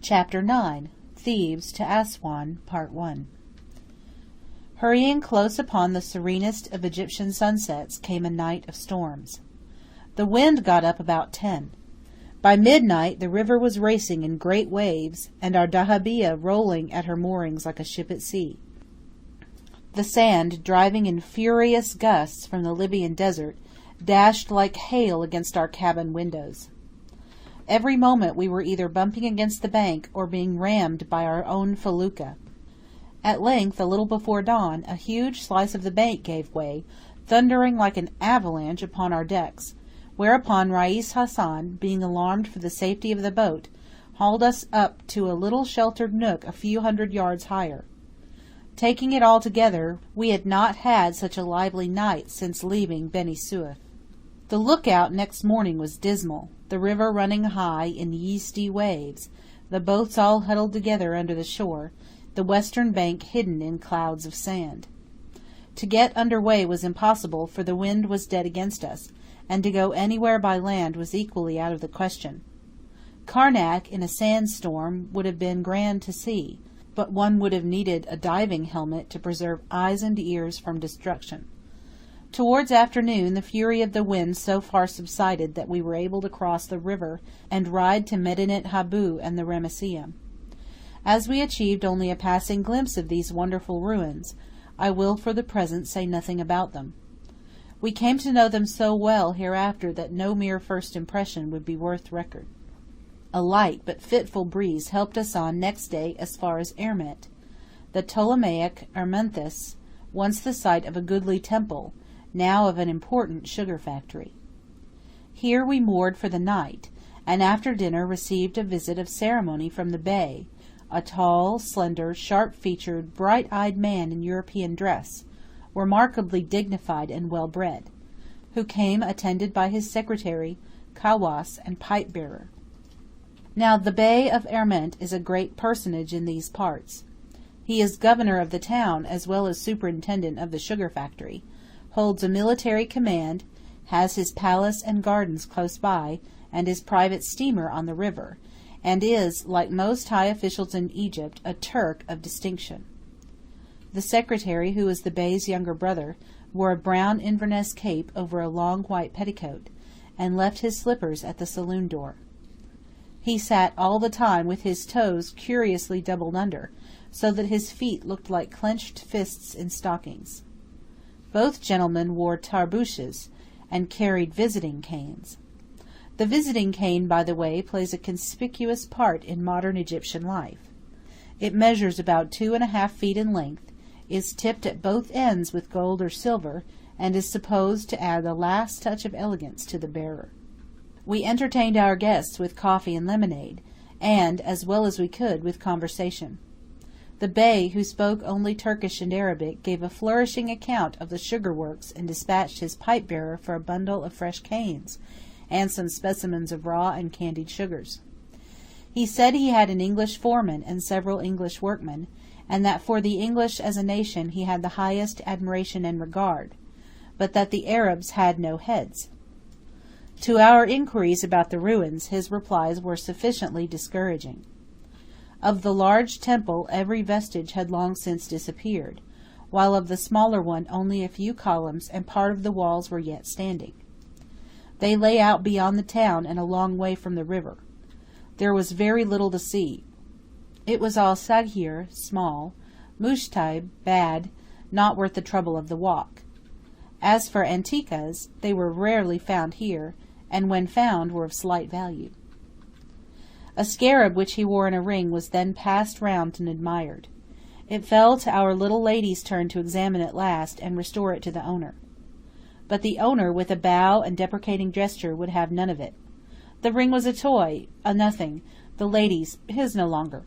Chapter 9. Thebes to Aswan, Part 1. Hurrying close upon the serenest of Egyptian sunsets came a night of storms. The wind got up about 10. By midnight the river was racing in great waves, and our dahabeah rolling at her moorings like a ship at sea. The sand, driving in furious gusts from the Libyan desert, dashed like hail against our cabin windows. Every moment we were either bumping against the bank or being rammed by our own felucca. At length, a little before dawn, a huge slice of the bank gave way, thundering like an avalanche upon our decks, whereupon Rais Hassan, being alarmed for the safety of the boat, hauled us up to a little sheltered nook a few hundred yards higher. Taking it all together, we had not had such a lively night since leaving Beni Suef. The lookout next morning was dismal, the river running high in yeasty waves, the boats all huddled together under the shore, the western bank hidden in clouds of sand. To get under way was impossible, for the wind was dead against us, and to go anywhere by land was equally out of the question. Karnak in a sandstorm would have been grand to see, but one would have needed a diving helmet to preserve eyes and ears from destruction. Towards afternoon the fury of the wind so far subsided that we were able to cross the river and ride to Medinet Habu and the Ramesseum. As we achieved only a passing glimpse of these wonderful ruins, I will for the present say nothing about them. We came to know them so well hereafter that no mere first impression would be worth record. A light but fitful breeze helped us on next day as far as Erment, the Ptolemaic Ermenthus, once the site of a goodly temple, now of an important sugar factory. Here we moored for the night, and after dinner received a visit of ceremony from the Bey, a tall, slender, sharp-featured, bright-eyed man in European dress, remarkably dignified and well-bred, who came attended by his secretary, Kawas, and pipe-bearer. Now the Bey of Erment is a great personage in these parts. He is governor of the town as well as superintendent of the sugar factory, holds a military command, has his palace and gardens close by, and his private steamer on the river, and is, like most high officials in Egypt, a Turk of distinction. The secretary, who is the Bey's younger brother, wore a brown Inverness cape over a long white petticoat, and left his slippers at the saloon door. He sat all the time with his toes curiously doubled under, so that his feet looked like clenched fists in stockings. Both gentlemen wore tarbooshes, and carried visiting canes. The visiting cane, by the way, plays a conspicuous part in modern Egyptian life. It measures about 2½ feet in length, is tipped at both ends with gold or silver, and is supposed to add the last touch of elegance to the bearer. We entertained our guests with coffee and lemonade, and, as well as we could, with conversation. The Bey, who spoke only Turkish and Arabic, gave a flourishing account of the sugar works and dispatched his pipe-bearer for a bundle of fresh canes, and some specimens of raw and candied sugars. He said he had an English foreman and several English workmen, and that for the English as a nation he had the highest admiration and regard, but that the Arabs had no heads. To our inquiries about the ruins his replies were sufficiently discouraging. Of the large temple every vestige had long since disappeared, while of the smaller one only a few columns and part of the walls were yet standing. They lay out beyond the town and a long way from the river. There was very little to see. It was all saghir, small, mushtaib, bad, not worth the trouble of the walk. As for antikas, they were rarely found here, and when found were of slight value. A scarab which he wore in a ring was then passed round and admired. It fell to our little lady's turn to examine it last, and restore it to the owner. But the owner, with a bow and deprecating gesture, would have none of it. The ring was a toy, a nothing, the lady's, his no longer.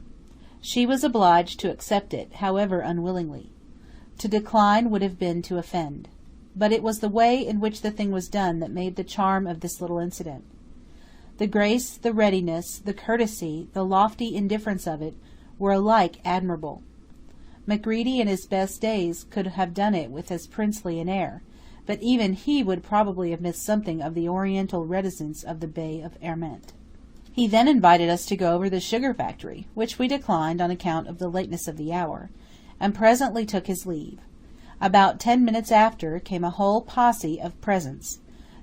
She was obliged to accept it, however unwillingly. To decline would have been to offend. But it was the way in which the thing was done that made the charm of this little incident. The grace, the readiness, the courtesy, the lofty indifference of it, were alike admirable. Macready in his best days could have done it with as princely an air, but even he would probably have missed something of the oriental reticence of the Bey of Erment. He then invited us to go over the sugar factory, which we declined on account of the lateness of the hour, and presently took his leave. About 10 minutes after came a whole posse of presents: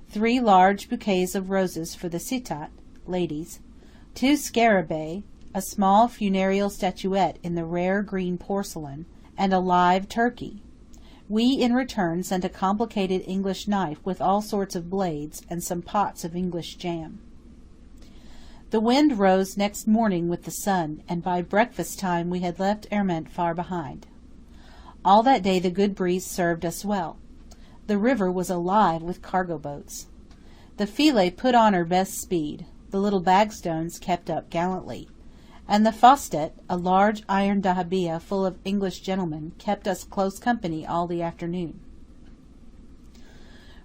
3 large bouquets of roses for the Citat ladies, 2 scarabei, a small funereal statuette in the rare green porcelain, and a live turkey. We in return sent a complicated English knife with all sorts of blades, and some pots of English jam. The wind rose next morning with the sun, and by breakfast time we had left Erment far behind. All that day the good breeze served us well. The river was alive with cargo boats. The Philae put on her best speed, the little Bagstones kept up gallantly, and the Fostet, a large iron dahabeah full of English gentlemen, kept us close company all the afternoon.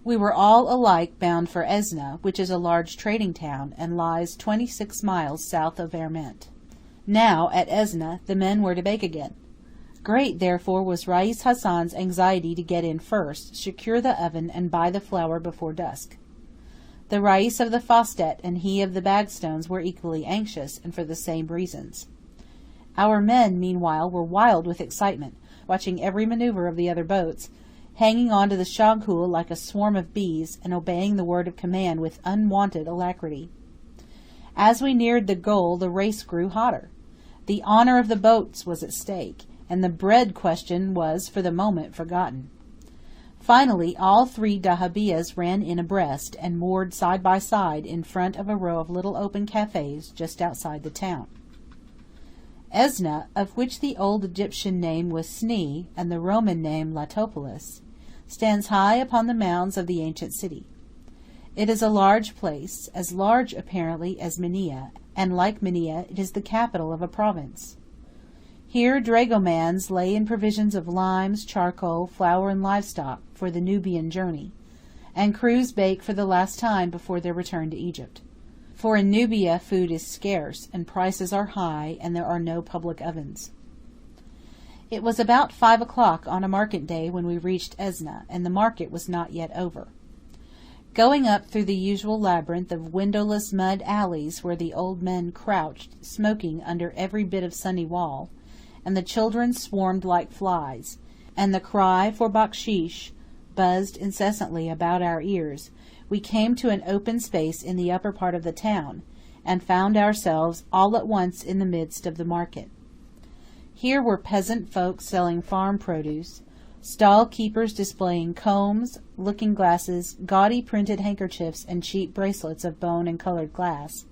We were all alike bound for Esneh, which is a large trading town, and lies 26 miles south of Erment. Now, at Esneh, the men were to bake again. Great, therefore, was Rais Hassan's anxiety to get in first, secure the oven, and buy the flour before dusk. The Rais of the Fostet and he of the Bagstones were equally anxious, and for the same reasons. Our men, meanwhile, were wild with excitement, watching every manoeuvre of the other boats, hanging on to the shogghul like a swarm of bees, and obeying the word of command with unwonted alacrity. As we neared the goal, the race grew hotter. The honour of the boats was at stake, and the bread question was, for the moment, forgotten. Finally, all 3 dahabeahs ran in abreast, and moored side by side in front of a row of little open cafés just outside the town. Esneh, of which the old Egyptian name was Sni, and the Roman name Latopolis, stands high upon the mounds of the ancient city. It is a large place, as large, apparently, as Minieh, and, like Minieh, it is the capital of a province. Here dragomans lay in provisions of limes, charcoal, flour, and livestock, for the Nubian journey, and crews bake for the last time before their return to Egypt. For in Nubia food is scarce, and prices are high, and there are no public ovens. It was about 5 o'clock on a market day when we reached Esneh, and the market was not yet over. Going up through the usual labyrinth of windowless mud alleys where the old men crouched, smoking under every bit of sunny wall, and the children swarmed like flies, and the cry for bakshish buzzed incessantly about our ears, we came to an open space in the upper part of the town, and found ourselves all at once in the midst of the market. Here were peasant folk selling farm produce, stall keepers displaying combs, looking glasses, gaudy printed handkerchiefs, and cheap bracelets of bone and coloured glass,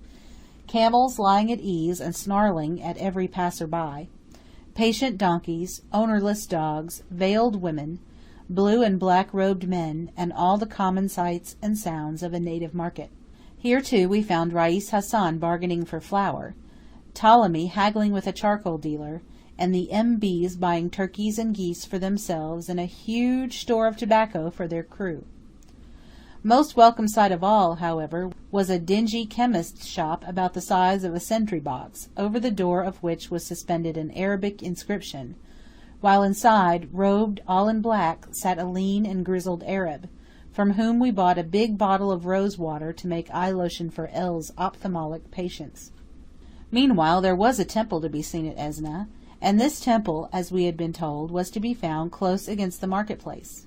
camels lying at ease and snarling at every passer-by, patient donkeys, ownerless dogs, veiled women, blue and black-robed men, and all the common sights and sounds of a native market. Here, too, we found Rais Hassan bargaining for flour, Ptolemy haggling with a charcoal dealer, and the M.B.'s buying turkeys and geese for themselves and a huge store of tobacco for their crew. Most welcome sight of all, however, was a dingy chemist's shop about the size of a sentry box, over the door of which was suspended an Arabic inscription, while inside, robed all in black, sat a lean and grizzled Arab, from whom we bought a big bottle of rose water to make eye lotion for L's ophthalmic patients. Meanwhile there was a temple to be seen at Esneh, and this temple, as we had been told, was to be found close against the marketplace.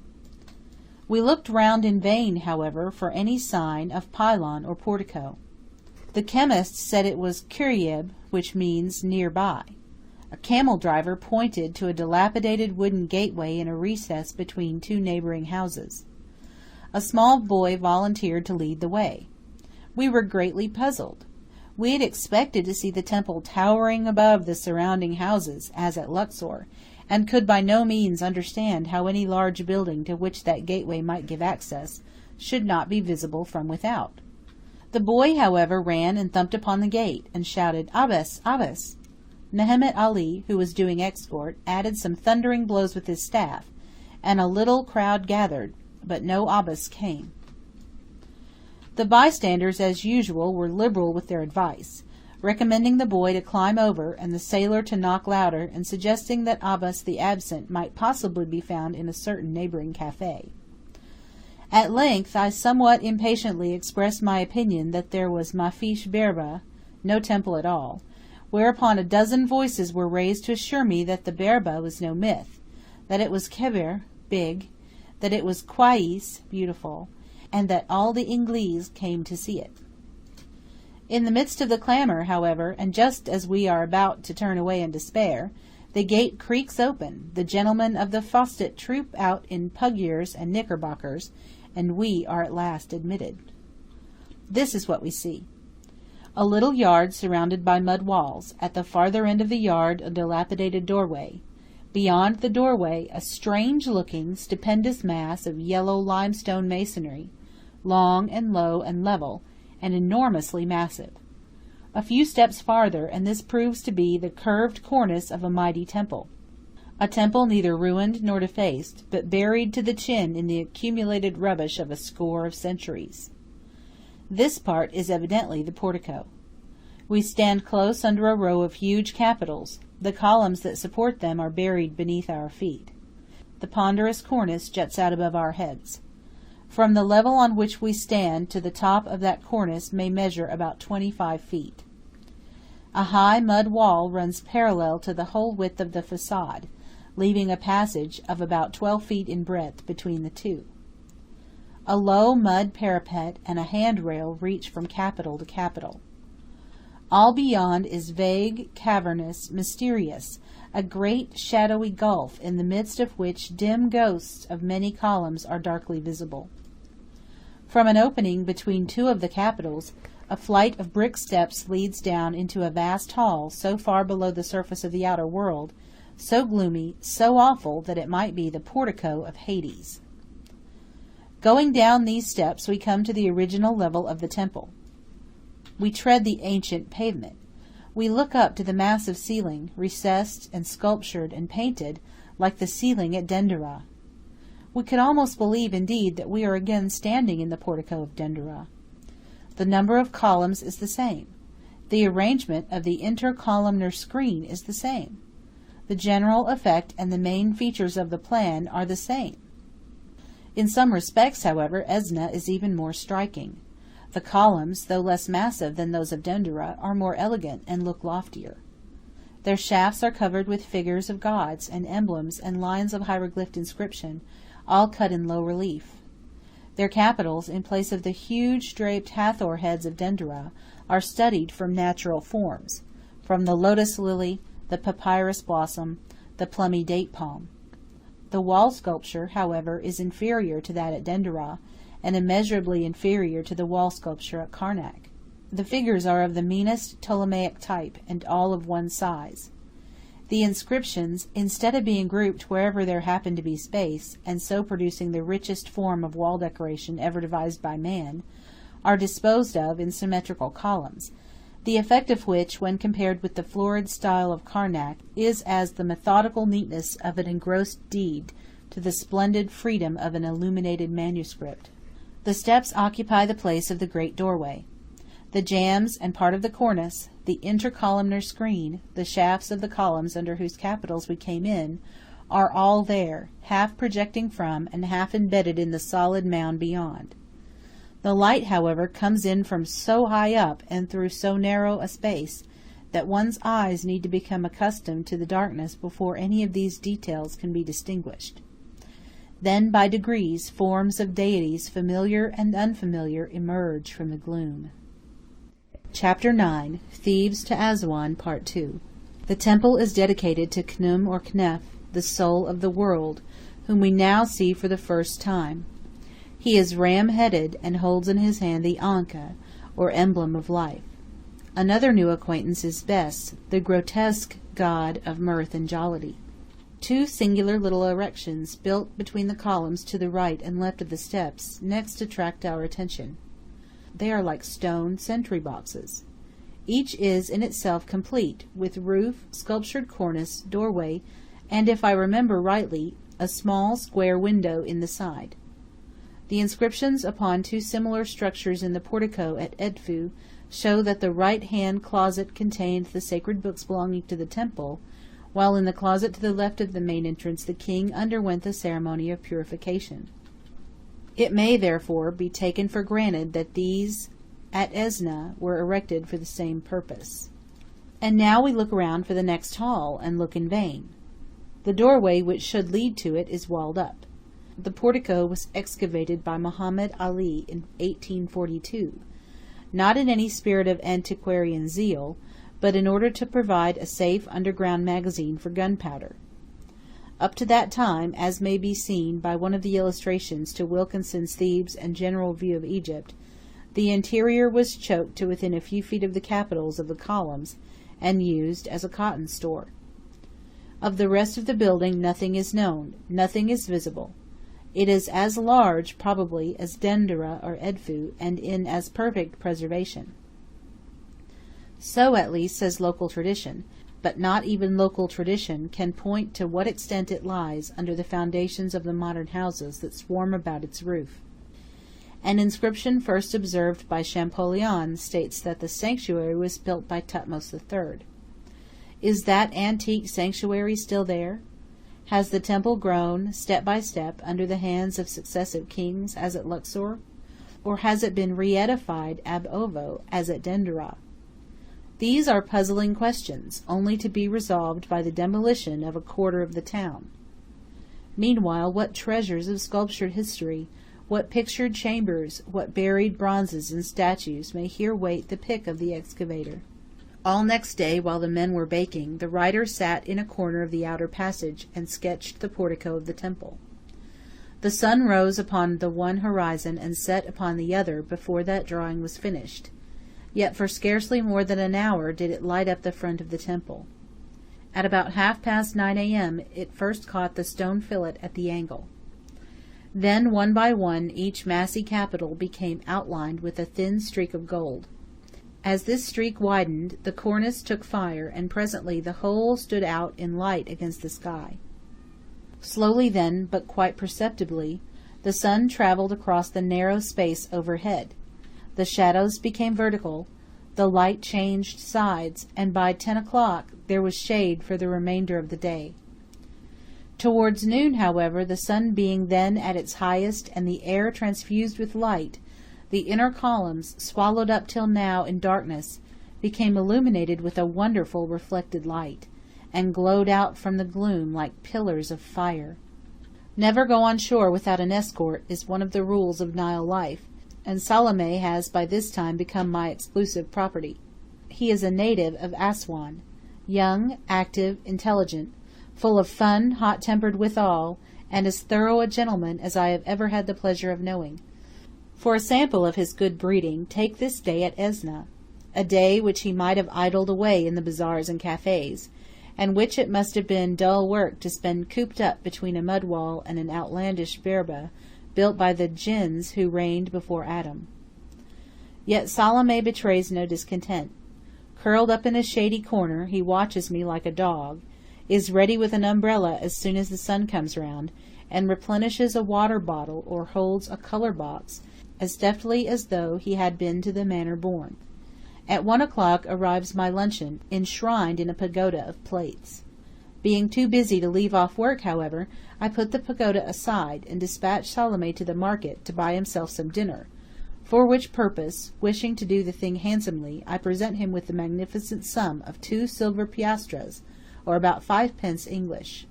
We looked round in vain, however, for any sign of pylon or portico. The chemist said it was Kiryeb, which means near by. A camel driver pointed to a dilapidated wooden gateway in a recess between 2 neighbouring houses. A small boy volunteered to lead the way. We were greatly puzzled. We had expected to see the temple towering above the surrounding houses, as at Luxor, and could by no means understand how any large building to which that gateway might give access should not be visible from without. The boy, however, ran and thumped upon the gate, and shouted, "Abbas! Abbas!" Mehemet Ali, who was doing escort, added some thundering blows with his staff, and a little crowd gathered, but no Abbas came. The bystanders, as usual, were liberal with their advice, recommending the boy to climb over and the sailor to knock louder, and suggesting that Abbas the absent might possibly be found in a certain neighbouring café. At length I somewhat impatiently expressed my opinion that there was Mafish Berba, no temple at all, whereupon a dozen voices were raised to assure me that the Berba was no myth, that it was Kebir, big, that it was Quais, beautiful, and that all the Inglese came to see it. In the midst of the clamour, however, and just as we are about to turn away in despair, the gate creaks open, the gentlemen of the Fostet troop out in pug-ears and knickerbockers, and we are at last admitted. This is what we see. A little yard surrounded by mud walls, at the farther end of the yard a dilapidated doorway. Beyond the doorway a strange-looking, stupendous mass of yellow limestone masonry, long and low and level, and enormously massive. A few steps farther, and this proves to be the curved cornice of a mighty temple. A temple neither ruined nor defaced, but buried to the chin in the accumulated rubbish of a score of centuries. This part is evidently the portico. We stand close under a row of huge capitals. The columns that support them are buried beneath our feet. The ponderous cornice juts out above our heads. From the level on which we stand to the top of that cornice may measure about 25 feet. A high mud wall runs parallel to the whole width of the façade, leaving a passage of about 12 feet in breadth between the two. A low mud parapet and a handrail reach from capital to capital. All beyond is vague, cavernous, mysterious, a great shadowy gulf in the midst of which dim ghosts of many columns are darkly visible. From an opening between two of the capitals, a flight of brick steps leads down into a vast hall so far below the surface of the outer world, so gloomy, so awful that it might be the portico of Hades. Going down these steps we come to the original level of the temple. We tread the ancient pavement. We look up to the massive ceiling, recessed and sculptured and painted like the ceiling at Denderah. We could almost believe, indeed, that we are again standing in the portico of Denderah. The number of columns is the same. The arrangement of the intercolumnar screen is the same. The general effect and the main features of the plan are the same. In some respects, however, Esneh is even more striking. The columns, though less massive than those of Denderah, are more elegant and look loftier. Their shafts are covered with figures of gods and emblems and lines of hieroglyphed inscription, all cut in low relief. Their capitals, in place of the huge draped Hathor heads of Denderah, are studied from natural forms, from the lotus lily, the papyrus blossom, the plummy date palm. The wall sculpture, however, is inferior to that at Denderah, and immeasurably inferior to the wall sculpture at Karnak. The figures are of the meanest Ptolemaic type, and all of one size. The inscriptions, instead of being grouped wherever there happened to be space, and so producing the richest form of wall decoration ever devised by man, are disposed of in symmetrical columns, the effect of which, when compared with the florid style of Karnak, is as the methodical neatness of an engrossed deed to the splendid freedom of an illuminated manuscript. The steps occupy the place of the great doorway. The jambs and part of the cornice, the intercolumnar screen, the shafts of the columns under whose capitals we came in, are all there, half projecting from and half embedded in the solid mound beyond. The light, however, comes in from so high up and through so narrow a space that one's eyes need to become accustomed to the darkness before any of these details can be distinguished. Then, by degrees, forms of deities, familiar and unfamiliar, emerge from the gloom. Chapter 9 Thebes to Aswan, Part 2. The temple is dedicated to Khnum or Kneph, the soul of the world, whom we now see for the first time. He is ram-headed and holds in his hand the Anka, or emblem of life. Another new acquaintance is Bes, the grotesque god of mirth and jollity. Two singular little erections, built between the columns to the right and left of the steps, next attract our attention. They are like stone sentry boxes. Each is in itself complete, with roof, sculptured cornice, doorway, and, if I remember rightly, a small square window in the side. The inscriptions upon two similar structures in the portico at Edfu show that the right-hand closet contained the sacred books belonging to the temple, while in the closet to the left of the main entrance the king underwent the ceremony of purification. It may, therefore, be taken for granted that these at Esna were erected for the same purpose. And now we look around for the next hall, and look in vain. The doorway which should lead to it is walled up. The portico was excavated by Muhammad Ali in 1842, not in any spirit of antiquarian zeal, but in order to provide a safe underground magazine for gunpowder. Up to that time, as may be seen by one of the illustrations to Wilkinson's Thebes and General View of Egypt, the interior was choked to within a few feet of the capitals of the columns, and used as a cotton store. Of the rest of the building nothing is known, nothing is visible. It is as large, probably, as Dendera or Edfu, and in as perfect preservation. So, at least, says local tradition, but not even local tradition can point to what extent it lies under the foundations of the modern houses that swarm about its roof. An inscription first observed by Champollion states that the sanctuary was built by Thutmose III. Is that antique sanctuary still there? Has the temple grown, step by step, under the hands of successive kings, as at Luxor? Or has it been re-edified ab ovo, as at Dendera? These are puzzling questions, only to be resolved by the demolition of a quarter of the town. Meanwhile, what treasures of sculptured history, what pictured chambers, what buried bronzes and statues may here wait the pick of the excavator? All next day, while the men were baking, the writer sat in a corner of the outer passage and sketched the portico of the temple. The sun rose upon the one horizon and set upon the other before that drawing was finished. Yet for scarcely more than an hour did it light up the front of the temple. At about 9:30 a.m. it first caught the stone fillet at the angle. Then, one by one, each massy capital became outlined with a thin streak of gold. As this streak widened, the cornice took fire, and presently the whole stood out in light against the sky. Slowly then, but quite perceptibly, the sun travelled across the narrow space overhead. The shadows became vertical, the light changed sides, and by 10 o'clock there was shade for the remainder of the day. Towards noon, however, the sun being then at its highest and the air transfused with light, the inner columns, swallowed up till now in darkness, became illuminated with a wonderful reflected light, and glowed out from the gloom like pillars of fire. Never go on shore without an escort is one of the rules of Nile life, and Salome has by this time become my exclusive property. He is a native of Aswan, young, active, intelligent, full of fun, hot-tempered withal, and as thorough a gentleman as I have ever had the pleasure of knowing. For a sample of his good breeding, take this day at Esna, a day which he might have idled away in the bazaars and cafes, and which it must have been dull work to spend cooped up between a mud wall and an outlandish berba, built by the jinns who reigned before Adam. Yet Salome betrays no discontent. Curled up in a shady corner, he watches me like a dog, is ready with an umbrella as soon as the sun comes round, and replenishes a water bottle or holds a colour box, as deftly as though he had been to the manor born. At 1 o'clock arrives my luncheon, enshrined in a pagoda of plates. Being too busy to leave off work, however, I put the pagoda aside, and dispatched Salome to the market to buy himself some dinner, for which purpose, wishing to do the thing handsomely, I present him with the magnificent sum of 2 silver piastres, or about 5 pence English.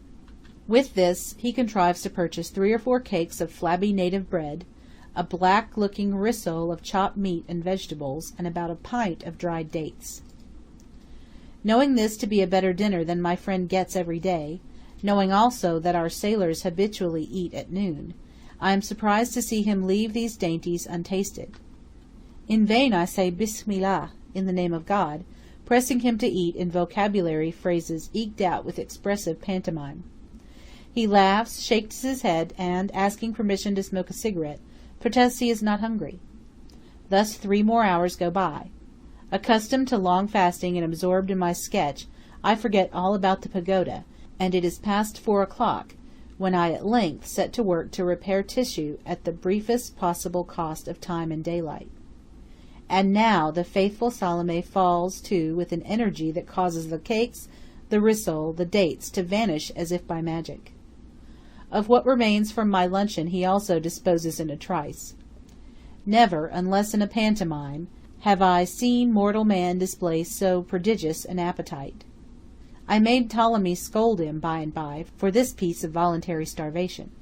With this, he contrives to purchase 3 or 4 cakes of flabby native bread, a black-looking rissole of chopped meat and vegetables, and about a pint of dried dates. Knowing this to be a better dinner than my friend gets every day, knowing also that our sailors habitually eat at noon, I am surprised to see him leave these dainties untasted. In vain I say Bismillah, in the name of God, pressing him to eat in vocabulary phrases eked out with expressive pantomime. He laughs, shakes his head, and, asking permission to smoke a cigarette, protests he is not hungry. Thus 3 more hours go by. Accustomed to long fasting and absorbed in my sketch, I forget all about the pagoda, and it is past 4 o'clock, when I at length set to work to repair tissue at the briefest possible cost of time and daylight. And now the faithful Salome falls to with an energy that causes the cakes, the rissole, the dates to vanish as if by magic. Of what remains from my luncheon he also disposes in a trice. Never, unless in a pantomime, have I seen mortal man display so prodigious an appetite. I made Ptolemy scold him by and by for this piece of voluntary starvation.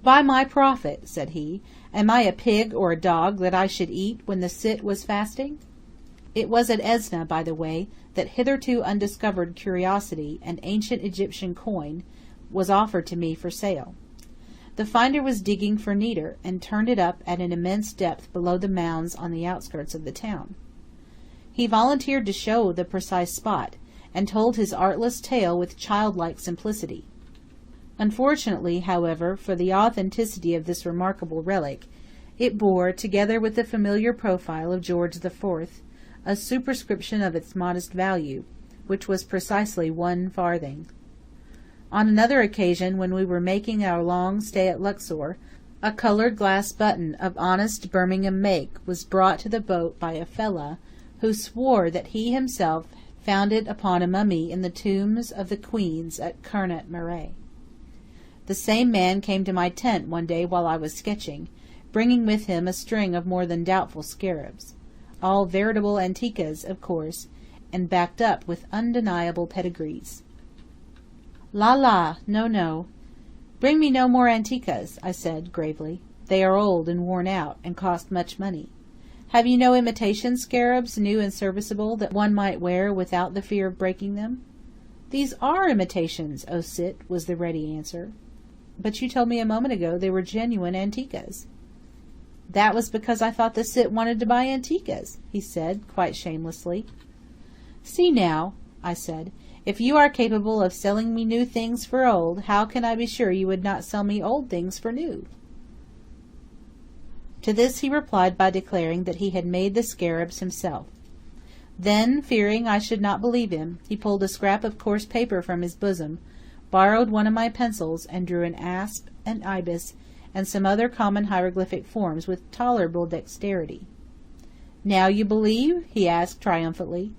By my prophet, said he, am I a pig or a dog that I should eat when the cit was fasting? It was at Esna, by the way, that hitherto undiscovered curiosity, an ancient Egyptian coin, was offered to me for sale. The finder was digging for nitre, and turned it up at an immense depth below the mounds on the outskirts of the town. He volunteered to show the precise spot, and told his artless tale with childlike simplicity. Unfortunately, however, for the authenticity of this remarkable relic, it bore, together with the familiar profile of George IV, a superscription of its modest value, which was precisely 1 farthing. On another occasion, when we were making our long stay at Luxor, a coloured glass button of honest Birmingham make was brought to the boat by a fellah who swore that he himself found it upon a mummy in the tombs of the queens at Karnak Marais. The same man came to my tent one day while I was sketching, bringing with him a string of more than doubtful scarabs, all veritable antiques, of course, and backed up with undeniable pedigrees. La la, no, no. Bring me no more antiques, I said, gravely. They are old and worn out, and cost much money. Have you no imitation scarabs, new and serviceable, that one might wear without the fear of breaking them? These are imitations, O cit, was the ready answer. But you told me a moment ago they were genuine antiques. That was because I thought the cit wanted to buy antiques, he said, quite shamelessly. See now, I said, if you are capable of selling me new things for old, how can I be sure you would not sell me old things for new? To this he replied by declaring that he had made the scarabs himself. Then, fearing I should not believe him, he pulled a scrap of coarse paper from his bosom, borrowed one of my pencils, and drew an asp, an ibis, and some other common hieroglyphic forms with tolerable dexterity. Now you believe? He asked triumphantly.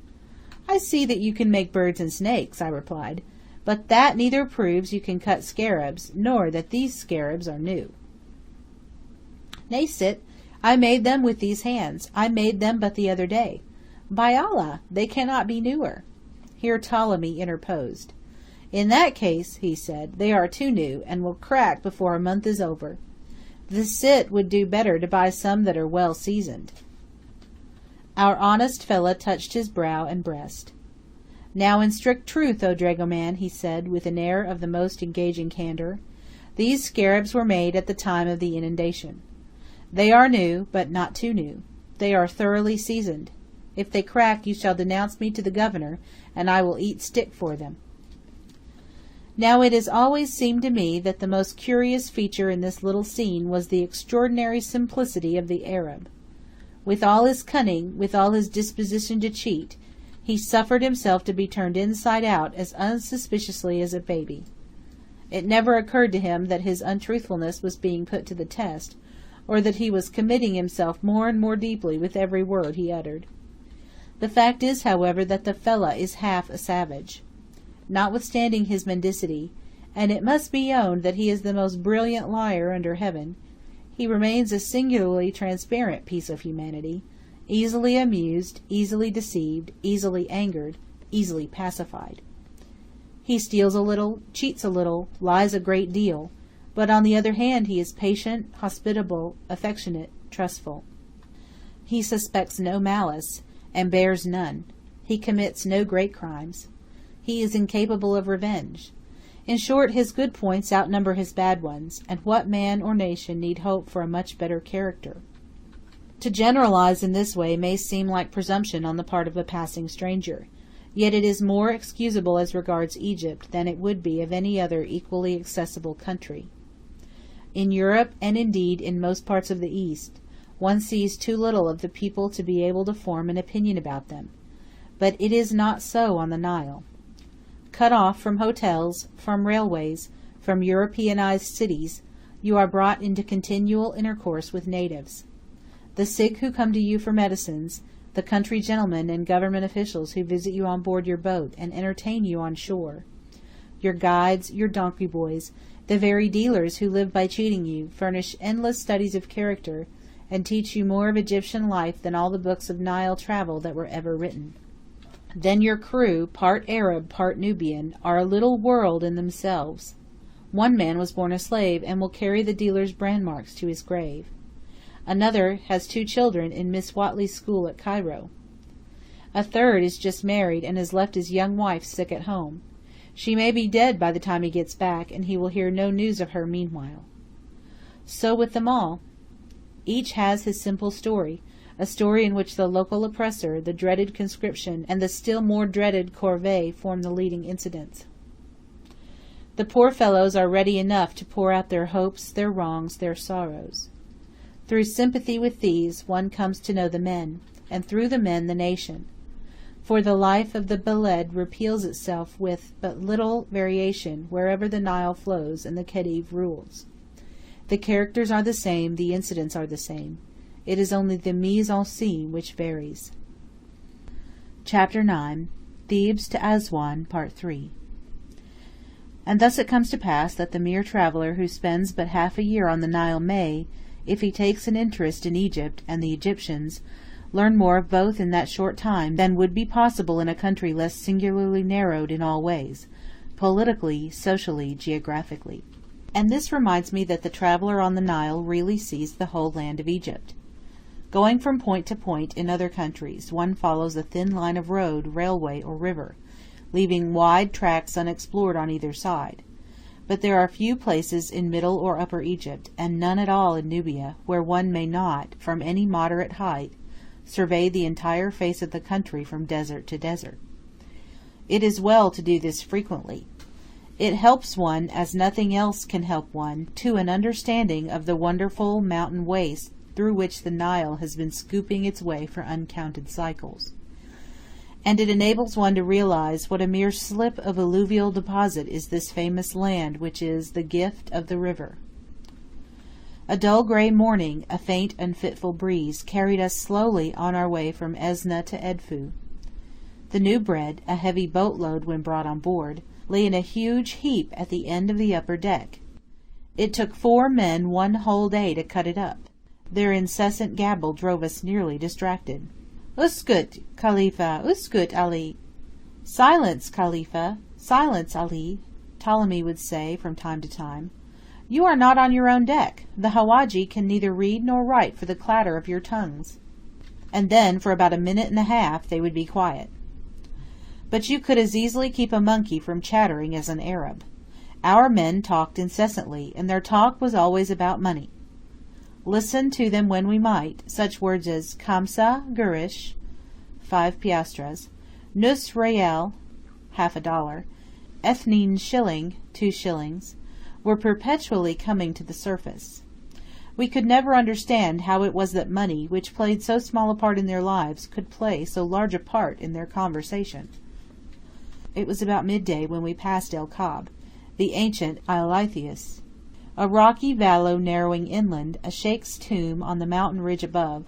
I see that you can make birds and snakes, I replied, but that neither proves you can cut scarabs, nor that these scarabs are new. Nay, cit, I made them with these hands. I made them but the other day. By Allah, they cannot be newer. Here Ptolemy interposed. In that case, he said, they are too new, and will crack before a month is over. The cit would do better to buy some that are well seasoned. Our honest fellow touched his brow and breast. Now in strict truth, O dragoman, he said, with an air of the most engaging candour, these scarabs were made at the time of the inundation. They are new, but not too new. They are thoroughly seasoned. If they crack, you shall denounce me to the governor, and I will eat stick for them. Now it has always seemed to me that the most curious feature in this little scene was the extraordinary simplicity of the Arab. With all his cunning, with all his disposition to cheat, he suffered himself to be turned inside out as unsuspiciously as a baby. It never occurred to him that his untruthfulness was being put to the test, or that he was committing himself more and more deeply with every word he uttered. The fact is, however, that the fellah is half a savage. Notwithstanding his mendicity, and it must be owned that he is the most brilliant liar under heaven, he remains a singularly transparent piece of humanity, easily amused, easily deceived, easily angered, easily pacified. He steals a little, cheats a little, lies a great deal, but on the other hand he is patient, hospitable, affectionate, trustful. He suspects no malice, and bears none. He commits no great crimes. He is incapable of revenge. In short, his good points outnumber his bad ones, and what man or nation need hope for a much better character? To generalize in this way may seem like presumption on the part of a passing stranger, yet it is more excusable as regards Egypt than it would be of any other equally accessible country. In Europe, and indeed in most parts of the East, one sees too little of the people to be able to form an opinion about them, but it is not so on the Nile. Cut off from hotels, from railways, from Europeanized cities, you are brought into continual intercourse with natives. The sick who come to you for medicines, the country gentlemen and government officials who visit you on board your boat and entertain you on shore, your guides, your donkey boys, the very dealers who live by cheating you, furnish endless studies of character, and teach you more of Egyptian life than all the books of Nile travel that were ever written. Then your crew, part Arab, part Nubian, are a little world in themselves. One man was born a slave and will carry the dealer's brand marks to his grave. Another has 2 children in Miss Whatley's school at Cairo. A third is just married and has left his young wife sick at home. She may be dead by the time he gets back, and he will hear no news of her meanwhile. So with them all. Each has his simple story, a story in which the local oppressor, the dreaded conscription, and the still more dreaded corvée form the leading incidents. The poor fellows are ready enough to pour out their hopes, their wrongs, their sorrows. Through sympathy with these, one comes to know the men, and through the men the nation. For the life of the Beled repeals itself with but little variation wherever the Nile flows and the Khedive rules. The characters are the same, the incidents are the same. It is only the mise en scene which varies. Chapter 9. Thebes to Aswan, Part 3. And thus it comes to pass that the mere traveller who spends but half a year on the Nile may, if he takes an interest in Egypt and the Egyptians, learn more of both in that short time than would be possible in a country less singularly narrowed in all ways, politically, socially, geographically. And this reminds me that the traveller on the Nile really sees the whole land of Egypt. Going from point to point in other countries, one follows a thin line of road, railway, or river, leaving wide tracts unexplored on either side. But there are few places in Middle or Upper Egypt, and none at all in Nubia, where one may not, from any moderate height, survey the entire face of the country from desert to desert. It is well to do this frequently. It helps one, as nothing else can help one, to an understanding of the wonderful mountain wastes through which the Nile has been scooping its way for uncounted cycles. And it enables one to realize what a mere slip of alluvial deposit is this famous land which is the gift of the river. A dull grey morning, a faint unfitful breeze, carried us slowly on our way from Esna to Edfu. The new bread, a heavy boatload when brought on board, lay in a huge heap at the end of the upper deck. It took 4 men 1 whole day to cut it up. Their incessant gabble drove us nearly distracted. "Uskut, Khalifa, uskut, Ali." "Silence, Khalifa, silence, Ali," Ptolemy would say from time to time. "You are not on your own deck. The Hawaji can neither read nor write for the clatter of your tongues." And then, for about a minute and a half, they would be quiet. But you could as easily keep a monkey from chattering as an Arab. Our men talked incessantly, and their talk was always about money. Listen to them when we might, such words as Kamsa Gurish, 5 piastres, Nus Real, half a dollar, Ethnin shilling, 2 shillings, were perpetually coming to the surface. We could never understand how it was that money, which played so small a part in their lives, could play so large a part in their conversation. It was about midday when we passed El Kab, the ancient Ilitheus, a rocky valley narrowing inland, a sheikh's tomb on the mountain ridge above,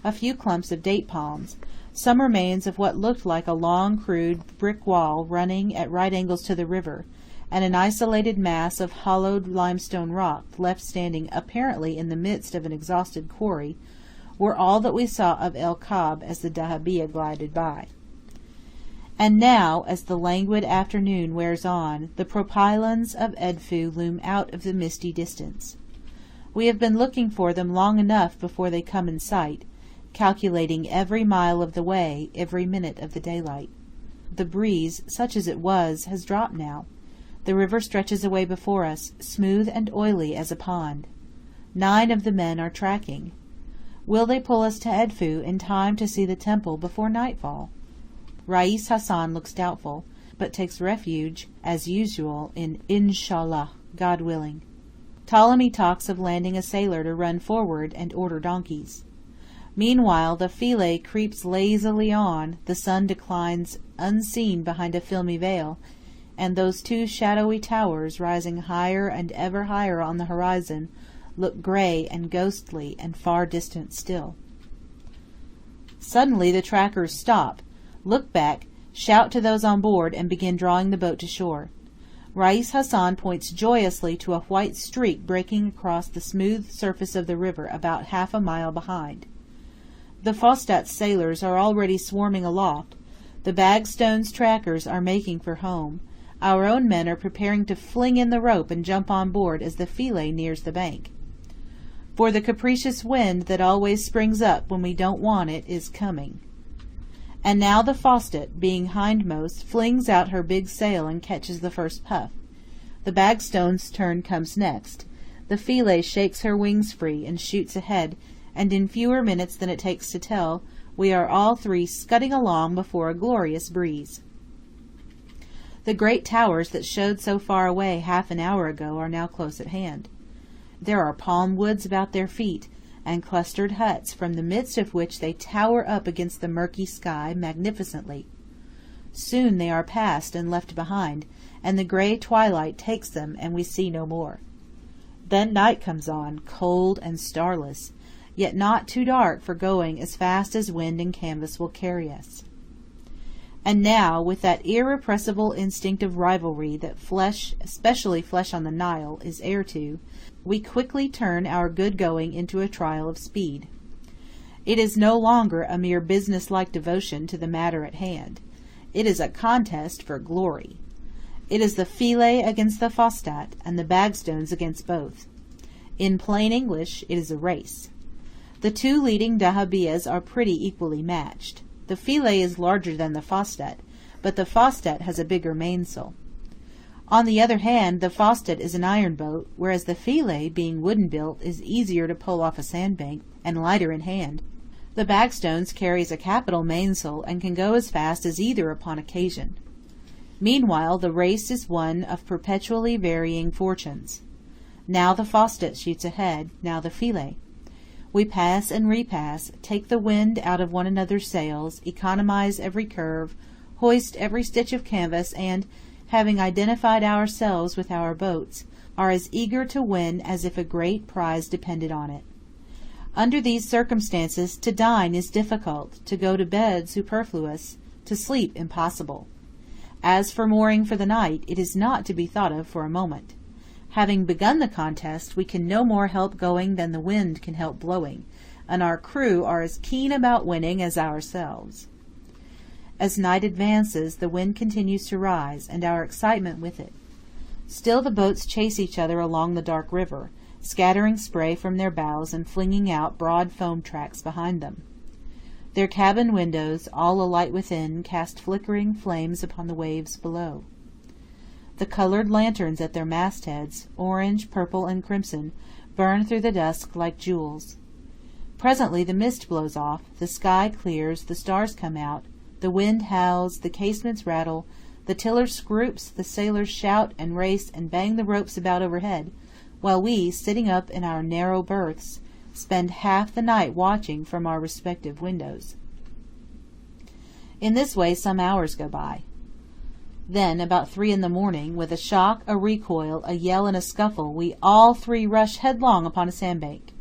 a few clumps of date palms, some remains of what looked like a long, crude brick wall running at right angles to the river, and an isolated mass of hollowed limestone rock left standing apparently in the midst of an exhausted quarry, were all that we saw of El Kab as the dahabeah glided by. And now, as the languid afternoon wears on, the propylons of Edfu loom out of the misty distance. We have been looking for them long enough before they come in sight, calculating every mile of the way, every minute of the daylight. The breeze, such as it was, has dropped now. The river stretches away before us, smooth and oily as a pond. 9 of the men are tracking. Will they pull us to Edfu in time to see the temple before nightfall? Rais Hassan looks doubtful, but takes refuge, as usual, in Inshallah, God willing. Ptolemy talks of landing a sailor to run forward and order donkeys. Meanwhile the Philae creeps lazily on, the sun declines unseen behind a filmy veil, and those 2 shadowy towers, rising higher and ever higher on the horizon, look grey and ghostly and far distant still. Suddenly the trackers stop, look back, shout to those on board, and begin drawing the boat to shore. Rais Hassan points joyously to a white streak breaking across the smooth surface of the river about half a mile behind. The Fostat sailors are already swarming aloft, the Bagstone's trackers are making for home, our own men are preparing to fling in the rope and jump on board as the Philae nears the bank. For the capricious wind that always springs up when we don't want it is coming. And now the Fostat, being hindmost, flings out her big sail and catches the first puff. The Bagstone's turn comes next. The Philae shakes her wings free and shoots ahead, and in fewer minutes than it takes to tell, we are all three scudding along before a glorious breeze. The great towers that showed so far away half an hour ago are now close at hand. There are palm woods about their feet, and clustered huts, from the midst of which they tower up against the murky sky magnificently. Soon they are passed and left behind, and the grey twilight takes them, and we see no more. Then night comes on, cold and starless, yet not too dark for going as fast as wind and canvas will carry us. And now, with that irrepressible instinct of rivalry that flesh, especially flesh on the Nile, is heir to, we quickly turn our good going into a trial of speed. It is no longer a mere business-like devotion to the matter at hand. It is a contest for glory. It is the Philae against the Fostat, and the Bagstones against both. In plain English, it is a race. The two leading dahabeahs are pretty equally matched. The Philae is larger than the Fostat, but the Fostat has a bigger mainsail. On the other hand, the Fostat is an iron boat, whereas the Philae, being wooden built, is easier to pull off a sandbank, and lighter in hand. The Bagstones carries a capital mainsail, and can go as fast as either upon occasion. Meanwhile, the race is one of perpetually varying fortunes. Now the Fostat shoots ahead, now the Philae. We pass and repass, take the wind out of one another's sails, economize every curve, hoist every stitch of canvas, and, having identified ourselves with our boats, are as eager to win as if a great prize depended on it. Under these circumstances, to dine is difficult, to go to bed superfluous, to sleep impossible. As for mooring for the night, it is not to be thought of for a moment. Having begun the contest, we can no more help going than the wind can help blowing, and our crew are as keen about winning as ourselves. As night advances, the wind continues to rise, and our excitement with it. Still the boats chase each other along the dark river, scattering spray from their bows and flinging out broad foam tracks behind them. Their cabin windows, all alight within, cast flickering flames upon the waves below. The coloured lanterns at their mastheads, orange, purple, and crimson, burn through the dusk like jewels. Presently the mist blows off, the sky clears, the stars come out, the wind howls, the casements rattle, the tiller scroops, the sailors shout and race and bang the ropes about overhead, while we, sitting up in our narrow berths, spend half the night watching from our respective windows. In this way some hours go by. Then, about 3 in the morning, with a shock, a recoil, a yell, and a scuffle, we all three rush headlong upon a sandbank.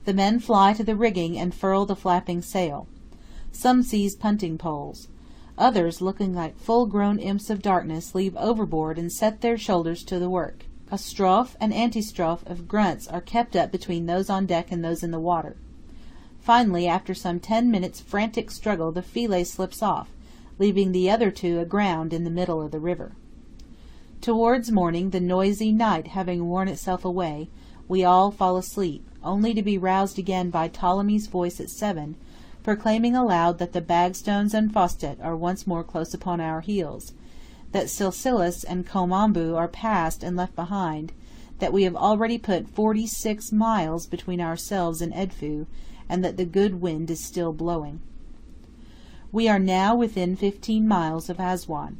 The men fly to the rigging and furl the flapping sail. Some seize punting poles. Others, looking like full-grown imps of darkness, leave overboard and set their shoulders to the work. A strophe and antistrophe of grunts are kept up between those on deck and those in the water. Finally, after some 10 minutes' frantic struggle, the Philae slips off, leaving the other two aground in the middle of the river. Towards morning, the noisy night having worn itself away, we all fall asleep, only to be roused again by Ptolemy's voice at 7, proclaiming aloud that the Bagstones and Fostat are once more close upon our heels, that Silsilis and Komambu are passed and left behind, that we have already put 46 miles between ourselves and Edfu, and that the good wind is still blowing. We are now within 15 miles of Aswan.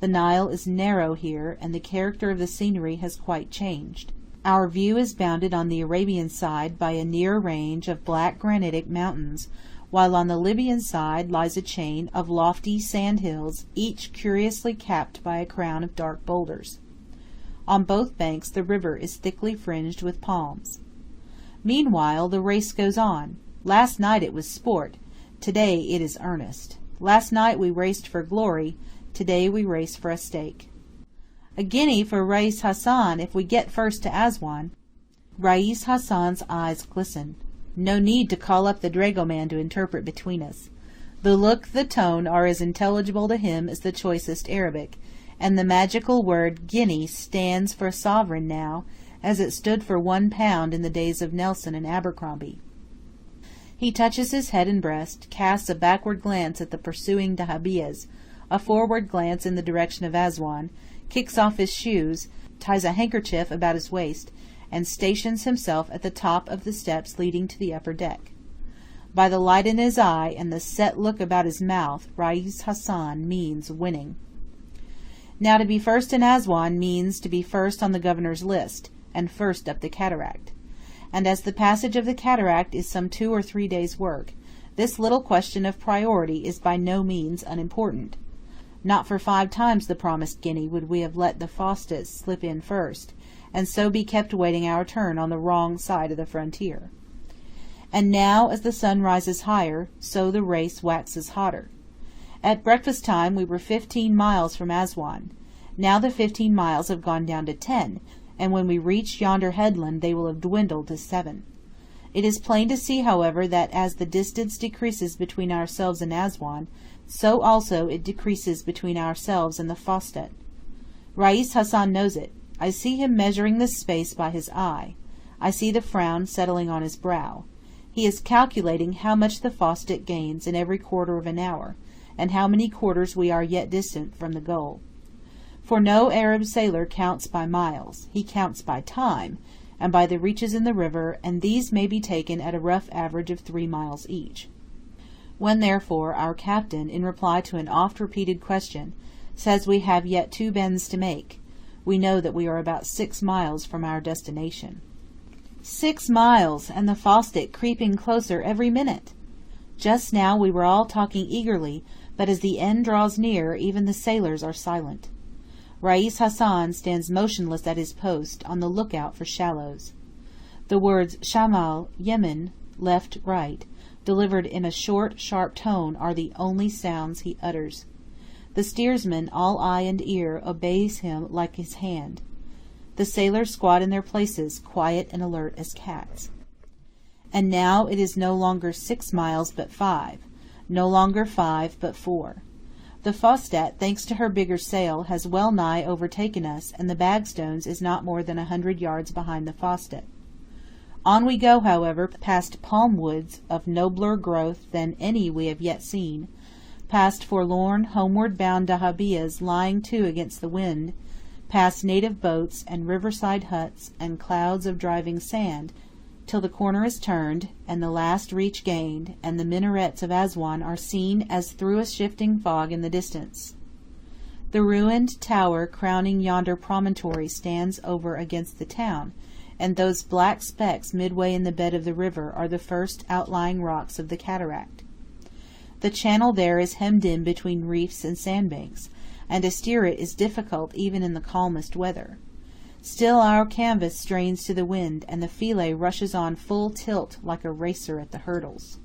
The Nile is narrow here, and the character of the scenery has quite changed. Our view is bounded on the Arabian side by a near range of black granitic mountains, while on the Libyan side lies a chain of lofty sand hills, each curiously capped by a crown of dark boulders. On both banks the river is thickly fringed with palms. Meanwhile the race goes on. Last night it was sport. Today it is earnest. Last night we raced for glory, today we race for a stake. "A guinea for Rais Hassan if we get first to Aswan." Rais Hassan's eyes glisten. No need to call up the dragoman to interpret between us. The look, the tone, are as intelligible to him as the choicest Arabic, and the magical word guinea stands for sovereign now, as it stood for £1 in the days of Nelson and Abercrombie. He touches his head and breast, casts a backward glance at the pursuing dahabiyas, a forward glance in the direction of Aswan, kicks off his shoes, ties a handkerchief about his waist, and stations himself at the top of the steps leading to the upper deck. By the light in his eye and the set look about his mouth, Rais Hassan means winning. Now, to be first in Aswan means to be first on the governor's list, and first up the cataract. And as the passage of the cataract is some 2 or 3 days' work, this little question of priority is by no means unimportant. Not for 5 times the promised guinea would we have let the Fawstet slip in first, and so be kept waiting our turn on the wrong side of the frontier. And now, as the sun rises higher, so the race waxes hotter. At breakfast time we were 15 miles from Aswan. Now the 15 miles have gone down to 10, and when we reach yonder headland they will have dwindled to 7. It is plain to see, however, that as the distance decreases between ourselves and Aswan, so also it decreases between ourselves and the Fawstet. Rais Hassan knows it. I see him measuring the space by his eye. I see the frown settling on his brow. He is calculating how much the Fawstet gains in every quarter of an hour, and how many quarters we are yet distant from the goal. For no Arab sailor counts by miles, he counts by time, and by the reaches in the river, and these may be taken at a rough average of 3 miles each. When, therefore, our captain, in reply to an oft-repeated question, says we have yet 2 bends to make, we know that we are about 6 miles from our destination. 6 miles, and the Fawstet creeping closer every minute! Just now we were all talking eagerly, but as the end draws near, even the sailors are silent. Rais Hassan stands motionless at his post, on the lookout for shallows. The words Shamal, Yemen, left, right, delivered in a short, sharp tone, are the only sounds he utters. The steersman, all eye and ear, obeys him like his hand. The sailors squat in their places, quiet and alert as cats. And now it is no longer 6 miles but 5, no longer 5 but 4. The Fawstet, thanks to her bigger sail, has well nigh overtaken us, and the Bagstones is not more than 100 yards behind the Fawstet. On we go, however, past palm woods of nobler growth than any we have yet seen, past forlorn, homeward-bound dahabiyas lying to against the wind, past native boats and riverside huts and clouds of driving sand, till the corner is turned, and the last reach gained, and the minarets of Aswan are seen as through a shifting fog in the distance. The ruined tower crowning yonder promontory stands over against the town, and those black specks midway in the bed of the river are the first outlying rocks of the cataract. The channel there is hemmed in between reefs and sandbanks, and to steer it is difficult even in the calmest weather. Still our canvas strains to the wind, and the Philae rushes on full tilt like a racer at the hurdles.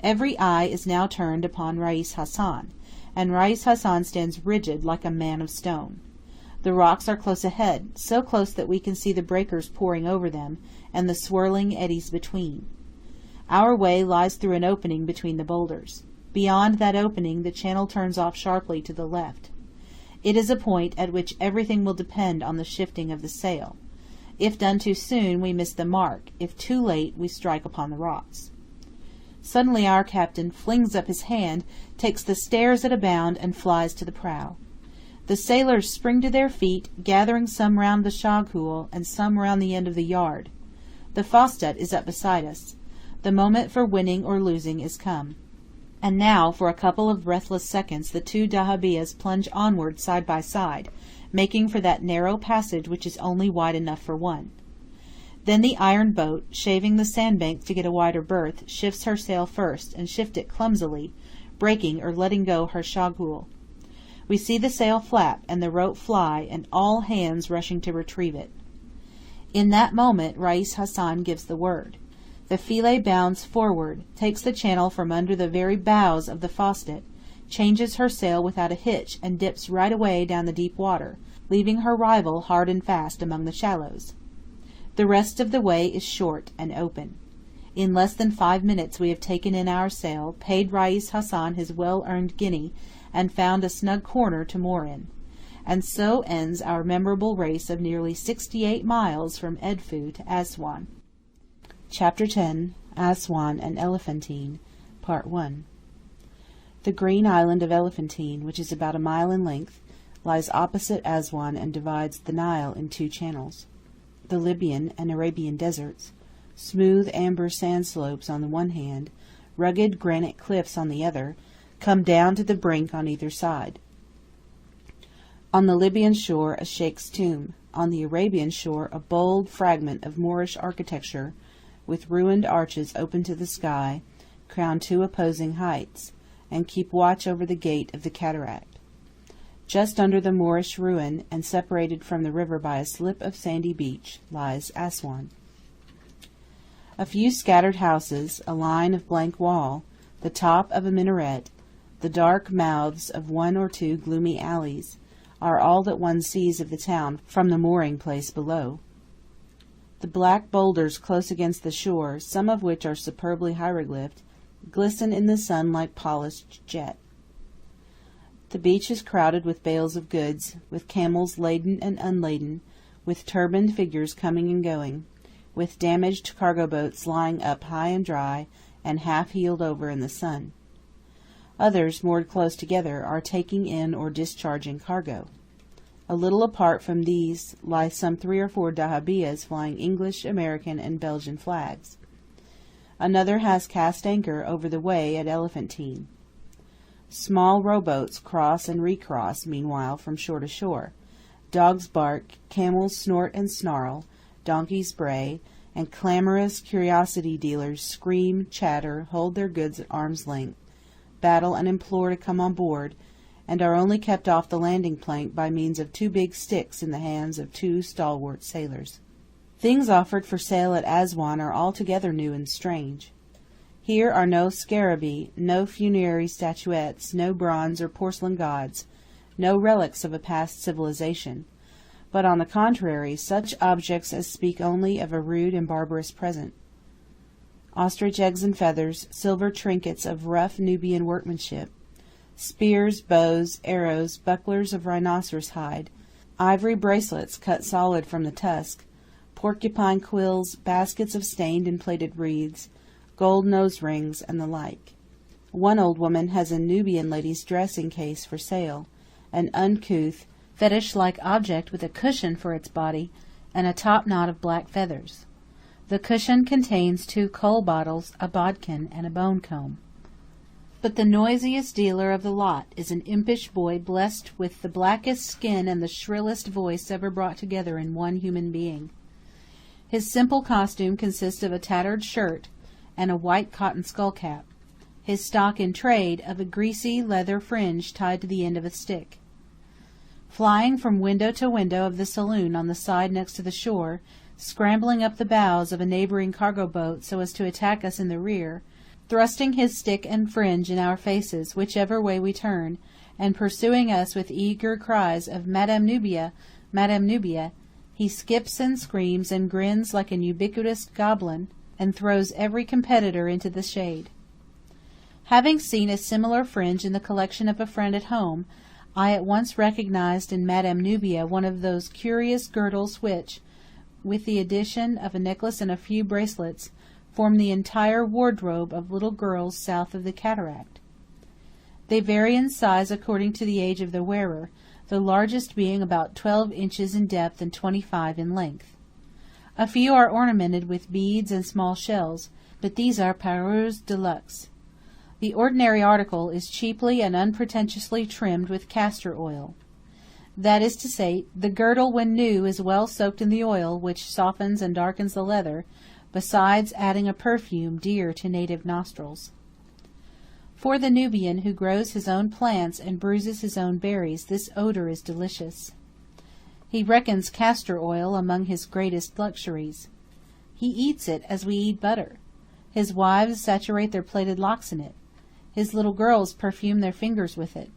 Every eye is now turned upon Rais Hassan, and Rais Hassan stands rigid like a man of stone. The rocks are close ahead, so close that we can see the breakers pouring over them, and the swirling eddies between. Our way lies through an opening between the boulders. Beyond that opening the channel turns off sharply to the left. It is a point at which everything will depend on the shifting of the sail. If done too soon, we miss the mark; if too late, we strike upon the rocks. Suddenly our captain flings up his hand, takes the stairs at a bound, and flies to the prow. The sailors spring to their feet, gathering some round the shoghool, and some round the end of the yard. The Fawstet is up beside us. The moment for winning or losing is come. And now, for a couple of breathless seconds, the 2 dahabiyas plunge onward side by side, making for that narrow passage which is only wide enough for one. Then the iron boat, shaving the sandbank to get a wider berth, shifts her sail first, and shifts it clumsily, breaking or letting go her shoghool. We see the sail flap, and the rope fly, and all hands rushing to retrieve it. In that moment Rais Hassan gives the word. The Philae bounds forward, takes the channel from under the very bows of the Fawstet, changes her sail without a hitch, and dips right away down the deep water, leaving her rival hard and fast among the shallows. The rest of the way is short and open. In less than 5 minutes we have taken in our sail, paid Rais Hassan his well-earned guinea, and found a snug corner to moor in. And so ends our memorable race of nearly 68 miles from Edfu to Assuan. Chapter 10. Assuan and Elephantine. Part 1. The green island of Elephantine, which is about a mile in length, lies opposite Assuan and divides the Nile in 2 channels. The Libyan and Arabian deserts, smooth amber sand slopes on the one hand, rugged granite cliffs on the other, come down to the brink on either side. On the Libyan shore a sheikh's tomb, on the Arabian shore a bold fragment of Moorish architecture, with ruined arches open to the sky, crown 2 opposing heights, and keep watch over the gate of the cataract. Just under the Moorish ruin, and separated from the river by a slip of sandy beach, lies Assuan. A few scattered houses, a line of blank wall, the top of a minaret, the dark mouths of 1 or 2 gloomy alleys, are all that one sees of the town from the mooring place below. The black boulders close against the shore, some of which are superbly hieroglyphed, glisten in the sun like polished jet. The beach is crowded with bales of goods, with camels laden and unladen, with turbaned figures coming and going, with damaged cargo boats lying up high and dry and half heeled over in the sun. Others, moored close together, are taking in or discharging cargo. A little apart from these lie some 3 or 4 dahabiyas flying English, American, and Belgian flags. Another has cast anchor over the way at Elephantine. Small rowboats cross and recross, meanwhile, from shore to shore. Dogs bark, camels snort and snarl, donkeys bray, and clamorous curiosity dealers scream, chatter, hold their goods at arm's length, battle and implore to come on board, and are only kept off the landing plank by means of 2 big sticks in the hands of 2 stalwart sailors. Things offered for sale at Assuan are altogether new and strange. Here are no scarabæi, no funerary statuettes, no bronze or porcelain gods, no relics of a past civilization, but on the contrary such objects as speak only of a rude and barbarous present. Ostrich eggs and feathers, silver trinkets of rough Nubian workmanship, spears, bows, arrows, bucklers of rhinoceros hide, ivory bracelets cut solid from the tusk, porcupine quills, baskets of stained and plated wreaths, gold nose rings, and the like. One old woman has a Nubian lady's dressing case for sale, an uncouth, fetish-like object with a cushion for its body, and a top knot of black feathers. The cushion contains 2 coal bottles, a bodkin, and a bone comb. But the noisiest dealer of the lot is an impish boy blessed with the blackest skin and the shrillest voice ever brought together in one human being. His simple costume consists of a tattered shirt and a white cotton skullcap, his stock in trade of a greasy leather fringe tied to the end of a stick. Flying from window to window of the saloon on the side next to the shore, scrambling up the bows of a neighbouring cargo boat so as to attack us in the rear, thrusting his stick and fringe in our faces whichever way we turn, and pursuing us with eager cries of "Madame Nubia! Madame Nubia!" he skips and screams and grins like an ubiquitous goblin, and throws every competitor into the shade. Having seen a similar fringe in the collection of a friend at home, I at once recognized in Madame Nubia one of those curious girdles which, with the addition of a necklace and a few bracelets, form the entire wardrobe of little girls south of the cataract. They vary in size according to the age of the wearer, the largest being about 12 inches in depth and 25 in length. A few are ornamented with beads and small shells, but these are parures de luxe. The ordinary article is cheaply and unpretentiously trimmed with castor oil. That is to say, the girdle when new is well soaked in the oil which softens and darkens the leather, besides adding a perfume dear to native nostrils. For the Nubian who grows his own plants and bruises his own berries, this odor is delicious. He reckons castor oil among his greatest luxuries. He eats it as we eat butter. His wives saturate their plaited locks in it. His little girls perfume their fingers with it.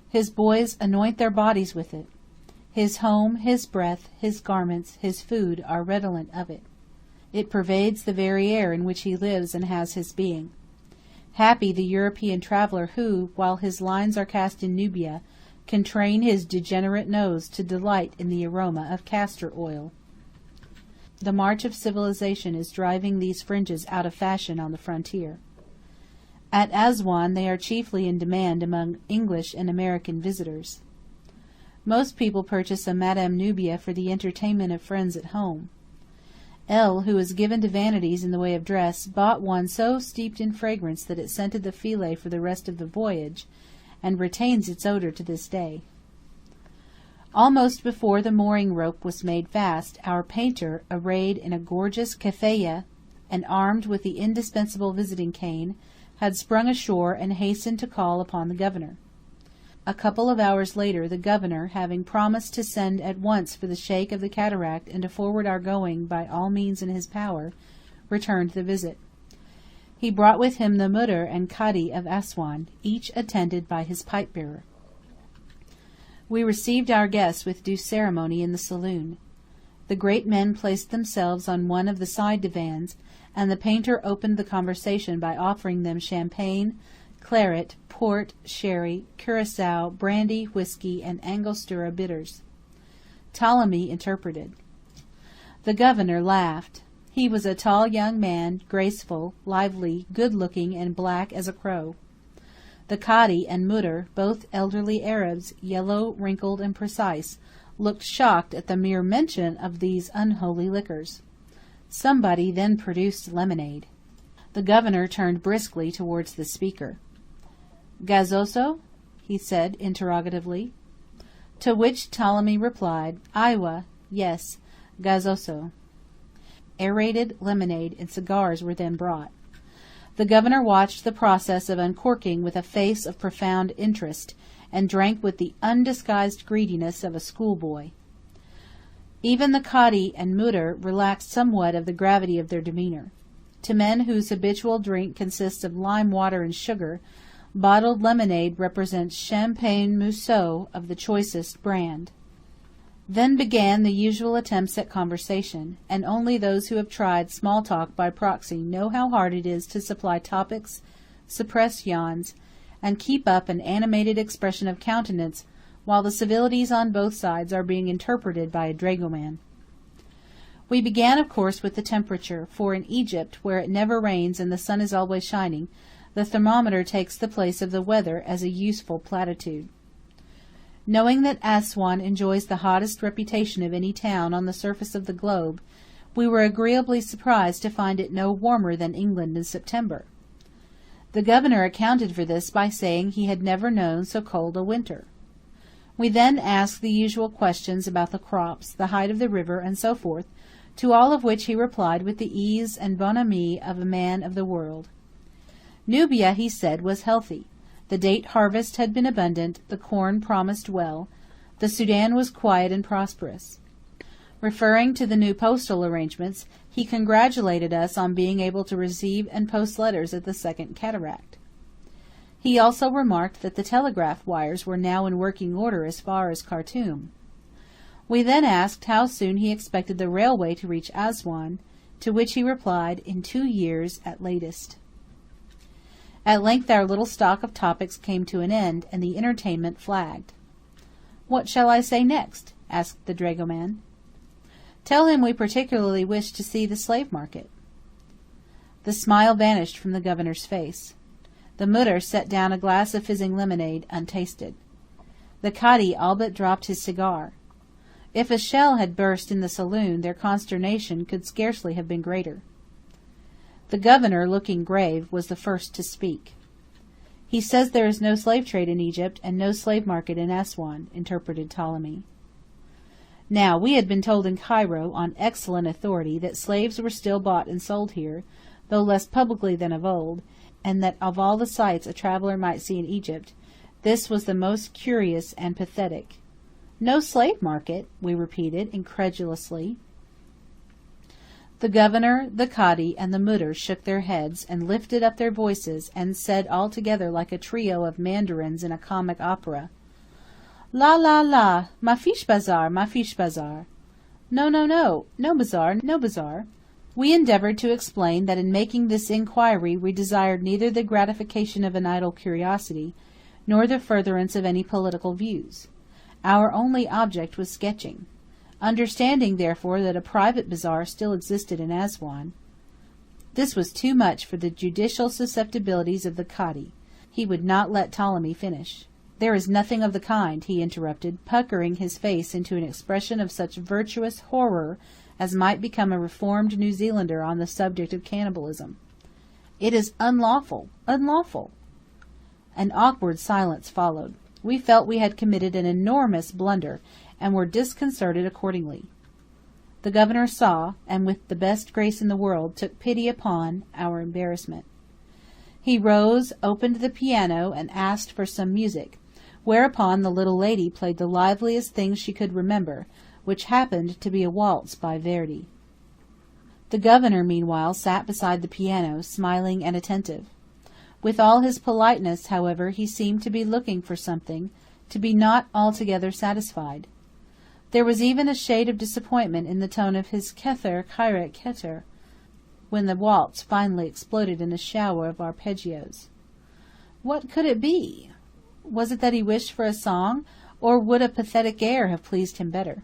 His boys anoint their bodies with it. His home, his breath, his garments, his food are redolent of it. It pervades the very air in which he lives and has his being. Happy the European traveller who, while his lines are cast in Nubia, can train his degenerate nose to delight in the aroma of castor oil. The march of civilization is driving these fringes out of fashion on the frontier. At Aswan they are chiefly in demand among English and American visitors. Most people purchase a Madame Nubia for the entertainment of friends at home. L., who is given to vanities in the way of dress, bought one so steeped in fragrance that it scented the Philae for the rest of the voyage, and retains its odor to this day. Almost before the mooring rope was made fast, our painter, arrayed in a gorgeous keffiyeh, and armed with the indispensable visiting cane, had sprung ashore and hastened to call upon the governor. A couple of hours later, the governor, having promised to send at once for the Sheikh of the Cataract and to forward our going by all means in his power, returned the visit. He brought with him the Mudir and Kadi of Aswan, each attended by his pipe-bearer. We received our guests with due ceremony in the saloon. The great men placed themselves on one of the side divans, and the painter opened the conversation by offering them champagne, claret, port, sherry, curaçao, brandy, whiskey, and Angostura bitters. Ptolemy interpreted. The governor laughed. He was a tall young man, graceful, lively, good-looking, and black as a crow. The Kadi and Mudir, both elderly Arabs, yellow, wrinkled, and precise, looked shocked at the mere mention of these unholy liquors. Somebody then produced lemonade. The governor turned briskly towards the speaker. "Gazoso?" he said interrogatively. To which Ptolemy replied, "Aywa, yes, gazoso." Aerated lemonade and cigars were then brought. The governor watched the process of uncorking with a face of profound interest, and drank with the undisguised greediness of a schoolboy. Even the Kadi and Mudir relaxed somewhat of the gravity of their demeanour. To men whose habitual drink consists of lime water and sugar, bottled lemonade represents champagne mousseau of the choicest brand. Then began the usual attempts at conversation, and only those who have tried small talk by proxy know how hard it is to supply topics, suppress yawns, and keep up an animated expression of countenance while the civilities on both sides are being interpreted by a dragoman. We began, of course, with the temperature, for in Egypt, where it never rains and the sun is always shining, the thermometer takes the place of the weather as a useful platitude. Knowing that Aswan enjoys the hottest reputation of any town on the surface of the globe, we were agreeably surprised to find it no warmer than England in September. The governor accounted for this by saying he had never known so cold a winter. We then asked the usual questions about the crops, the height of the river, and so forth, to all of which he replied with the ease and bonhomie of a man of the world. Nubia, he said, was healthy. The date harvest had been abundant, the corn promised well, the Sudan was quiet and prosperous. Referring to the new postal arrangements, he congratulated us on being able to receive and post letters at the Second Cataract. He also remarked that the telegraph wires were now in working order as far as Khartoum. We then asked how soon he expected the railway to reach Aswan, to which he replied, in 2 years at latest. At length our little stock of topics came to an end, and the entertainment flagged. "What shall I say next?" asked the dragoman. "Tell him we particularly wish to see the slave market." The smile vanished from the governor's face. The Mudir set down a glass of fizzing lemonade, untasted. The Kadi all but dropped his cigar. If a shell had burst in the saloon, their consternation could scarcely have been greater. The governor, looking grave, was the first to speak. "He says there is no slave trade in Egypt, and no slave market in Aswan," interpreted Ptolemy. Now, we had been told in Cairo, on excellent authority, that slaves were still bought and sold here, though less publicly than of old, and that of all the sights a traveller might see in Egypt, this was the most curious and pathetic. "No slave market?" we repeated, incredulously. The governor, the Kadi, and the Mudir shook their heads, and lifted up their voices, and said all together like a trio of mandarins in a comic opera, La la la, ma fiche bazaar, ma fiche bazaar. No, no, no, no bazaar, no bazaar. We endeavoured to explain that in making this inquiry we desired neither the gratification of an idle curiosity, nor the furtherance of any political views. Our only object was sketching. Understanding, therefore, that a private bazaar still existed in Aswan. This was too much for the judicial susceptibilities of the Cadi. He would not let Ptolemy finish. There is nothing of the kind, he interrupted, puckering his face into an expression of such virtuous horror as might become a reformed New Zealander on the subject of cannibalism. It is unlawful, unlawful. An awkward silence followed. We felt we had committed an enormous blunder, and were disconcerted accordingly. The governor saw, and with the best grace in the world took pity upon, our embarrassment. He rose, opened the piano, and asked for some music, whereupon the little lady played the liveliest thing she could remember, which happened to be a waltz by Verdi. The governor, meanwhile, sat beside the piano, smiling and attentive. With all his politeness, however, he seemed to be looking for something, to be not altogether satisfied. There was even a shade of disappointment in the tone of his kether, Cairo, kether, when the waltz finally exploded in a shower of arpeggios. What could it be? Was it that he wished for a song, or would a pathetic air have pleased him better?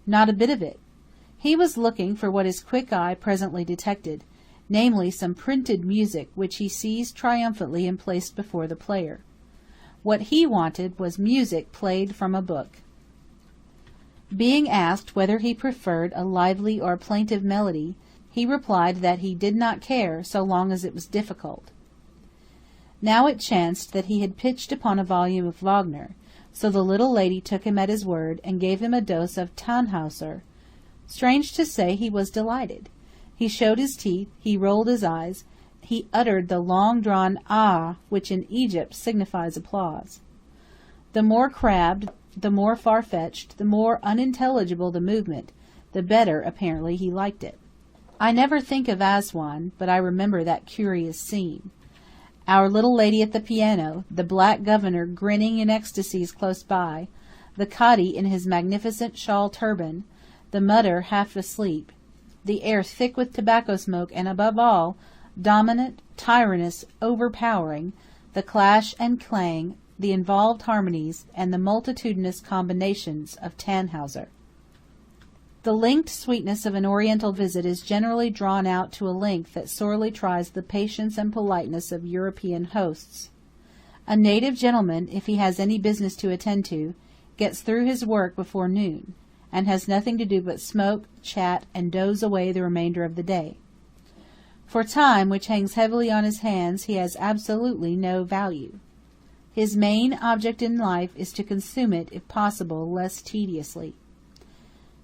Not a bit of it. He was looking for what his quick eye presently detected, namely some printed music which he seized triumphantly and placed before the player. What he wanted was music played from a book. Being asked whether he preferred a lively or plaintive melody, he replied that he did not care so long as it was difficult. Now it chanced that he had pitched upon a volume of Wagner, so the little lady took him at his word and gave him a dose of Tannhäuser. Strange to say, he was delighted. He showed his teeth, he rolled his eyes, he uttered the long-drawn ah, which in Egypt signifies applause. The more crabbed, the more far-fetched, the more unintelligible the movement, the better, apparently, he liked it. I never think of Aswan, but I remember that curious scene. Our little lady at the piano, the black governor grinning in ecstasies close by, the Cadi in his magnificent shawl turban, the mutter half asleep, the air thick with tobacco smoke, and above all, dominant, tyrannous, overpowering, the clash and clang, the involved harmonies, and the multitudinous combinations of Tannhäuser. The linked sweetness of an Oriental visit is generally drawn out to a length that sorely tries the patience and politeness of European hosts. A native gentleman, if he has any business to attend to, gets through his work before noon, and has nothing to do but smoke, chat, and doze away the remainder of the day. For time, which hangs heavily on his hands, he has absolutely no value. His main object in life is to consume it, if possible, less tediously.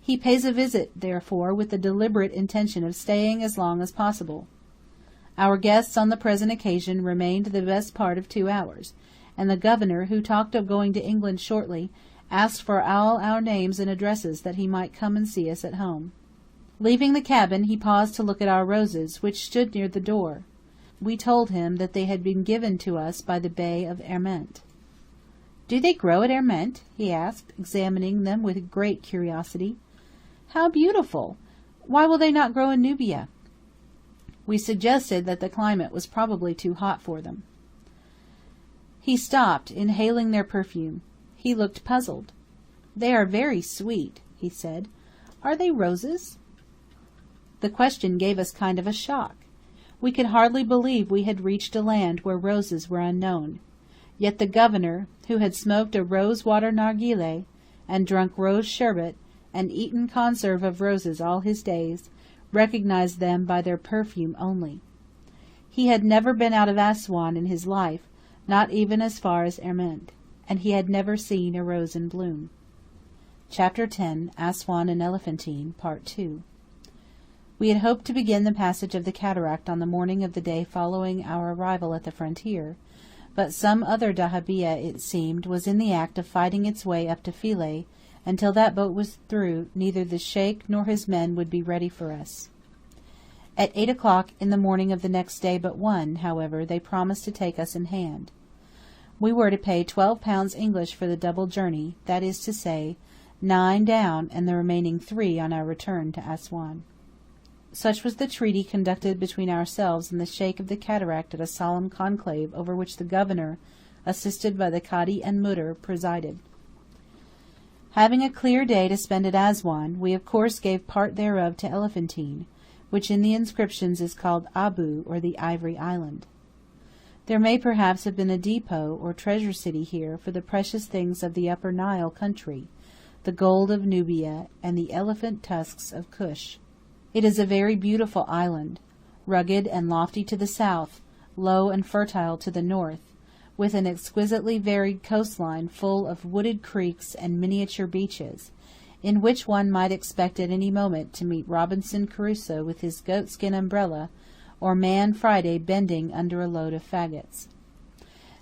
He pays a visit, therefore, with the deliberate intention of staying as long as possible. Our guests on the present occasion remained the best part of 2 hours, and the governor, who talked of going to England shortly, asked for all our names and addresses that he might come and see us at home. Leaving the cabin, he paused to look at our roses, which stood near the door. We told him that they had been given to us by the Bey of Erment. "Do they grow at Erment?" he asked, examining them with great curiosity. "How beautiful! Why will they not grow in Nubia?" We suggested that the climate was probably too hot for them. He stopped, inhaling their perfume. He looked puzzled. "They are very sweet," he said. "Are they roses?" The question gave us kind of a shock. We could hardly believe we had reached a land where roses were unknown. Yet the governor, who had smoked a rose-water narghileh, and drunk rose sherbet, and eaten conserve of roses all his days, recognized them by their perfume only. He had never been out of Aswan in his life, not even as far as Erment, and he had never seen a rose in bloom. Chapter 10 Aswan and Elephantine, Part 2. We had hoped to begin the passage of the cataract on the morning of the day following our arrival at the frontier, but some other dahabeah, it seemed, was in the act of fighting its way up to Philae. Until that boat was through, neither the Sheikh nor his men would be ready for us. At 8 o'clock in the morning of the next day but one, however, they promised to take us in hand. We were to pay £12 English for the double journey, that is to say, 9 down and the remaining 3 on our return to Assuan. Such was the treaty conducted between ourselves and the Sheikh of the Cataract at a solemn conclave over which the governor, assisted by the Cadi and Mudir, presided. Having a clear day to spend at Assuan, we of course gave part thereof to Elephantine, which in the inscriptions is called Abu, or the Ivory Island. There may perhaps have been a depot or treasure city here for the precious things of the upper Nile country, the gold of Nubia, and the elephant tusks of Cush. It is a very beautiful island, rugged and lofty to the south, low and fertile to the north, with an exquisitely varied coastline full of wooded creeks and miniature beaches, in which one might expect at any moment to meet Robinson Crusoe with his goatskin umbrella, or Man Friday bending under a load of faggots.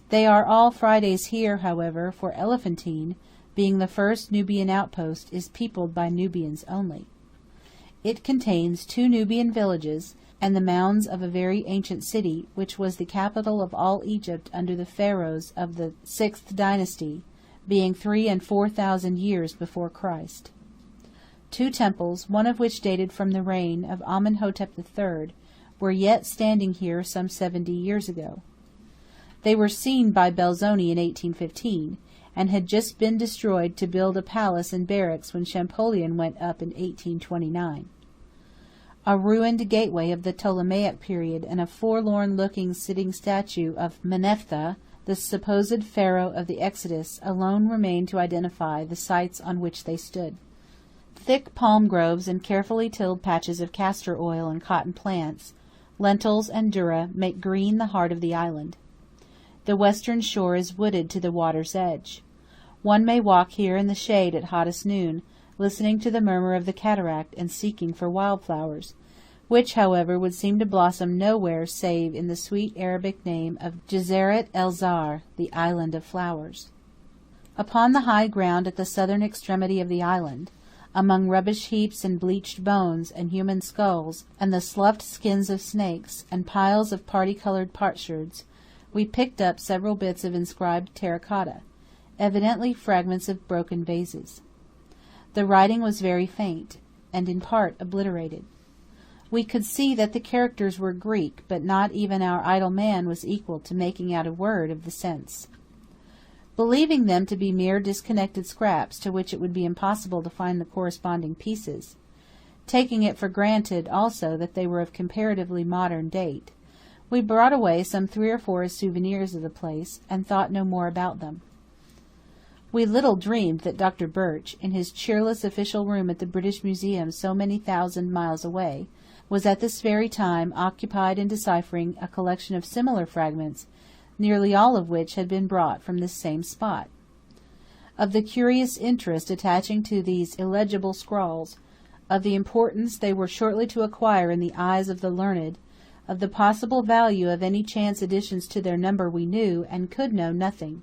They are all Fridays here, however, for Elephantine, being the first Nubian outpost, is peopled by Nubians only. It contains 2 Nubian villages, and the mounds of a very ancient city, which was the capital of all Egypt under the Pharaohs of the 6th dynasty, being 3,000 and 4,000 years before Christ. 2 temples, one of which dated from the reign of Amenhotep III, were yet standing here some 70 years ago. They were seen by Belzoni in 1815, and had just been destroyed to build a palace and barracks when Champollion went up in 1829. A ruined gateway of the Ptolemaic period and a forlorn-looking sitting statue of Menephtah, the supposed pharaoh of the Exodus, alone remain to identify the sites on which they stood. Thick palm groves and carefully tilled patches of castor oil and cotton plants, lentils and durra, make green the heart of the island. The western shore is wooded to the water's edge. One may walk here in the shade at hottest noon, listening to the murmur of the cataract and seeking for wildflowers, which, however, would seem to blossom nowhere save in the sweet Arabic name of Jazeret el Zar, the Island of Flowers. Upon the high ground at the southern extremity of the island, among rubbish heaps and bleached bones and human skulls, and the sloughed skins of snakes, and piles of party-coloured potsherds, we picked up several bits of inscribed terracotta, evidently fragments of broken vases. The writing was very faint, and in part obliterated. We could see that the characters were Greek, but not even our idle man was equal to making out a word of the sense. Believing them to be mere disconnected scraps to which it would be impossible to find the corresponding pieces, taking it for granted also that they were of comparatively modern date, we brought away some 3 or 4 as souvenirs of the place, and thought no more about them. We little dreamed that Dr. Birch, in his cheerless official room at the British Museum so many thousand miles away, was at this very time occupied in deciphering a collection of similar fragments, nearly all of which had been brought from this same spot. Of the curious interest attaching to these illegible scrawls, of the importance they were shortly to acquire in the eyes of the learned, of the possible value of any chance additions to their number we knew, and could know nothing.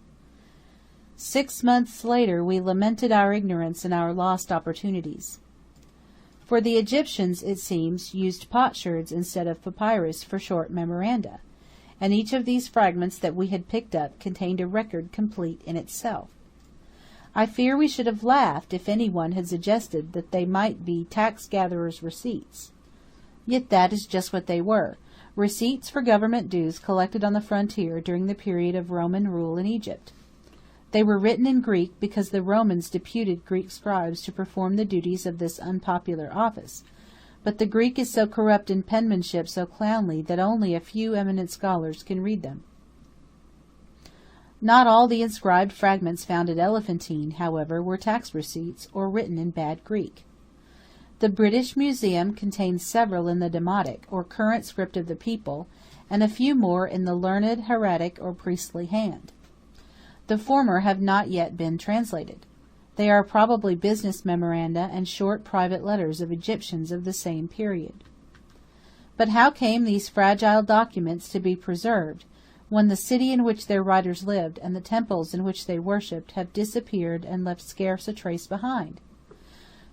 6 months later we lamented our ignorance and our lost opportunities. For the Egyptians, it seems, used potsherds instead of papyrus for short memoranda, and each of these fragments that we had picked up contained a record complete in itself. I fear we should have laughed if any one had suggested that they might be tax-gatherers' receipts. Yet that is just what they were, receipts for government dues collected on the frontier during the period of Roman rule in Egypt. They were written in Greek because the Romans deputed Greek scribes to perform the duties of this unpopular office, but the Greek is so corrupt and penmanship so clownly that only a few eminent scholars can read them. Not all the inscribed fragments found at Elephantine, however, were tax receipts or written in bad Greek. The British Museum contains several in the Demotic, or current script of the people, and a few more in the learned hieratic or priestly hand. The former have not yet been translated. They are probably business memoranda and short private letters of Egyptians of the same period. But how came these fragile documents to be preserved, when the city in which their writers lived and the temples in which they worshipped have disappeared and left scarce a trace behind?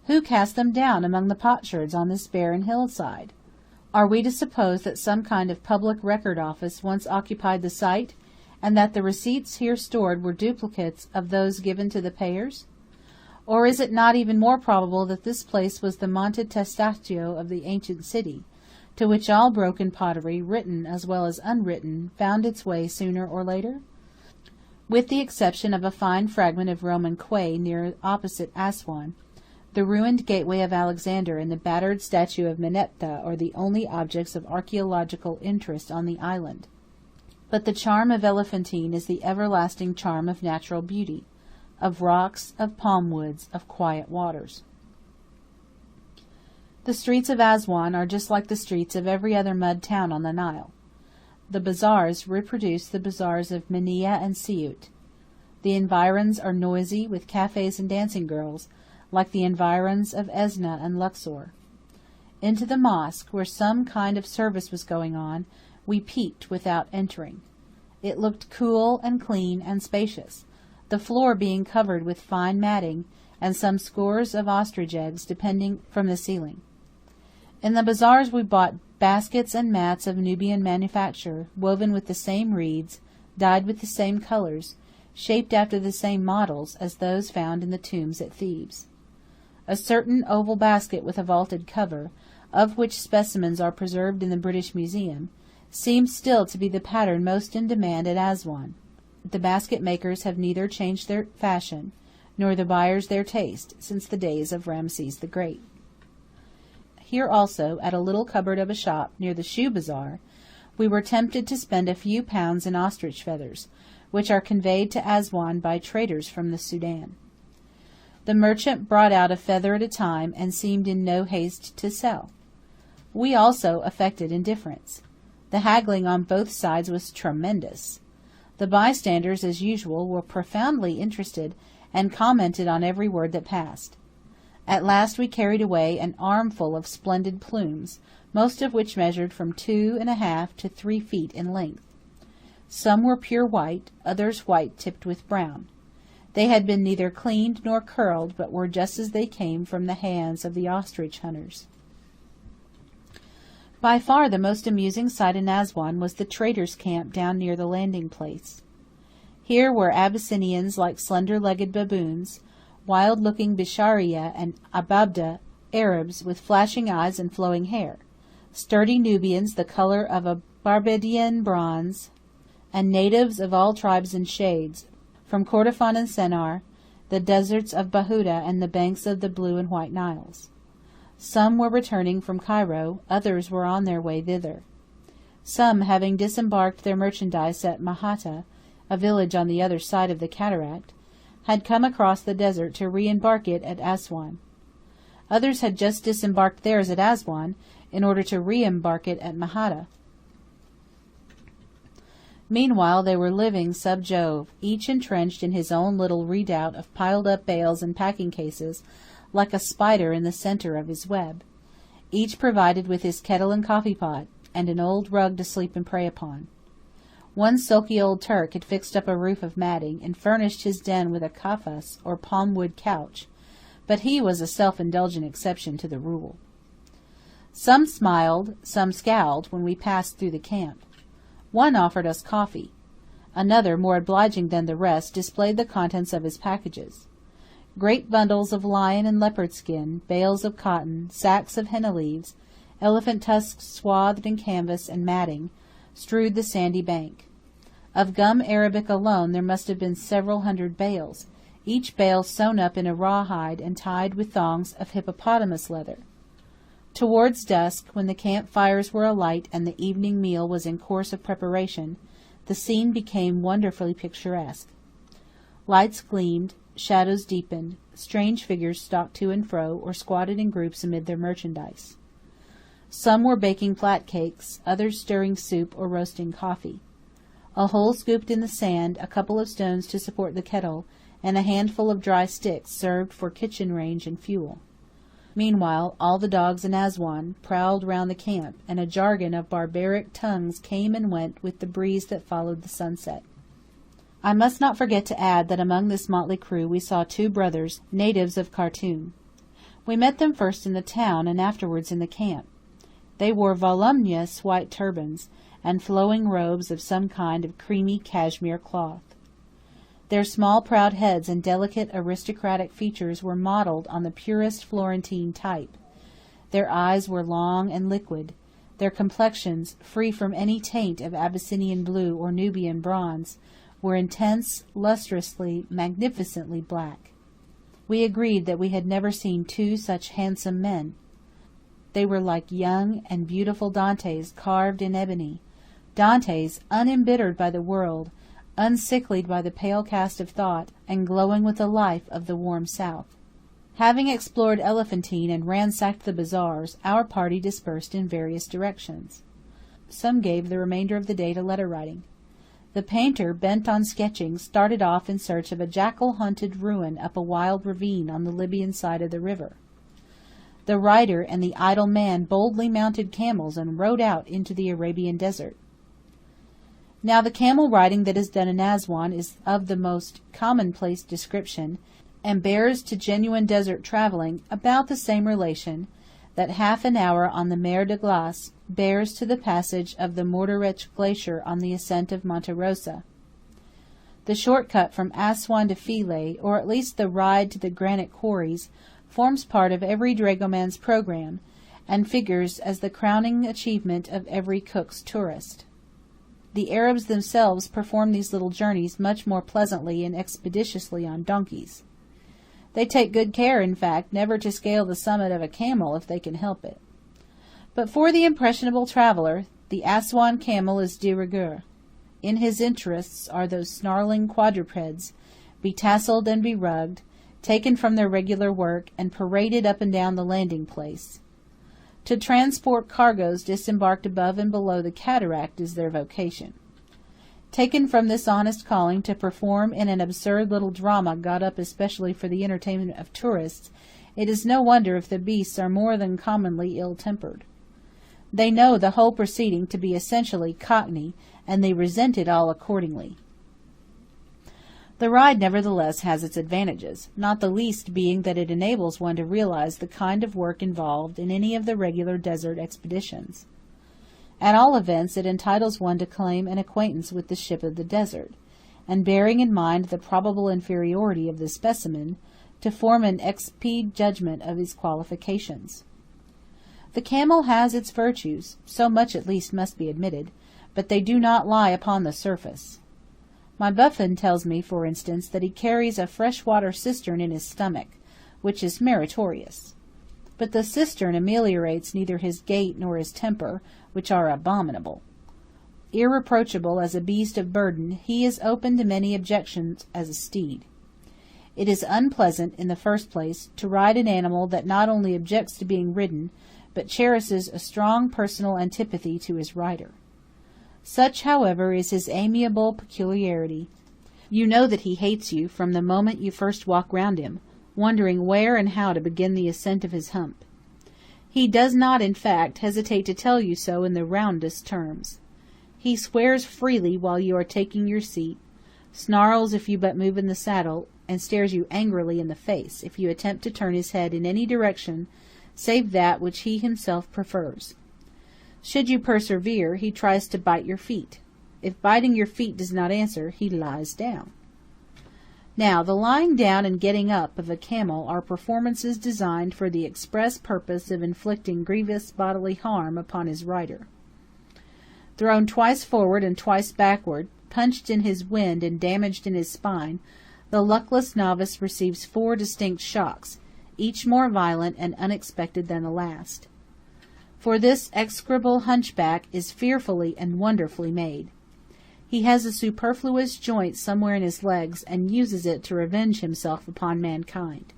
Who cast them down among the potsherds on this barren hillside? Are we to suppose that some kind of public record office once occupied the site, and that the receipts here stored were duplicates of those given to the payers? Or is it not even more probable that this place was the Monte Testaccio of the ancient city, to which all broken pottery, written as well as unwritten, found its way sooner or later? With the exception of a fine fragment of Roman quay near opposite Aswan, the ruined gateway of Alexandria and the battered statue of Meneptah are the only objects of archaeological interest on the island. But the charm of Elephantine is the everlasting charm of natural beauty, of rocks, of palm woods, of quiet waters. The streets of Aswan are just like the streets of every other mud town on the Nile. The bazaars reproduce the bazaars of Minieh and Siout. The environs are noisy with cafes and dancing girls, like the environs of Esna and Luxor. Into the mosque, where some kind of service was going on, we peeped without entering. It looked cool and clean and spacious, the floor being covered with fine matting, and some scores of ostrich eggs depending from the ceiling. In the bazaars we bought baskets and mats of Nubian manufacture, woven with the same reeds, dyed with the same colours, shaped after the same models as those found in the tombs at Thebes. A certain oval basket with a vaulted cover, of which specimens are preserved in the British Museum, seems still to be the pattern most in demand at Aswan. The basket makers have neither changed their fashion, nor the buyers their taste, since the days of Ramses the Great. Here also, at a little cupboard of a shop near the shoe bazaar, we were tempted to spend a few pounds in ostrich feathers, which are conveyed to Aswan by traders from the Sudan. The merchant brought out a feather at a time, and seemed in no haste to sell. We also affected indifference. The haggling on both sides was tremendous. The bystanders, as usual, were profoundly interested, and commented on every word that passed. At last we carried away an armful of splendid plumes, most of which measured from 2½ to 3 feet in length. Some were pure white, others white tipped with brown. They had been neither cleaned nor curled, but were just as they came from the hands of the ostrich hunters. By far the most amusing sight in Aswan was the traders' camp down near the landing place. Here were Abyssinians like slender-legged baboons, wild-looking Bisharia and Ababda Arabs with flashing eyes and flowing hair, sturdy Nubians the colour of a Barbadian bronze, and natives of all tribes and shades, from Kordofan and Sennar, the deserts of Bahuda and the banks of the blue and white Niles. Some were returning from Cairo, others were on their way thither. Some, having disembarked their merchandise at Mahata, a village on the other side of the cataract, had come across the desert to re-embark it at Aswan. Others had just disembarked theirs at Aswan, in order to re-embark it at Mahata. Meanwhile they were living sub Jove, each entrenched in his own little redoubt of piled-up bales and packing-cases, like a spider in the centre of his web, each provided with his kettle and coffee-pot, and an old rug to sleep and pray upon. One sulky old Turk had fixed up a roof of matting, and furnished his den with a kafas, or palm-wood couch, but he was a self-indulgent exception to the rule. Some smiled, some scowled, when we passed through the camp. One offered us coffee. Another, more obliging than the rest, displayed the contents of his packages. Great bundles of lion and leopard skin, bales of cotton, sacks of henna leaves, elephant tusks swathed in canvas and matting, strewed the sandy bank. Of gum arabic alone there must have been several hundred bales, each bale sewn up in a rawhide and tied with thongs of hippopotamus leather. Towards dusk, when the camp fires were alight and the evening meal was in course of preparation, the scene became wonderfully picturesque. Lights gleamed, shadows deepened, strange figures stalked to and fro, or squatted in groups amid their merchandise. Some were baking flat cakes, others stirring soup or roasting coffee. A hole scooped in the sand, a couple of stones to support the kettle, and a handful of dry sticks served for kitchen range and fuel. Meanwhile, all the dogs in Aswan prowled round the camp, and a jargon of barbaric tongues came and went with the breeze that followed the sunset. I must not forget to add that among this motley crew we saw 2 brothers, natives of Khartoum. We met them first in the town and afterwards in the camp. They wore voluminous white turbans, and flowing robes of some kind of creamy cashmere cloth. Their small proud heads and delicate aristocratic features were modelled on the purest Florentine type. Their eyes were long and liquid. Their complexions, free from any taint of Abyssinian blue or Nubian bronze, were intense, lustrously, magnificently black. We agreed that we had never seen two such handsome men. They were like young and beautiful Dantes carved in ebony, Dantes unembittered by the world, unsicklied by the pale cast of thought, and glowing with the life of the warm south. Having explored Elephantine and ransacked the bazaars, our party dispersed in various directions. Some gave the remainder of the day to letter-writing. The painter, bent on sketching, started off in search of a jackal-haunted ruin up a wild ravine on the Libyan side of the river. The writer and the idle man boldly mounted camels and rode out into the Arabian desert. Now the camel riding that is done in Aswan is of the most commonplace description, and bears to genuine desert travelling about the same relation that half an hour on the Mer de Glace bears to the passage of the Morteretsch Glacier on the ascent of Monte Rosa. The short cut from Aswan to Philae, or at least the ride to the granite quarries, forms part of every dragoman's programme, and figures as the crowning achievement of every Cook's tourist. The Arabs themselves perform these little journeys much more pleasantly and expeditiously on donkeys. They take good care, in fact, never to scale the summit of a camel if they can help it. But for the impressionable traveller, the Aswan camel is de rigueur. In his interests are those snarling quadrupeds, betasseled and berugged, taken from their regular work, and paraded up and down the landing place. To transport cargoes disembarked above and below the cataract is their vocation. Taken from this honest calling to perform in an absurd little drama got up especially for the entertainment of tourists, it is no wonder if the beasts are more than commonly ill-tempered. They know the whole proceeding to be essentially cockney, and they resent it all accordingly. The ride, nevertheless, has its advantages, not the least being that it enables one to realize the kind of work involved in any of the regular desert expeditions. At all events, it entitles one to claim an acquaintance with the ship of the desert, and bearing in mind the probable inferiority of the specimen, to form an exped judgment of his qualifications. The camel has its virtues, so much at least must be admitted, but they do not lie upon the surface. My Buffon tells me, for instance, that he carries a fresh-water cistern in his stomach, which is meritorious. But the cistern ameliorates neither his gait nor his temper, which are abominable. Irreproachable as a beast of burden, he is open to many objections as a steed. It is unpleasant, in the first place, to ride an animal that not only objects to being ridden, but cherishes a strong personal antipathy to his rider. Such, however, is his amiable peculiarity. You know that he hates you from the moment you first walk round him, wondering where and how to begin the ascent of his hump. He does not, in fact, hesitate to tell you so in the roundest terms. He swears freely while you are taking your seat, snarls if you but move in the saddle, and stares you angrily in the face if you attempt to turn his head in any direction save that which he himself prefers. Should you persevere, he tries to bite your feet. If biting your feet does not answer, he lies down. Now, the lying down and getting up of a camel are performances designed for the express purpose of inflicting grievous bodily harm upon his rider. Thrown twice forward and twice backward, punched in his wind and damaged in his spine, the luckless novice receives 4 distinct shocks, each more violent and unexpected than the last. For this execrable hunchback is fearfully and wonderfully made. He has a superfluous joint somewhere in his legs, and uses it to revenge himself upon mankind.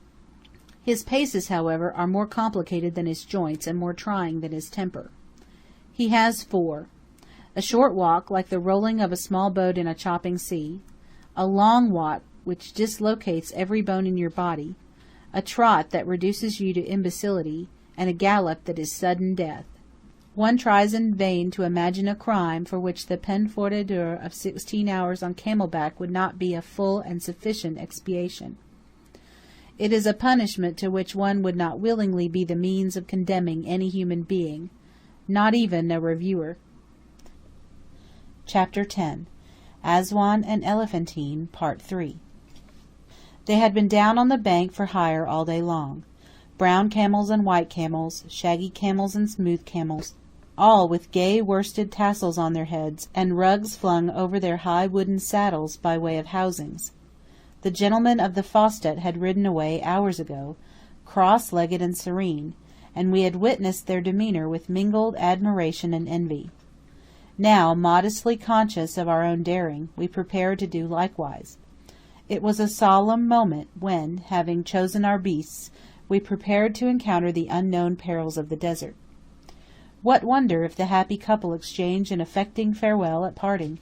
His paces, however, are more complicated than his joints, and more trying than his temper. He has 4. A short walk, like the rolling of a small boat in a chopping sea, a long walk, which dislocates every bone in your body, a trot that reduces you to imbecility, and a gallop that is sudden death. One tries in vain to imagine a crime for which the peine forte dure of 16 hours on camelback would not be a full and sufficient expiation. It is a punishment to which one would not willingly be the means of condemning any human being, not even a reviewer. Chapter 10 Aswan and Elephantine, Part 3. They had been down on the bank for hire all day long. Brown camels and white camels, shaggy camels and smooth camels, all with gay worsted tassels on their heads, and rugs flung over their high wooden saddles by way of housings. The gentlemen of the Fostet had ridden away hours ago, cross-legged and serene, and we had witnessed their demeanour with mingled admiration and envy. Now, modestly conscious of our own daring, we prepared to do likewise. It was a solemn moment when, having chosen our beasts, we prepared to encounter the unknown perils of the desert. What wonder if the happy couple exchanged an affecting farewell at parting?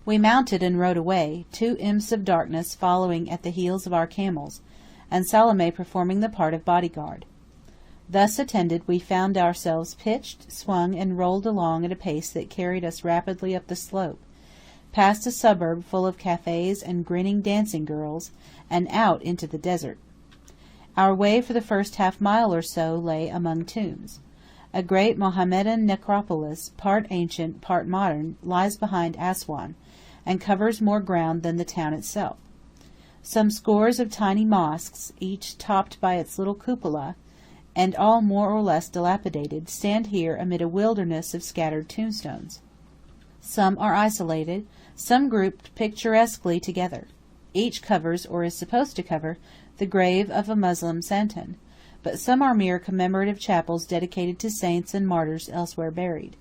We mounted and rode away, two imps of darkness following at the heels of our camels, and Salome performing the part of bodyguard. Thus attended, we found ourselves pitched, swung, and rolled along at a pace that carried us rapidly up the slope, past a suburb full of cafes and grinning dancing girls, and out into the desert. Our way for the first half-mile or so lay among tombs. A great Mohammedan necropolis, part ancient, part modern, lies behind Aswan, and covers more ground than the town itself. Some scores of tiny mosques, each topped by its little cupola, and all more or less dilapidated, stand here amid a wilderness of scattered tombstones. Some are isolated, some grouped picturesquely together. Each covers, or is supposed to cover, the grave of a Muslim santon, but some are mere commemorative chapels dedicated to saints and martyrs elsewhere buried.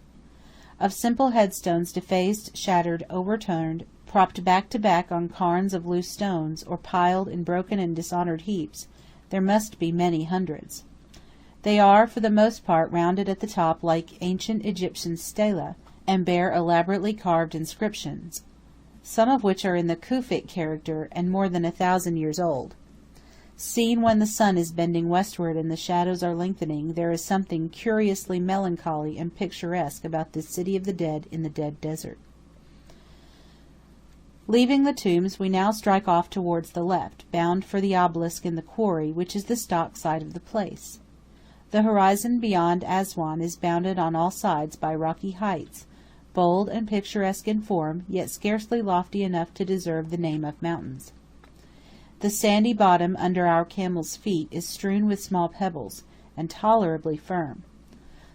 Of simple headstones defaced, shattered, overturned, propped back to back on cairns of loose stones, or piled in broken and dishonoured heaps, there must be many hundreds. They are, for the most part, rounded at the top like ancient Egyptian stelae, and bear elaborately carved inscriptions, some of which are in the Kufic character and more than 1,000 years old. Seen when the sun is bending westward and the shadows are lengthening, there is something curiously melancholy and picturesque about this city of the dead in the dead desert. Leaving the tombs, we now strike off towards the left, bound for the obelisk in the quarry, which is the stock site of the place. The horizon beyond Aswan is bounded on all sides by rocky heights, bold and picturesque in form, yet scarcely lofty enough to deserve the name of mountains. The sandy bottom under our camels' feet is strewn with small pebbles, and tolerably firm.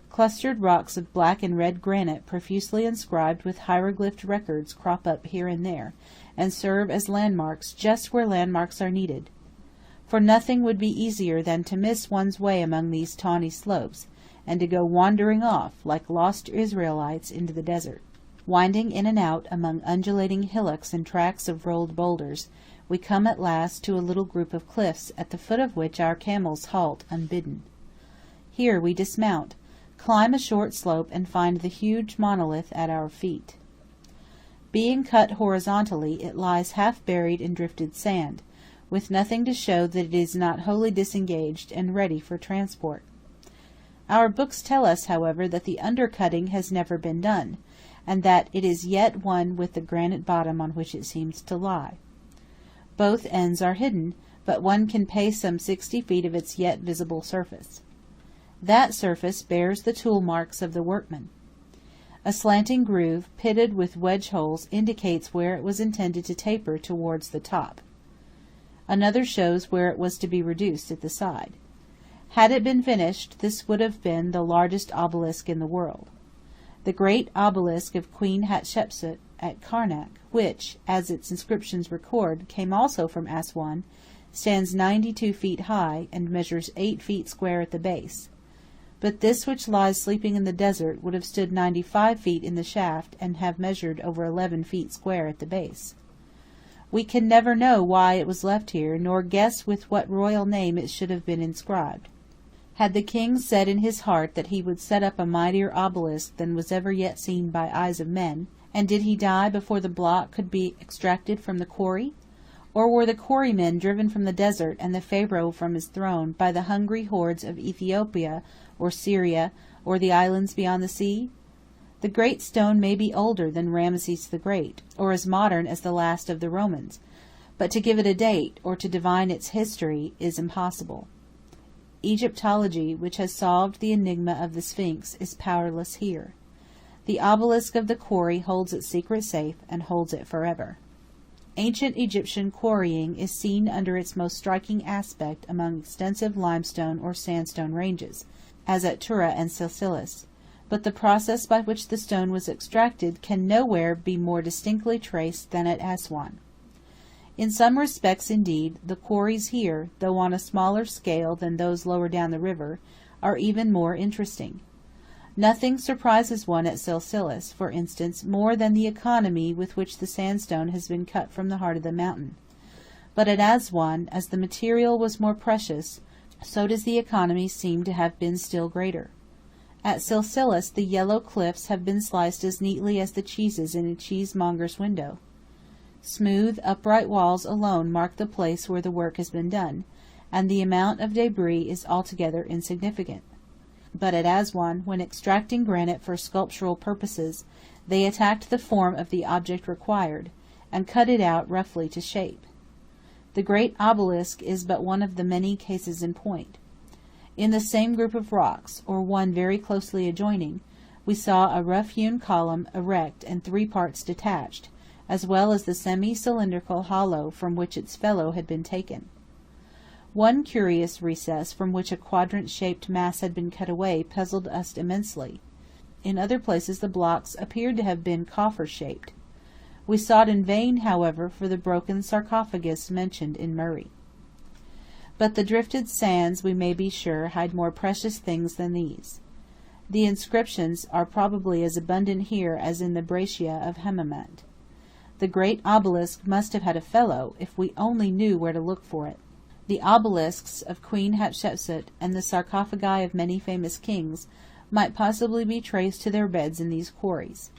Clustered rocks of black and red granite profusely inscribed with hieroglyphed records crop up here and there, and serve as landmarks just where landmarks are needed. For nothing would be easier than to miss one's way among these tawny slopes, and to go wandering off, like lost Israelites, into the desert. Winding in and out among undulating hillocks and tracts of rolled boulders, we come at last to a little group of cliffs, at the foot of which our camels halt unbidden. Here we dismount, climb a short slope, and find the huge monolith at our feet. Being cut horizontally, it lies half buried in drifted sand, with nothing to show that it is not wholly disengaged and ready for transport. Our books tell us, however, that the undercutting has never been done, and that it is yet one with the granite bottom on which it seems to lie. Both ends are hidden, but one can pay some 60 feet of its yet visible surface. That surface bears the tool marks of the workman. A slanting groove, pitted with wedge holes, indicates where it was intended to taper towards the top. Another shows where it was to be reduced at the side. Had it been finished, this would have been the largest obelisk in the world. The great obelisk of Queen Hatshepsut at Karnak, which, as its inscriptions record, came also from Aswan, stands 92 feet high, and measures 8 feet square at the base. But this which lies sleeping in the desert would have stood 95 feet in the shaft, and have measured over 11 feet square at the base. We can never know why it was left here, nor guess with what royal name it should have been inscribed. Had the king said in his heart that he would set up a mightier obelisk than was ever yet seen by eyes of men, and did he die before the block could be extracted from the quarry? Or were the quarrymen driven from the desert, and the Pharaoh from his throne, by the hungry hordes of Ethiopia, or Syria, or the islands beyond the sea? The great stone may be older than Ramesses the Great, or as modern as the last of the Romans, but to give it a date, or to divine its history, is impossible. Egyptology, which has solved the enigma of the Sphinx, is powerless here. The obelisk of the quarry holds its secret safe, and holds it forever. Ancient Egyptian quarrying is seen under its most striking aspect among extensive limestone or sandstone ranges, as at Tura and Silsilis, but the process by which the stone was extracted can nowhere be more distinctly traced than at Aswan. In some respects, indeed, the quarries here, though on a smaller scale than those lower down the river, are even more interesting. Nothing surprises one at Silsilis, for instance, more than the economy with which the sandstone has been cut from the heart of the mountain. But at Aswan, as the material was more precious, so does the economy seem to have been still greater. At Silsilis the yellow cliffs have been sliced as neatly as the cheeses in a cheesemonger's window. Smooth, upright walls alone mark the place where the work has been done, and the amount of debris is altogether insignificant. But at Aswan, when extracting granite for sculptural purposes, they attacked the form of the object required, and cut it out roughly to shape. The great obelisk is but one of the many cases in point. In the same group of rocks, or one very closely adjoining, we saw a rough-hewn column erect and 3 parts detached, as well as the semi-cylindrical hollow from which its fellow had been taken. One curious recess from which a quadrant-shaped mass had been cut away puzzled us immensely. In other places the blocks appeared to have been coffer-shaped. We sought in vain, however, for the broken sarcophagus mentioned in Murray. But the drifted sands, we may be sure, hide more precious things than these. The inscriptions are probably as abundant here as in the breccia of Hammamet. The great obelisk must have had a fellow, if we only knew where to look for it. The obelisks of Queen Hatshepsut and the sarcophagi of many famous kings might possibly be traced to their beds in these quarries.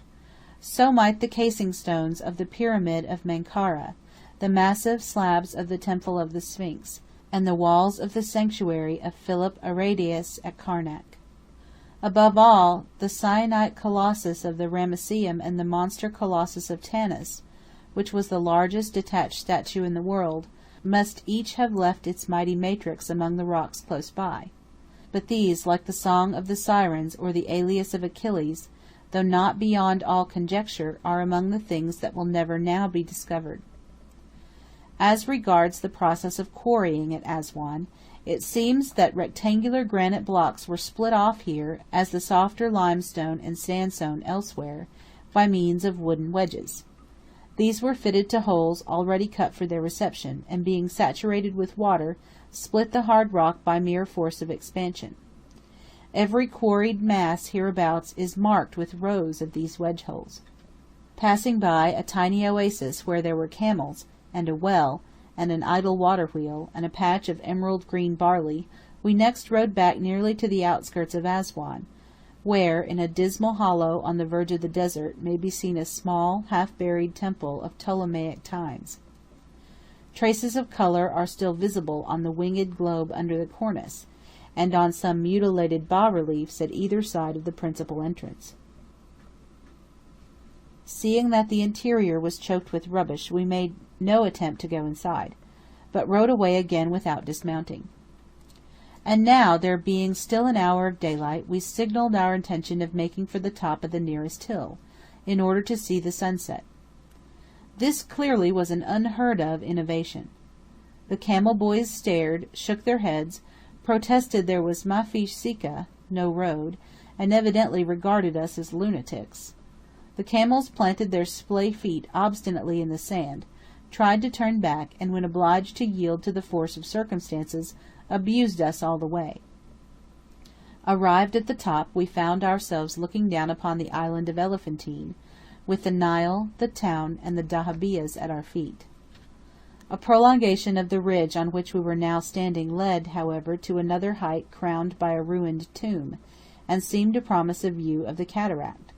So might the casing stones of the pyramid of Menkaura, the massive slabs of the temple of the Sphinx, and the walls of the sanctuary of Philip Arrhidaeus at Karnak. Above all, the syenite colossus of the Ramesseum and the monster colossus of Tanis, which was the largest detached statue in the world, must each have left its mighty matrix among the rocks close by. But these, like the song of the Sirens or the alias of Achilles, though not beyond all conjecture, are among the things that will never now be discovered. As regards the process of quarrying at Aswan, it seems that rectangular granite blocks were split off here, as the softer limestone and sandstone elsewhere, by means of wooden wedges. These were fitted to holes already cut for their reception, and being saturated with water, split the hard rock by mere force of expansion. Every quarried mass hereabouts is marked with rows of these wedge holes. Passing by a tiny oasis where there were camels, and a well, and an idle water-wheel, and a patch of emerald-green barley, we next rode back nearly to the outskirts of Aswan, where, in a dismal hollow on the verge of the desert, may be seen a small, half-buried temple of Ptolemaic times. Traces of colour are still visible on the winged globe under the cornice, and on some mutilated bas-reliefs at either side of the principal entrance. Seeing that the interior was choked with rubbish, we made no attempt to go inside, but rode away again without dismounting. And now, there being still an hour of daylight, we signalled our intention of making for the top of the nearest hill, in order to see the sunset. This clearly was an unheard-of innovation. The camel boys stared, shook their heads, protested there was mafish sika, no road, and evidently regarded us as lunatics. The camels planted their splay feet obstinately in the sand, tried to turn back, and when obliged to yield to the force of circumstances, abused us all the way. Arrived at the top, we found ourselves looking down upon the island of Elephantine, with the Nile, the town, and the dahabiyas at our feet. A prolongation of the ridge on which we were now standing led, however, to another height crowned by a ruined tomb, and seemed to promise a view of the cataract.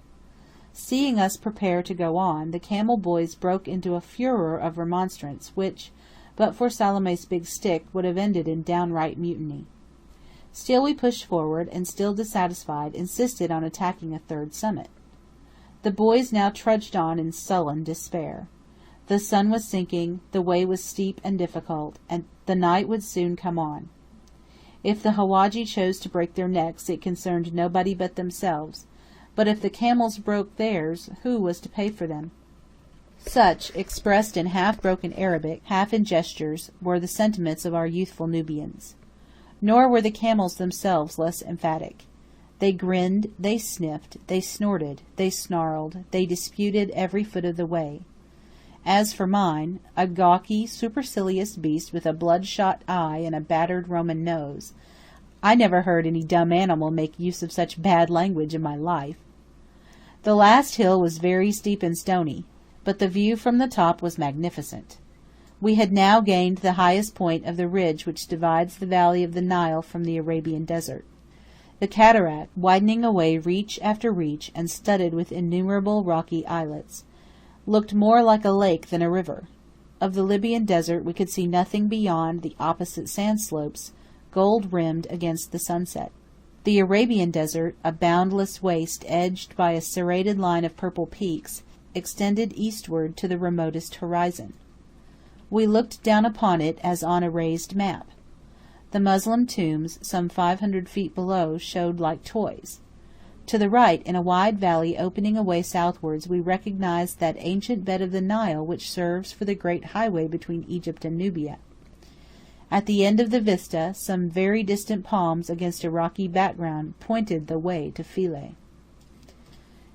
Seeing us prepare to go on, the camel boys broke into a furor of remonstrance, which, but for Salome's big stick, would have ended in downright mutiny. Still we pushed forward, and still dissatisfied, insisted on attacking a third summit. The boys now trudged on in sullen despair. The sun was sinking, the way was steep and difficult, and the night would soon come on. If the Hawaji chose to break their necks, it concerned nobody but themselves, But if the camels broke theirs, who was to pay for them? Such, expressed in half-broken Arabic, half in gestures, were the sentiments of our youthful Nubians. Nor were the camels themselves less emphatic. They grinned, they sniffed, they snorted, they snarled, they disputed every foot of the way. As for mine, a gawky, supercilious beast with a bloodshot eye and a battered Roman nose, I never heard any dumb animal make use of such bad language in my life. The last hill was very steep and stony, but the view from the top was magnificent. We had now gained the highest point of the ridge which divides the valley of the Nile from the Arabian desert. The cataract, widening away reach after reach and studded with innumerable rocky islets, looked more like a lake than a river. Of the Libyan desert we could see nothing beyond the opposite sand slopes, gold-rimmed against the sunset. The Arabian desert, a boundless waste edged by a serrated line of purple peaks, extended eastward to the remotest horizon. We looked down upon it as on a raised map. The Moslem tombs, some 500 feet below, showed like toys. To the right, in a wide valley opening away southwards, we recognized that ancient bed of the Nile which serves for the great highway between Egypt and Nubia. At the end of the vista, some very distant palms against a rocky background pointed the way to Philae.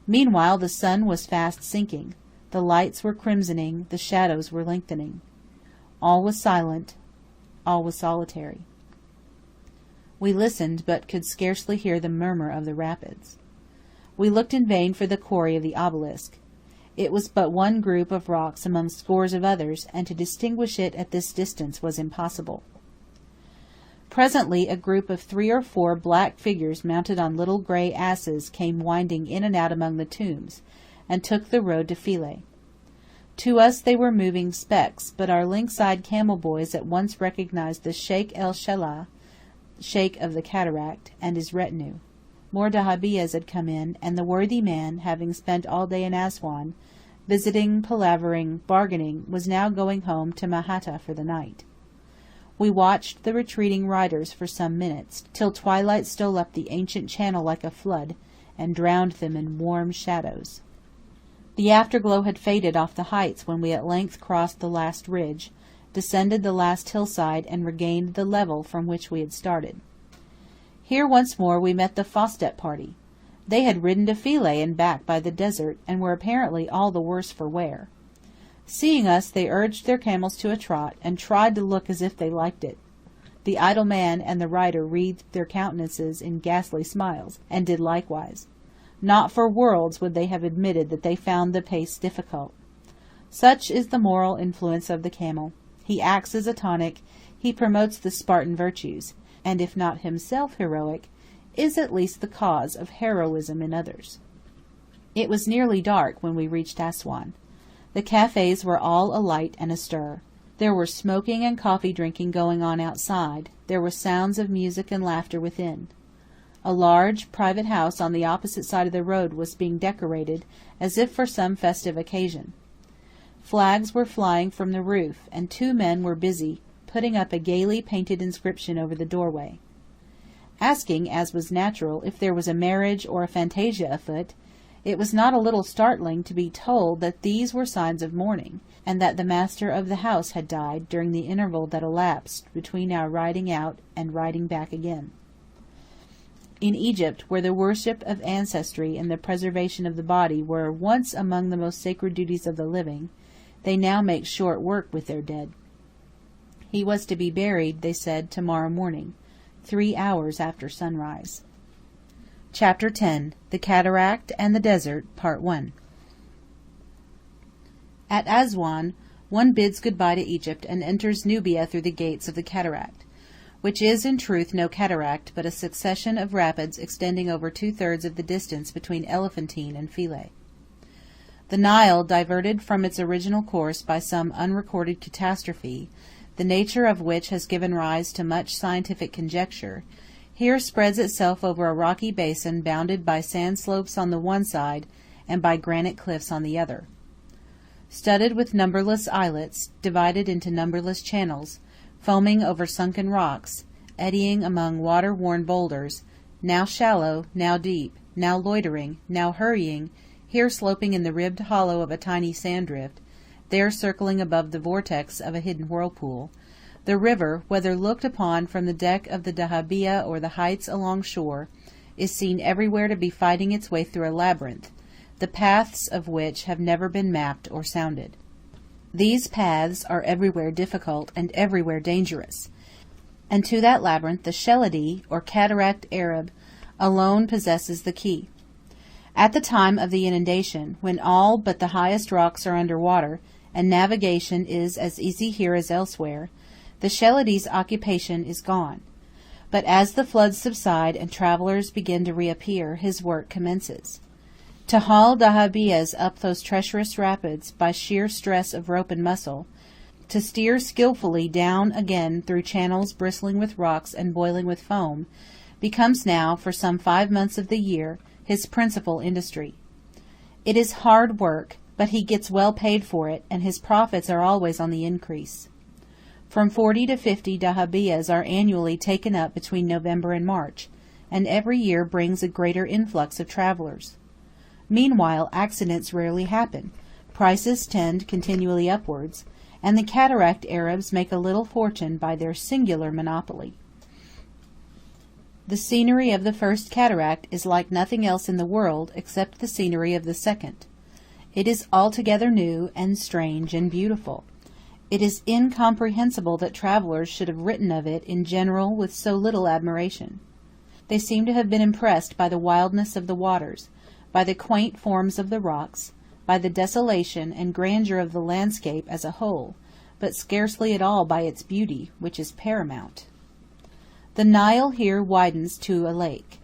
Meanwhile the sun was fast sinking. The lights were crimsoning, the shadows were lengthening. All was silent, all was solitary. We listened, but could scarcely hear the murmur of the rapids. We looked in vain for the quarry of the obelisk. It was but one group of rocks among scores of others, and to distinguish it at this distance was impossible. Presently a group of 3 or 4 black figures mounted on little grey asses came winding in and out among the tombs, and took the road to Philae. To us they were moving specks, but our lynx-eyed camel boys at once recognized the Sheikh el-Shelah, Sheikh of the Cataract, and his retinue. More dahabiyas had come in, and the worthy man, having spent all day in Aswan, visiting, palavering, bargaining, was now going home to Mahata for the night. We watched the retreating riders for some minutes, till twilight stole up the ancient channel like a flood, and drowned them in warm shadows. The afterglow had faded off the heights when we at length crossed the last ridge, descended the last hillside, and regained the level from which we had started. Here once more we met the Fostet party. They had ridden to Philae and back by the desert, and were apparently all the worse for wear. Seeing us, they urged their camels to a trot, and tried to look as if they liked it. The idle man and the rider wreathed their countenances in ghastly smiles, and did likewise. Not for worlds would they have admitted that they found the pace difficult. Such is the moral influence of the camel. He acts as a tonic, he promotes the Spartan virtues, and if not himself heroic, is at least the cause of heroism in others. It was nearly dark when we reached Aswan. The cafes were all alight and astir. There were smoking and coffee drinking going on outside, there were sounds of music and laughter within. A large private house on the opposite side of the road was being decorated as if for some festive occasion. Flags were flying from the roof, and 2 men were busy putting up a gaily painted inscription over the doorway. Asking, as was natural, if there was a marriage or a fantasia afoot, it was not a little startling to be told that these were signs of mourning, and that the master of the house had died during the interval that elapsed between our riding out and riding back again. In Egypt, where the worship of ancestry and the preservation of the body were once among the most sacred duties of the living, they now make short work with their dead. He was to be buried, they said, tomorrow morning, 3 hours after sunrise. Chapter 10. The Cataract and the Desert, Part 1. At Aswan, one bids good-bye to Egypt and enters Nubia through the gates of the Cataract, which is in truth no cataract, but a succession of rapids extending over 2/3 of the distance between Elephantine and Philae. The Nile, diverted from its original course by some unrecorded catastrophe, the nature of which has given rise to much scientific conjecture, here spreads itself over a rocky basin bounded by sand slopes on the one side and by granite cliffs on the other. Studded with numberless islets, divided into numberless channels, foaming over sunken rocks, eddying among water-worn boulders, now shallow, now deep, now loitering, now hurrying, here sloping in the ribbed hollow of a tiny sand-drift, there circling above the vortex of a hidden whirlpool, the river, whether looked upon from the deck of the dahabeah or the heights along shore, is seen everywhere to be fighting its way through a labyrinth, the paths of which have never been mapped or sounded. These paths are everywhere difficult and everywhere dangerous, and to that labyrinth the Shepheard, or Cataract Arab, alone possesses the key. At the time of the inundation, when all but the highest rocks are under water, and navigation is as easy here as elsewhere, the Shepheard's occupation is gone. But as the floods subside and travellers begin to reappear, his work commences. To haul dahabeahs up those treacherous rapids by sheer stress of rope and muscle, to steer skilfully down again through channels bristling with rocks and boiling with foam, becomes now, for some 5 months of the year, his principal industry. It is hard work, but he gets well paid for it, and his profits are always on the increase. From 40 to 50 dahabeahs are annually taken up between November and March, and every year brings a greater influx of travellers. Meanwhile, accidents rarely happen, prices tend continually upwards, and the Cataract Arabs make a little fortune by their singular monopoly. The scenery of the first cataract is like nothing else in the world except the scenery of the second. It is altogether new and strange and beautiful. It is incomprehensible that travellers should have written of it in general with so little admiration. They seem to have been impressed by the wildness of the waters, by the quaint forms of the rocks, by the desolation and grandeur of the landscape as a whole, but scarcely at all by its beauty, which is paramount. The Nile here widens to a lake.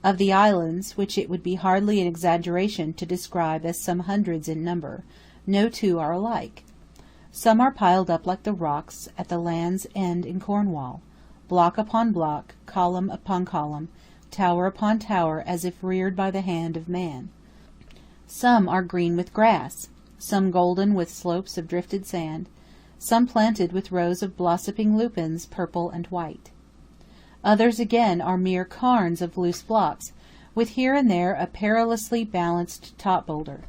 Of the islands, which it would be hardly an exaggeration to describe as some hundreds in number, no two are alike. Some are piled up like the rocks at the Land's End in Cornwall, block upon block, column upon column, tower upon tower, as if reared by the hand of man. Some are green with grass, some golden with slopes of drifted sand, some planted with rows of blossoming lupins, purple and white. Others again are mere cairns of loose blocks, with here and there a perilously balanced top boulder.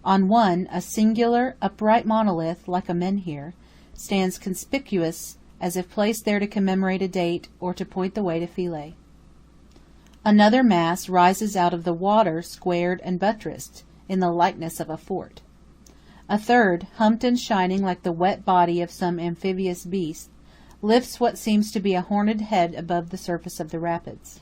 On one, a singular, upright monolith, like a menhir, stands conspicuous as if placed there to commemorate a date or to point the way to Philae. Another mass rises out of the water, squared and buttressed, in the likeness of a fort. A third, humped and shining like the wet body of some amphibious beast, lifts what seems to be a horned head above the surface of the rapids.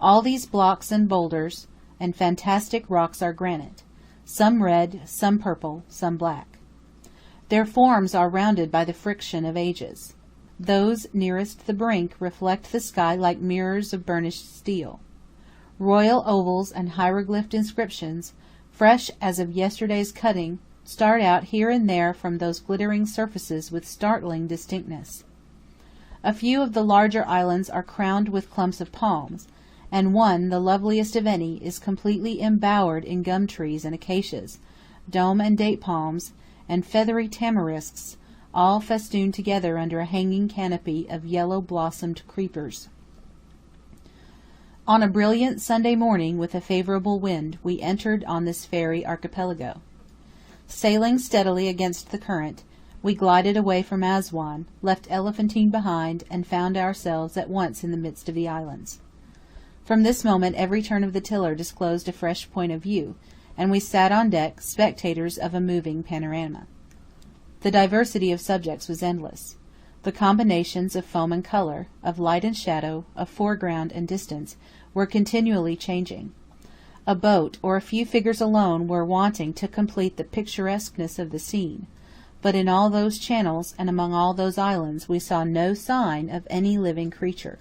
All these blocks and boulders and fantastic rocks are granite, some red, some purple, some black. Their forms are rounded by the friction of ages. Those nearest the brink reflect the sky like mirrors of burnished steel. Royal ovals and hieroglyphed inscriptions, fresh as of yesterday's cutting, start out here and there from those glittering surfaces with startling distinctness. A few of the larger islands are crowned with clumps of palms, and one, the loveliest of any, is completely embowered in gum trees and acacias, dome and date palms, and feathery tamarisks, all festooned together under a hanging canopy of yellow-blossomed creepers. On a brilliant Sunday morning, with a favourable wind, we entered on this fairy archipelago. Sailing steadily against the current, we glided away from Assuan, left Elephantine behind, and found ourselves at once in the midst of the islands. From this moment every turn of the tiller disclosed a fresh point of view, and we sat on deck, spectators of a moving panorama. The diversity of subjects was endless. The combinations of foam and colour, of light and shadow, of foreground and distance, were continually changing. A boat or a few figures alone were wanting to complete the picturesqueness of the scene, but in all those channels and among all those islands we saw no sign of any living creature.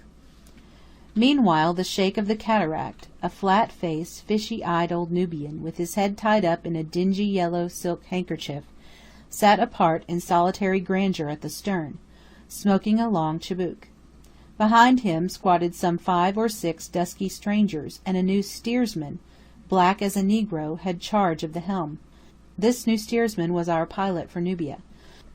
Meanwhile the sheik of the cataract, a flat-faced, fishy-eyed old Nubian, with his head tied up in a dingy yellow silk handkerchief, sat apart in solitary grandeur at the stern, smoking a long chibouque. Behind him squatted some 5 or 6 dusky strangers, and a new steersman, black as a negro, had charge of the helm. This new steersman was our pilot for Nubia.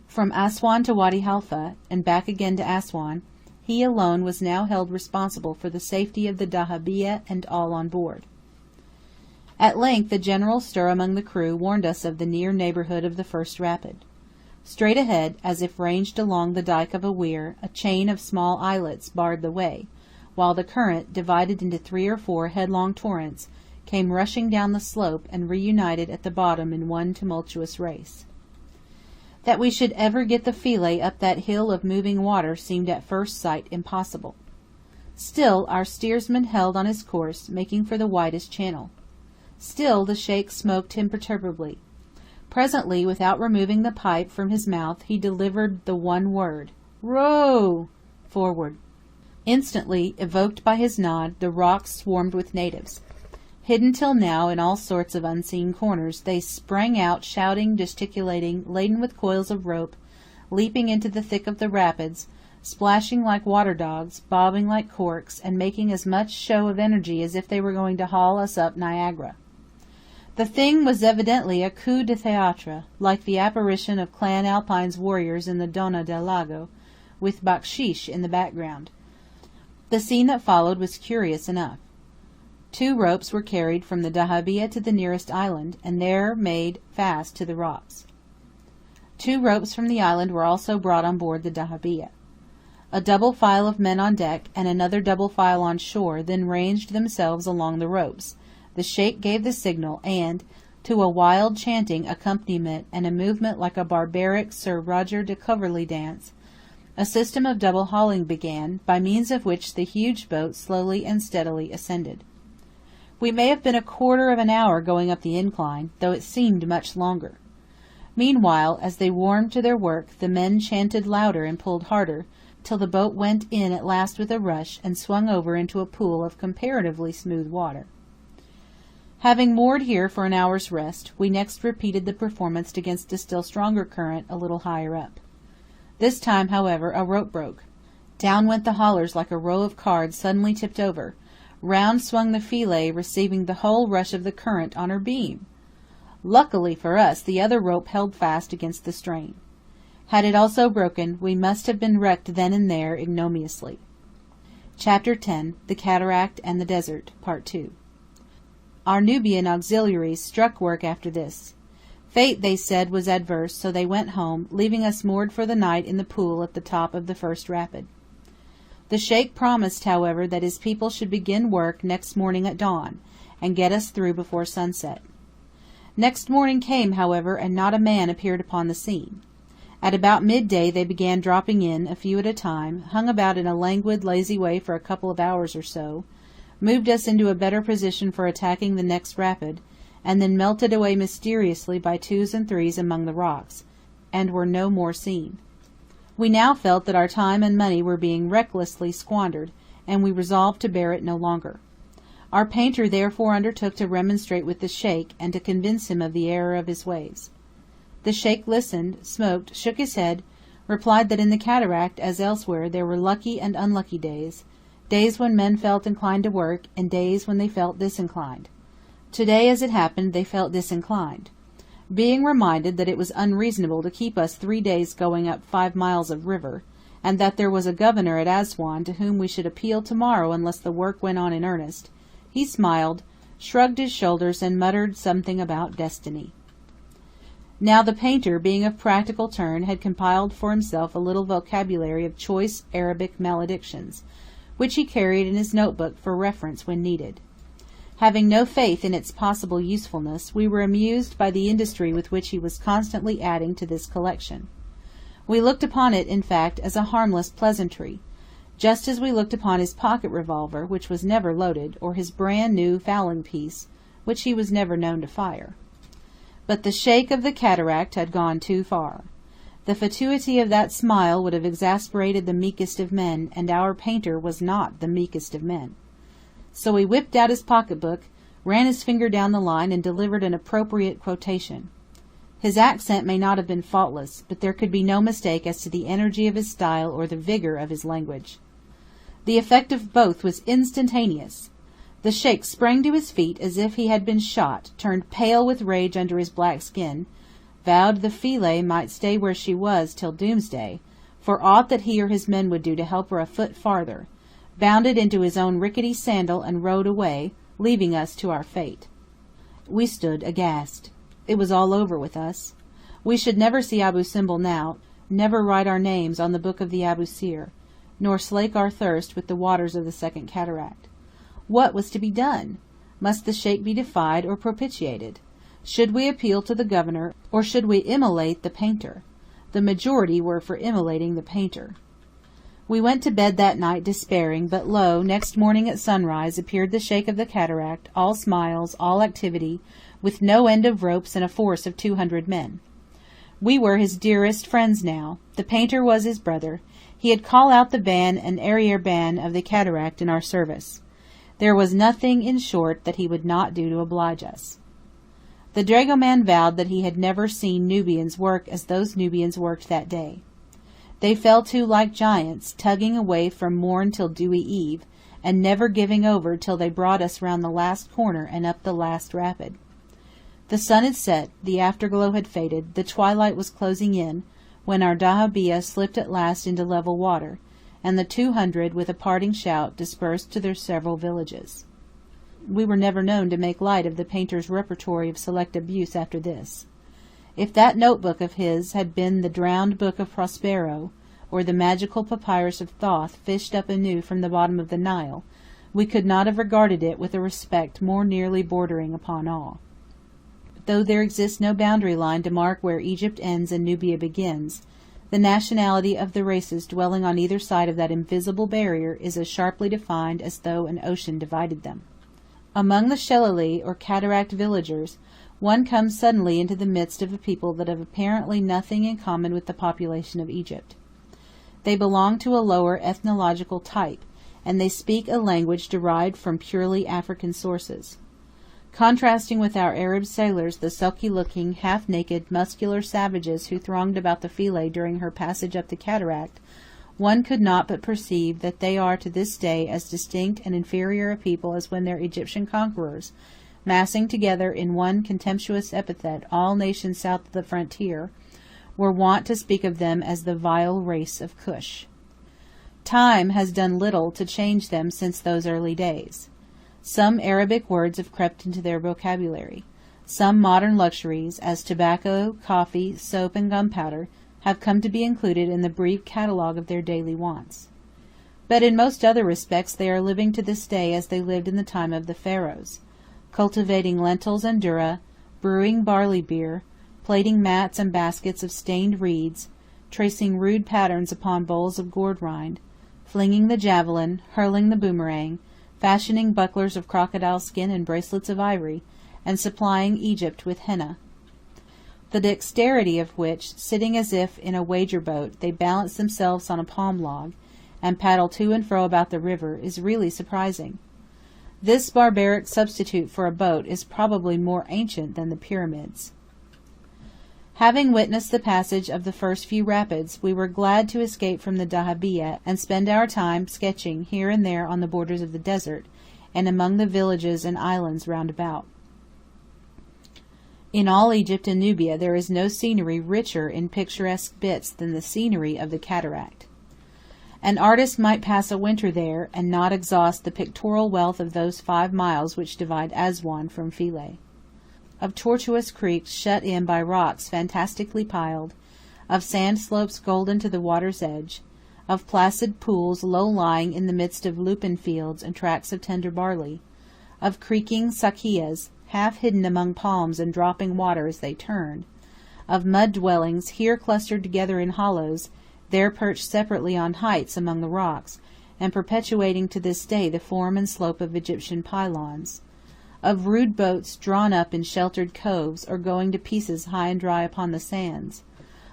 From Assuan to Wadi Halfa, and back again to Assuan, he alone was now held responsible for the safety of the dahabeah and all on board. At length a general stir among the crew warned us of the near neighbourhood of the first rapid. Straight ahead, as if ranged along the dyke of a weir, a chain of small islets barred the way, while the current, divided into 3 or 4 headlong torrents, came rushing down the slope and reunited at the bottom in one tumultuous race. That we should ever get the Philae up that hill of moving water seemed at first sight impossible. Still our steersman held on his course, making for the widest channel. Still the Sheikh smoked imperturbably. Presently, without removing the pipe from his mouth, he delivered the one word, "Row!" forward. Instantly, evoked by his nod, the rocks swarmed with natives. Hidden till now in all sorts of unseen corners, they sprang out shouting, gesticulating, laden with coils of rope, leaping into the thick of the rapids, splashing like water dogs, bobbing like corks, and making as much show of energy as if they were going to haul us up Niagara. The thing was evidently a coup de théâtre, like the apparition of Clan Alpine's warriors in the Donna del Lago, with baksheesh in the background. The scene that followed was curious enough. 2 ropes were carried from the dahabeah to the nearest island, and there made fast to the rocks. 2 ropes from the island were also brought on board the dahabeah. A double file of men on deck, and another double file on shore, then ranged themselves along the ropes. The Sheikh gave the signal, and, to a wild chanting accompaniment and a movement like a barbaric Sir Roger de Coverley dance, a system of double hauling began, by means of which the huge boat slowly and steadily ascended. We may have been a quarter of an hour going up the incline, though it seemed much longer. Meanwhile, as they warmed to their work, the men chanted louder and pulled harder, till the boat went in at last with a rush, and swung over into a pool of comparatively smooth water. Having moored here for an hour's rest, we next repeated the performance against a still stronger current a little higher up. This time, however, a rope broke. Down went the haulers like a row of cards suddenly tipped over. Round swung the Philae, receiving the whole rush of the current on her beam. Luckily for us, the other rope held fast against the strain. Had it also broken, we must have been wrecked then and there ignominiously. Chapter 10 The Cataract and the Desert, Part 2. Our Nubian auxiliaries struck work after this. Fate, they said, was adverse, so they went home, leaving us moored for the night in the pool at the top of the first rapid. The Sheikh promised, however, that his people should begin work next morning at dawn, and get us through before sunset. Next morning came, however, and not a man appeared upon the scene. At about midday they began dropping in, a few at a time, hung about in a languid, lazy way for a couple of hours or so, moved us into a better position for attacking the next rapid, and then melted away mysteriously by 2s and 3s among the rocks, and were no more seen. We now felt that our time and money were being recklessly squandered, and we resolved to bear it no longer. Our painter therefore undertook to remonstrate with the Sheikh, and to convince him of the error of his ways. The Sheikh listened, smoked, shook his head, replied that in the Cataract, as elsewhere, there were lucky and unlucky days, days when men felt inclined to work, and days when they felt disinclined. Today, as it happened, they felt disinclined. Being reminded that it was unreasonable to keep us 3 days going up 5 miles of river, and that there was a governor at Aswan to whom we should appeal tomorrow unless the work went on in earnest, he smiled, shrugged his shoulders, and muttered something about destiny. Now the painter, being of practical turn, had compiled for himself a little vocabulary of choice Arabic maledictions, which he carried in his notebook for reference when needed. Having no faith in its possible usefulness, we were amused by the industry with which he was constantly adding to this collection. We looked upon it, in fact, as a harmless pleasantry, just as we looked upon his pocket revolver, which was never loaded, or his brand-new fowling piece, which he was never known to fire. But the Sheikh of the Cataract had gone too far. The fatuity of that smile would have exasperated the meekest of men, and our painter was not the meekest of men. So he whipped out his pocketbook, ran his finger down the line, and delivered an appropriate quotation. His accent may not have been faultless, but there could be no mistake as to the energy of his style or the vigor of his language. The effect of both was instantaneous. The Sheikh sprang to his feet as if he had been shot, turned pale with rage under his black skin, vowed the Philae might stay where she was till doomsday, for aught that he or his men would do to help her a foot farther, bounded into his own rickety sandal and rode away, leaving us to our fate. We stood aghast. It was all over with us. We should never see Abu Simbel now, never write our names on the book of the Abusir, nor slake our thirst with the waters of the Second Cataract. What was to be done? Must the Sheikh be defied or propitiated? Should we appeal to the governor, or should we immolate the painter? The majority were for immolating the painter. We went to bed that night despairing, but lo, next morning at sunrise appeared the Sheikh of the Cataract, all smiles, all activity, with no end of ropes and a force of 200 men. We were his dearest friends now. The painter was his brother. He had called out the ban and arriere ban of the Cataract in our service. There was nothing, in short, that he would not do to oblige us. The dragoman vowed that he had never seen Nubians work as those Nubians worked that day. They fell to like giants, tugging away from morn till dewy eve, and never giving over till they brought us round the last corner and up the last rapid. The sun had set, the afterglow had faded, the twilight was closing in, when our dahabeah slipped at last into level water, and the 200, with a parting shout, dispersed to their several villages. We were never known to make light of the painter's repertory of select abuse after this. If that notebook of his had been the drowned book of Prospero, or the magical papyrus of Thoth fished up anew from the bottom of the Nile, we could not have regarded it with a respect more nearly bordering upon awe. Though there exists no boundary line to mark where Egypt ends and Nubia begins, the nationality of the races dwelling on either side of that invisible barrier is as sharply defined as though an ocean divided them. Among the Shelali, or cataract villagers, one comes suddenly into the midst of a people that have apparently nothing in common with the population of Egypt. They belong to a lower ethnological type, and they speak a language derived from purely African sources. Contrasting with our Arab sailors the sulky-looking, half-naked, muscular savages who thronged about the Philae during her passage up the cataract, one could not but perceive that they are to this day as distinct and inferior a people as when their Egyptian conquerors, massing together in one contemptuous epithet all nations south of the frontier, were wont to speak of them as the vile race of Cush. Time has done little to change them since those early days. Some Arabic words have crept into their vocabulary. Some modern luxuries, as tobacco, coffee, soap, and gunpowder, have come to be included in the brief catalogue of their daily wants. But in most other respects they are living to this day as they lived in the time of the Pharaohs, cultivating lentils and durra, brewing barley beer, plaiting mats and baskets of stained reeds, tracing rude patterns upon bowls of gourd rind, flinging the javelin, hurling the boomerang, fashioning bucklers of crocodile skin and bracelets of ivory, and supplying Egypt with henna. The dexterity of which, sitting as if in a wager boat, they balance themselves on a palm log, and paddle to and fro about the river, is really surprising. This barbaric substitute for a boat is probably more ancient than the pyramids. Having witnessed the passage of the first few rapids, we were glad to escape from the dahabeah and spend our time sketching here and there on the borders of the desert, and among the villages and islands round about. In all Egypt and Nubia there is no scenery richer in picturesque bits than the scenery of the cataract. An artist might pass a winter there, and not exhaust the pictorial wealth of those 5 miles which divide Aswan from Philae. Of tortuous creeks shut in by rocks fantastically piled, of sand slopes golden to the water's edge, of placid pools low-lying in the midst of lupin fields and tracts of tender barley, of creaking sakias, half hidden among palms and dropping water as they turn, of mud dwellings here clustered together in hollows, there perched separately on heights among the rocks, and perpetuating to this day the form and slope of Egyptian pylons, of rude boats drawn up in sheltered coves or going to pieces high and dry upon the sands,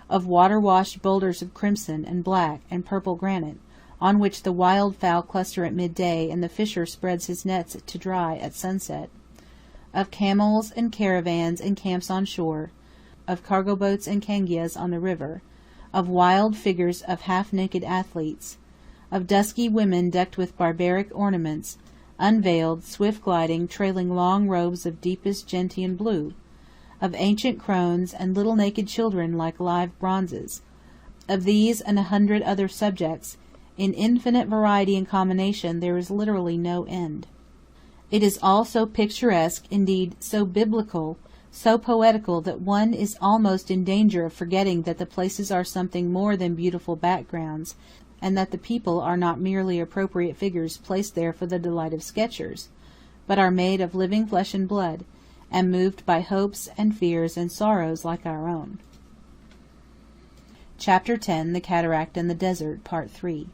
of water-washed boulders of crimson and black and purple granite, on which the wild fowl cluster at midday and the fisher spreads his nets to dry at sunset, of camels and caravans and camps on shore, of cargo boats and cangias on the river, of wild figures of half-naked athletes, of dusky women decked with barbaric ornaments, unveiled, swift-gliding, trailing long robes of deepest gentian blue, of ancient crones and little naked children like live bronzes. Of these and 100 other subjects, in infinite variety and combination, there is literally no end. It is all so picturesque, indeed so biblical, so poetical, that one is almost in danger of forgetting that the places are something more than beautiful backgrounds, and that the people are not merely appropriate figures placed there for the delight of sketchers, but are made of living flesh and blood, and moved by hopes and fears and sorrows like our own. Chapter 10 The Cataract and the Desert, Part 3.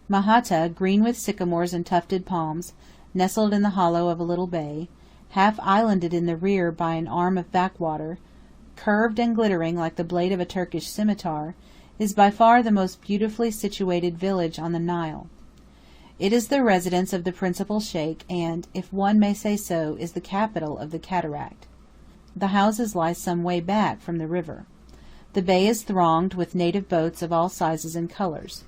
Mahata, green with sycamores and tufted palms, nestled in the hollow of a little bay, half islanded in the rear by an arm of backwater, curved and glittering like the blade of a Turkish scimitar, is by far the most beautifully situated village on the Nile. It is the residence of the principal sheikh and, if one may say so, is the capital of the cataract. The houses lie some way back from the river. The bay is thronged with native boats of all sizes and colors.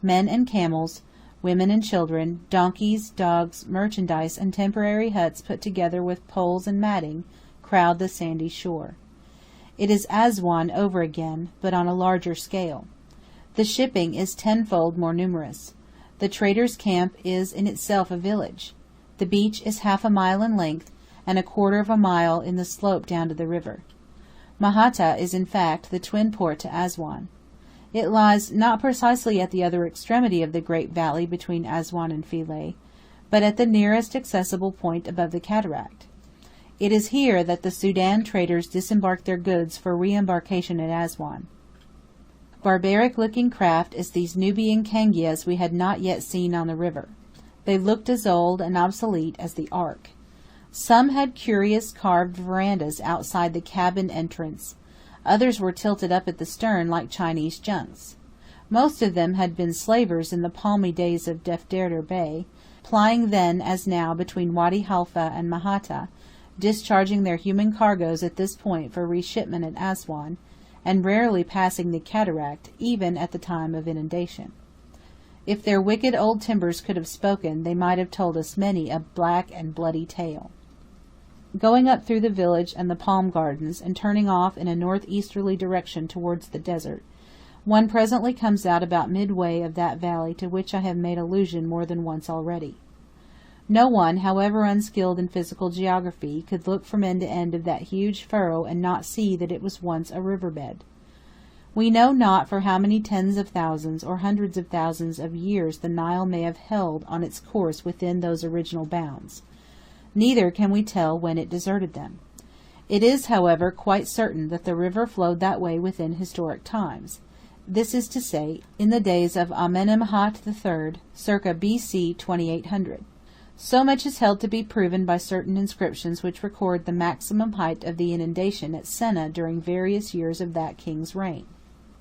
Men and camels, women and children, donkeys, dogs, merchandise, and temporary huts put together with poles and matting, crowd the sandy shore. It is Aswan over again, but on a larger scale. The shipping is tenfold more numerous. The trader's camp is in itself a village. The beach is half a mile in length, and a quarter of a mile in the slope down to the river. Mahata is in fact the twin port to Aswan. It lies not precisely at the other extremity of the great valley between Aswan and Philae, but at the nearest accessible point above the cataract. It is here that the Sudan traders disembark their goods for re-embarkation at Aswan. Barbaric-looking craft as these Nubian cangias we had not yet seen on the river. They looked as old and obsolete as the Ark. Some had curious carved verandas outside the cabin entrance. Others were tilted up at the stern like Chinese junks. Most of them had been slavers in the palmy days of Defterder Bay, plying then as now between Wadi Halfa and Mahata, discharging their human cargoes at this point for reshipment at Aswan, and rarely passing the cataract, even at the time of inundation. If their wicked old timbers could have spoken, they might have told us many a black and bloody tale. Going up through the village and the palm gardens, and turning off in a northeasterly direction towards the desert, one presently comes out about midway of that valley to which I have made allusion more than once already. No one, however unskilled in physical geography, could look from end to end of that huge furrow and not see that it was once a river-bed. We know not for how many tens of thousands or hundreds of thousands of years the Nile may have held on its course within those original bounds. Neither can we tell when it deserted them. It is, however, quite certain that the river flowed that way within historic times. This is to say, in the days of Amenemhat III, circa B.C. 2800. So much is held to be proven by certain inscriptions which record the maximum height of the inundation at Senna during various years of that king's reign.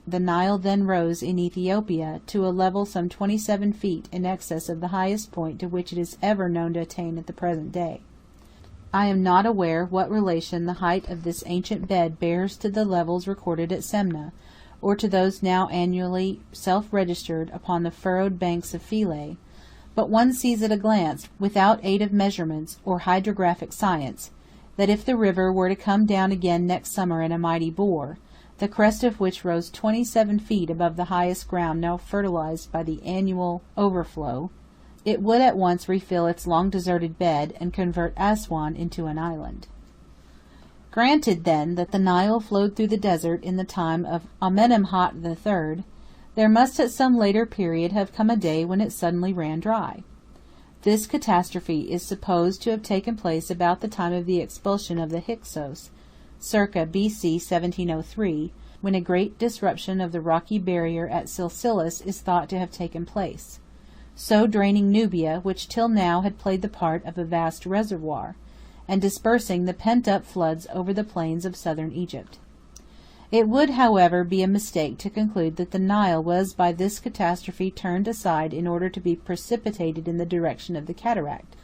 The Nile then rose in Ethiopia to a level some 27 feet in excess of the highest point to which it is ever known to attain at the present day. I am not aware what relation the height of this ancient bed bears to the levels recorded at Semna, or to those now annually self-registered upon the furrowed banks of Philae, but one sees at a glance, without aid of measurements or hydrographic science, that if the river were to come down again next summer in a mighty bore, the crest of which rose 27 feet above the highest ground now fertilized by the annual overflow, it would at once refill its long-deserted bed and convert Aswan into an island. Granted, then, that the Nile flowed through the desert in the time of Amenemhat III, there must at some later period have come a day when it suddenly ran dry. This catastrophe is supposed to have taken place about the time of the expulsion of the Hyksos, circa B.C. 1703, when a great disruption of the rocky barrier at Silsilis is thought to have taken place, so draining Nubia, which till now had played the part of a vast reservoir, and dispersing the pent-up floods over the plains of southern Egypt. It would, however, be a mistake to conclude that the Nile was by this catastrophe turned aside in order to be precipitated in the direction of the cataract.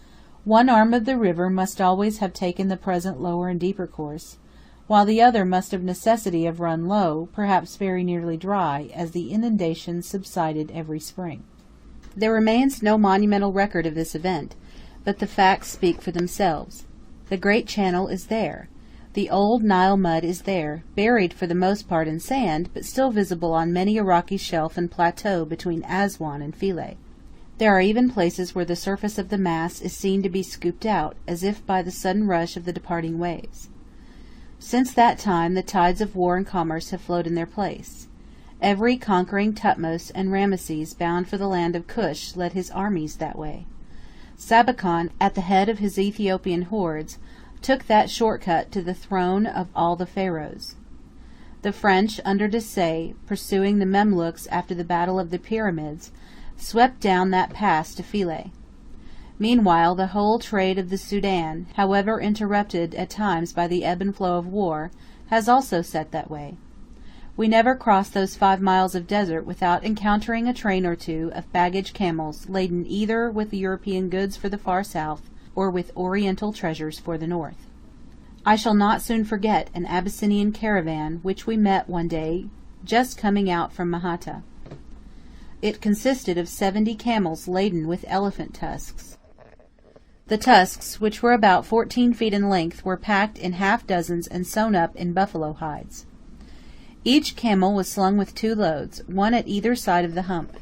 One arm of the river must always have taken the present lower and deeper course, while the other must of necessity have run low, perhaps very nearly dry, as the inundations subsided every spring. There remains no monumental record of this event, but the facts speak for themselves. The great channel is there. The old Nile mud is there, buried for the most part in sand, but still visible on many a rocky shelf and plateau between Aswan and Philae. There are even places where the surface of the mass is seen to be scooped out, as if by the sudden rush of the departing waves. Since that time the tides of war and commerce have flowed in their place. Every conquering Thutmose and Rameses bound for the land of Cush led his armies that way. Sabicon, at the head of his Ethiopian hordes, took that shortcut to the throne of all the pharaohs. The French, under Desaix, pursuing the Memlooks after the Battle of the Pyramids, swept down that pass to Philae. Meanwhile, the whole trade of the Sudan, however interrupted at times by the ebb and flow of war, has also set that way. We never crossed those 5 miles of desert without encountering a train or two of baggage camels laden either with the European goods for the far south or with Oriental treasures for the north. I shall not soon forget an Abyssinian caravan which we met one day just coming out from Mahata. It consisted of 70 camels laden with elephant tusks. The tusks, which were about 14 feet in length, were packed in half-dozens and sewn up in buffalo hides. Each camel was slung with 2 loads, one at either side of the hump.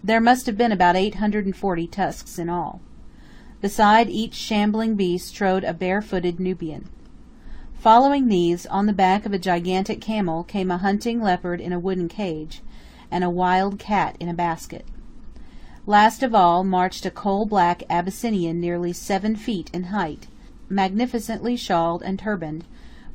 There must have been about 840 tusks in all. Beside each shambling beast strode a bare-footed Nubian. Following these, on the back of a gigantic camel, came a hunting leopard in a wooden cage, and a wild cat in a basket. Last of all marched a coal-black Abyssinian nearly 7 feet in height, magnificently shawled and turbaned,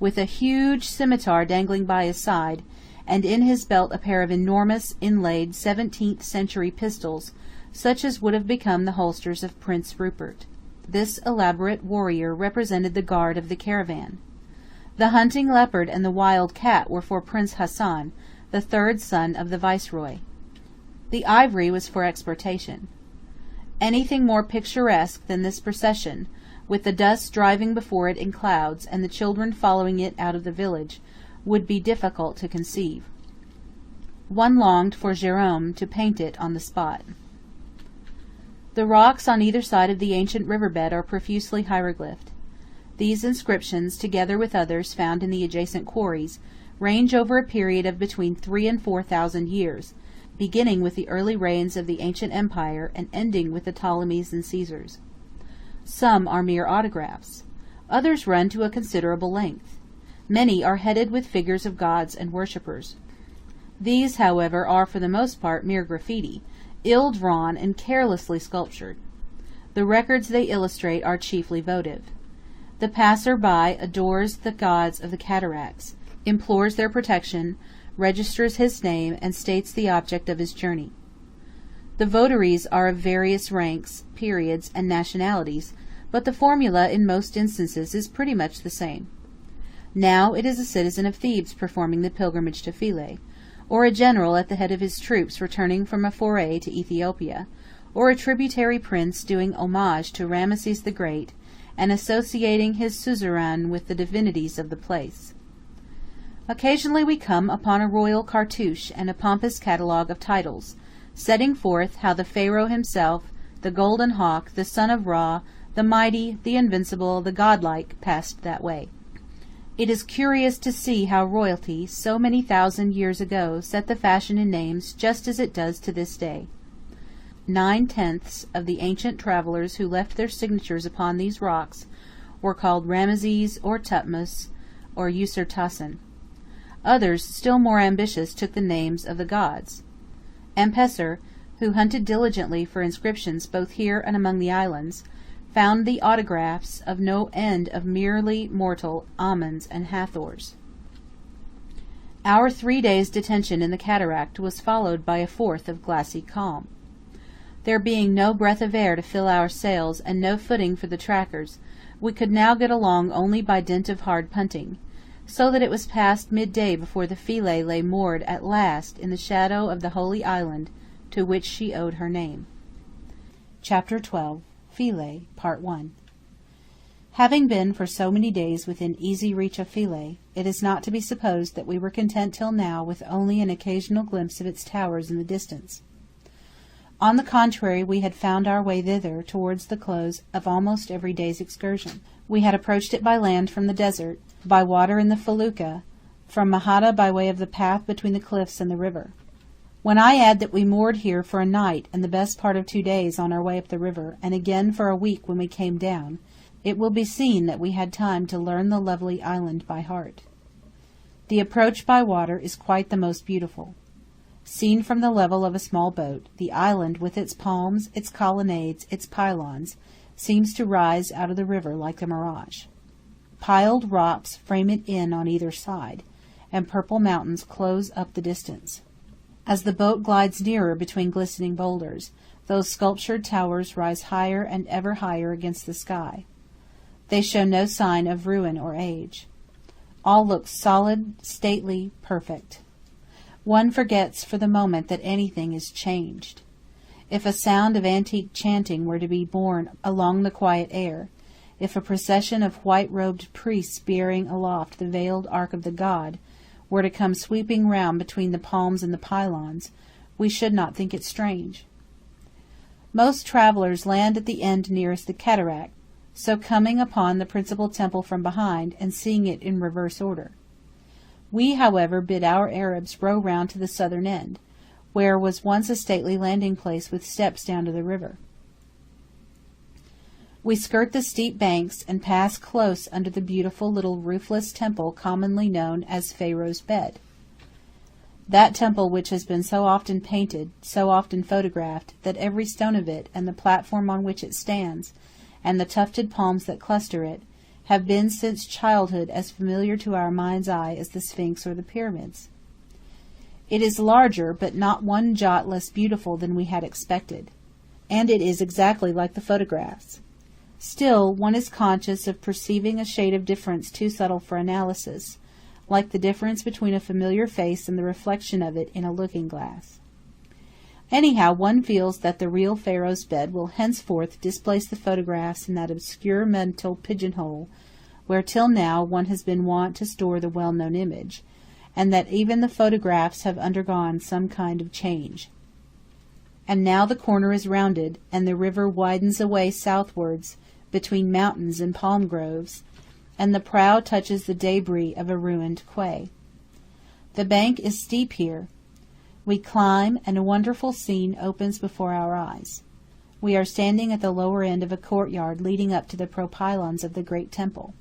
with a huge scimitar dangling by his side, and in his belt a pair of enormous inlaid 17th-century pistols, such as would have become the holsters of Prince Rupert. This elaborate warrior represented the guard of the caravan. The hunting leopard and the wild cat were for Prince Hassan, the 3rd son of the viceroy. The ivory was for exportation. Anything more picturesque than this procession, with the dust driving before it in clouds, and the children following it out of the village, would be difficult to conceive. One longed for Gérôme to paint it on the spot. The rocks on either side of the ancient riverbed are profusely hieroglyphed. These inscriptions, together with others found in the adjacent quarries, range over a period of between 3,000 and 4,000 years, beginning with the early reigns of the ancient empire and ending with the Ptolemies and Caesars. Some are mere autographs. Others run to a considerable length. Many are headed with figures of gods and worshippers. These, however, are for the most part mere graffiti, ill-drawn and carelessly sculptured. The records they illustrate are chiefly votive. The passer-by adores the gods of the cataracts, implores their protection, registers his name, and states the object of his journey. The votaries are of various ranks, periods, and nationalities, but the formula in most instances is pretty much the same. Now it is a citizen of Thebes performing the pilgrimage to Philae, or a general at the head of his troops returning from a foray to Ethiopia, or a tributary prince doing homage to Rameses the Great, and associating his suzerain with the divinities of the place. Occasionally we come upon a royal cartouche and a pompous catalogue of titles, setting forth how the Pharaoh himself, the Golden Hawk, the Son of Ra, the Mighty, the Invincible, the Godlike, passed that way. It is curious to see how royalty, so many thousand years ago, set the fashion in names just as it does to this day. 9/10 of the ancient travellers who left their signatures upon these rocks were called Rameses or Thutmose or Usertasen. Others, still more ambitious, took the names of the gods. Ampesser, who hunted diligently for inscriptions both here and among the islands, found the autographs of no end of merely mortal Amons and Hathors. Our 3 days' detention in the cataract was followed by a 4th of glassy calm. There being no breath of air to fill our sails and no footing for the trackers, we could now get along only by dint of hard punting, so that it was past midday before the Philae lay moored at last in the shadow of the holy island to which she owed her name. Chapter 12. Philae, Part 1. Having been for so many days within easy reach of Philae, it is not to be supposed that we were content till now with only an occasional glimpse of its towers in the distance. On the contrary, we had found our way thither towards the close of almost every day's excursion. We had approached it by land from the desert, by water in the felucca, from Mahata by way of the path between the cliffs and the river. When I add that we moored here for a night and the best part of 2 days on our way up the river, and again for a week when we came down, it will be seen that we had time to learn the lovely island by heart. The approach by water is quite the most beautiful. Seen from the level of a small boat, the island, with its palms, its colonnades, its pylons, seems to rise out of the river like a mirage. Piled rocks frame it in on either side, and purple mountains close up the distance. As the boat glides nearer between glistening boulders, those sculptured towers rise higher and ever higher against the sky. They show no sign of ruin or age. All looks solid, stately, perfect. One forgets for the moment that anything is changed. If a sound of antique chanting were to be borne along the quiet air, if a procession of white-robed priests bearing aloft the veiled ark of the god were to come sweeping round between the palms and the pylons, we should not think it strange. Most travellers land at the end nearest the cataract, so coming upon the principal temple from behind and seeing it in reverse order. We, however, bid our Arabs row round to the southern end, where was once a stately landing place with steps down to the river. We skirt the steep banks and pass close under the beautiful little roofless temple commonly known as Pharaoh's Bed. That temple which has been so often painted, so often photographed, that every stone of it, and the platform on which it stands, and the tufted palms that cluster it, have been since childhood as familiar to our mind's eye as the Sphinx or the pyramids. It is larger, but not one jot less beautiful than we had expected, and it is exactly like the photographs. Still, one is conscious of perceiving a shade of difference too subtle for analysis, like the difference between a familiar face and the reflection of it in a looking-glass. Anyhow, one feels that the real Pharaoh's Bed will henceforth displace the photographs in that obscure mental pigeonhole where till now one has been wont to store the well-known image, and that even the photographs have undergone some kind of change. And now the corner is rounded, and the river widens away southwards between mountains and palm groves, and the prow touches the debris of a ruined quay. The bank is steep here. We climb, and a wonderful scene opens before our eyes. We are standing at the lower end of a courtyard leading up to the propylons of the great temple.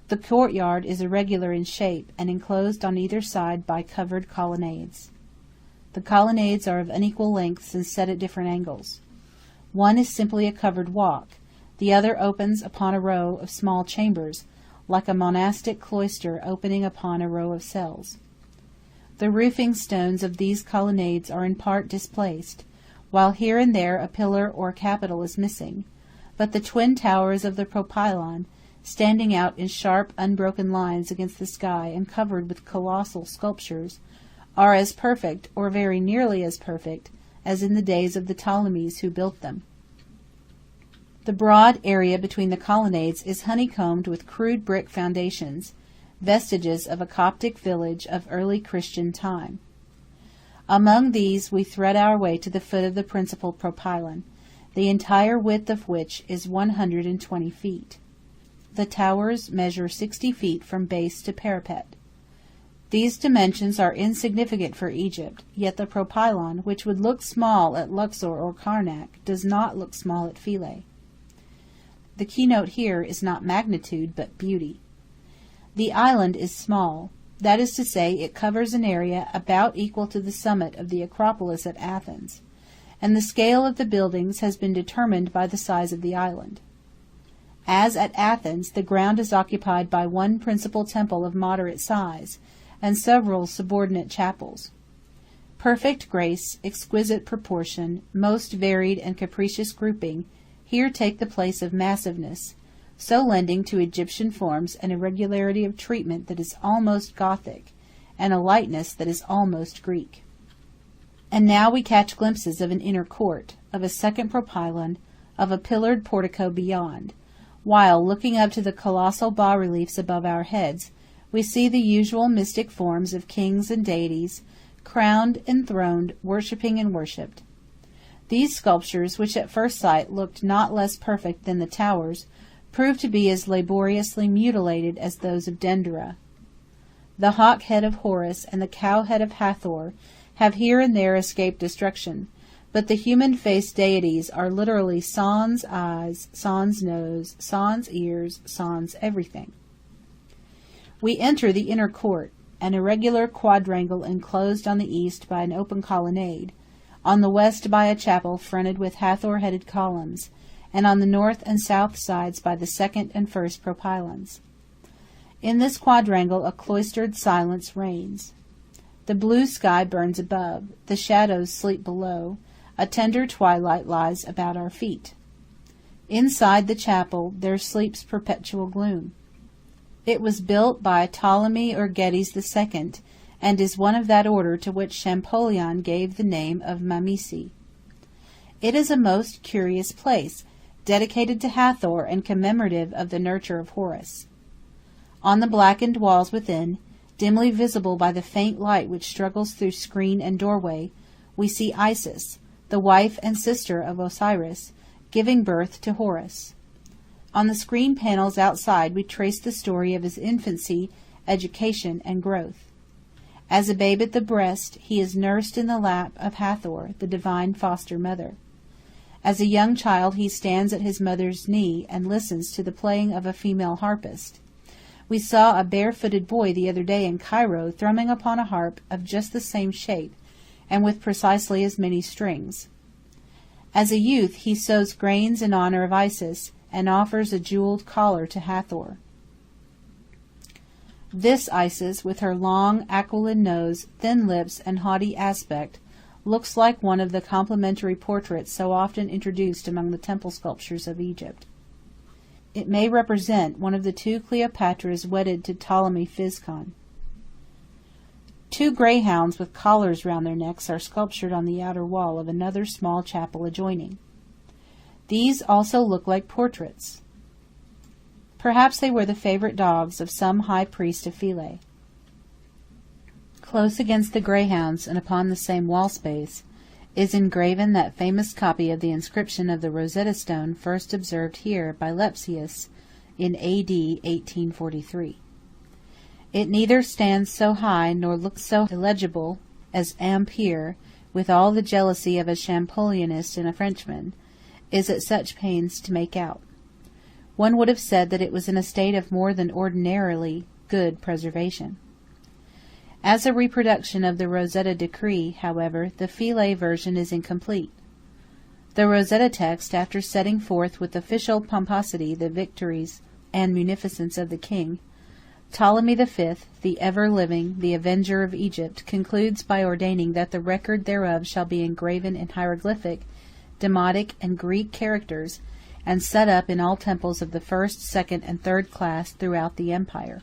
The courtyard is irregular in shape, and enclosed on either side by covered colonnades. The colonnades are of unequal lengths and set at different angles. One is simply a covered walk, the other opens upon a row of small chambers, like a monastic cloister opening upon a row of cells. The roofing stones of these colonnades are in part displaced, while here and there a pillar or capital is missing, but the twin towers of the propylon, standing out in sharp, unbroken lines against the sky and covered with colossal sculptures, are as perfect, or very nearly as perfect, as in the days of the Ptolemies who built them. The broad area between the colonnades is honeycombed with crude brick foundations, vestiges of a Coptic village of early Christian time. Among these we thread our way to the foot of the principal propylon, the entire width of which is 120 feet. The towers measure 60 feet from base to parapet. These dimensions are insignificant for Egypt, yet the propylon, which would look small at Luxor or Karnak, does not look small at Philae. The keynote here is not magnitude, but beauty. The island is small, that is to say, it covers an area about equal to the summit of the Acropolis at Athens, and the scale of the buildings has been determined by the size of the island. As at Athens, the ground is occupied by one principal temple of moderate size, and several subordinate chapels. Perfect grace, exquisite proportion, most varied and capricious grouping, here take the place of massiveness, so lending to Egyptian forms an irregularity of treatment that is almost Gothic, and a lightness that is almost Greek. And now we catch glimpses of an inner court, of a second propylon, of a pillared portico beyond, while, looking up to the colossal bas-reliefs above our heads, we see the usual mystic forms of kings and deities, crowned, enthroned, worshipping and worshipped. These sculptures, which at first sight looked not less perfect than the towers, proved to be as laboriously mutilated as those of Dendera. The hawk head of Horus and the cow head of Hathor have here and there escaped destruction, but the human-faced deities are literally sans eyes, sans nose, sans ears, sans everything. We enter the inner court, an irregular quadrangle enclosed on the east by an open colonnade, on the west by a chapel fronted with Hathor-headed columns, and on the north and south sides by the second and first propylons. In this quadrangle a cloistered silence reigns. The blue sky burns above, the shadows sleep below, a tender twilight lies about our feet. Inside the chapel there sleeps perpetual gloom. It was built by Ptolemy or Gettys II, and is one of that order to which Champollion gave the name of Mamisi. It is a most curious place, dedicated to Hathor and commemorative of the nurture of Horus. On the blackened walls within, dimly visible by the faint light which struggles through screen and doorway, we see Isis, the wife and sister of Osiris, giving birth to Horus. On the screen panels outside we trace the story of his infancy, education, and growth. As a babe at the breast, he is nursed in the lap of Hathor, the divine foster mother. As a young child he stands at his mother's knee and listens to the playing of a female harpist. We saw a barefooted boy the other day in Cairo thrumming upon a harp of just the same shape, and with precisely as many strings. As a youth he sows grains in honor of Isis, and offers a jeweled collar to Hathor. This Isis, with her long aquiline nose, thin lips, and haughty aspect, looks like one of the complimentary portraits so often introduced among the temple sculptures of Egypt. It may represent one of the two Cleopatras wedded to Ptolemy Physcon. Two greyhounds with collars round their necks are sculptured on the outer wall of another small chapel adjoining. These also look like portraits. Perhaps they were the favorite dogs of some high priest of Philae. Close against the greyhounds and upon the same wall space is engraven that famous copy of the inscription of the Rosetta Stone first observed here by Lepsius in A.D. 1843. It neither stands so high nor looks so illegible as Ampere, with all the jealousy of a Champollionist and a Frenchman, is at such pains to make out. One would have said that it was in a state of more than ordinarily good preservation. As a reproduction of the Rosetta Decree, however, the Philae version is incomplete. The Rosetta text, after setting forth with official pomposity the victories and munificence of the king, Ptolemy V, the ever-living, the avenger of Egypt, concludes by ordaining that the record thereof shall be engraven in hieroglyphic, Demotic, and Greek characters, and set up in all temples of the first, second, and third class throughout the empire.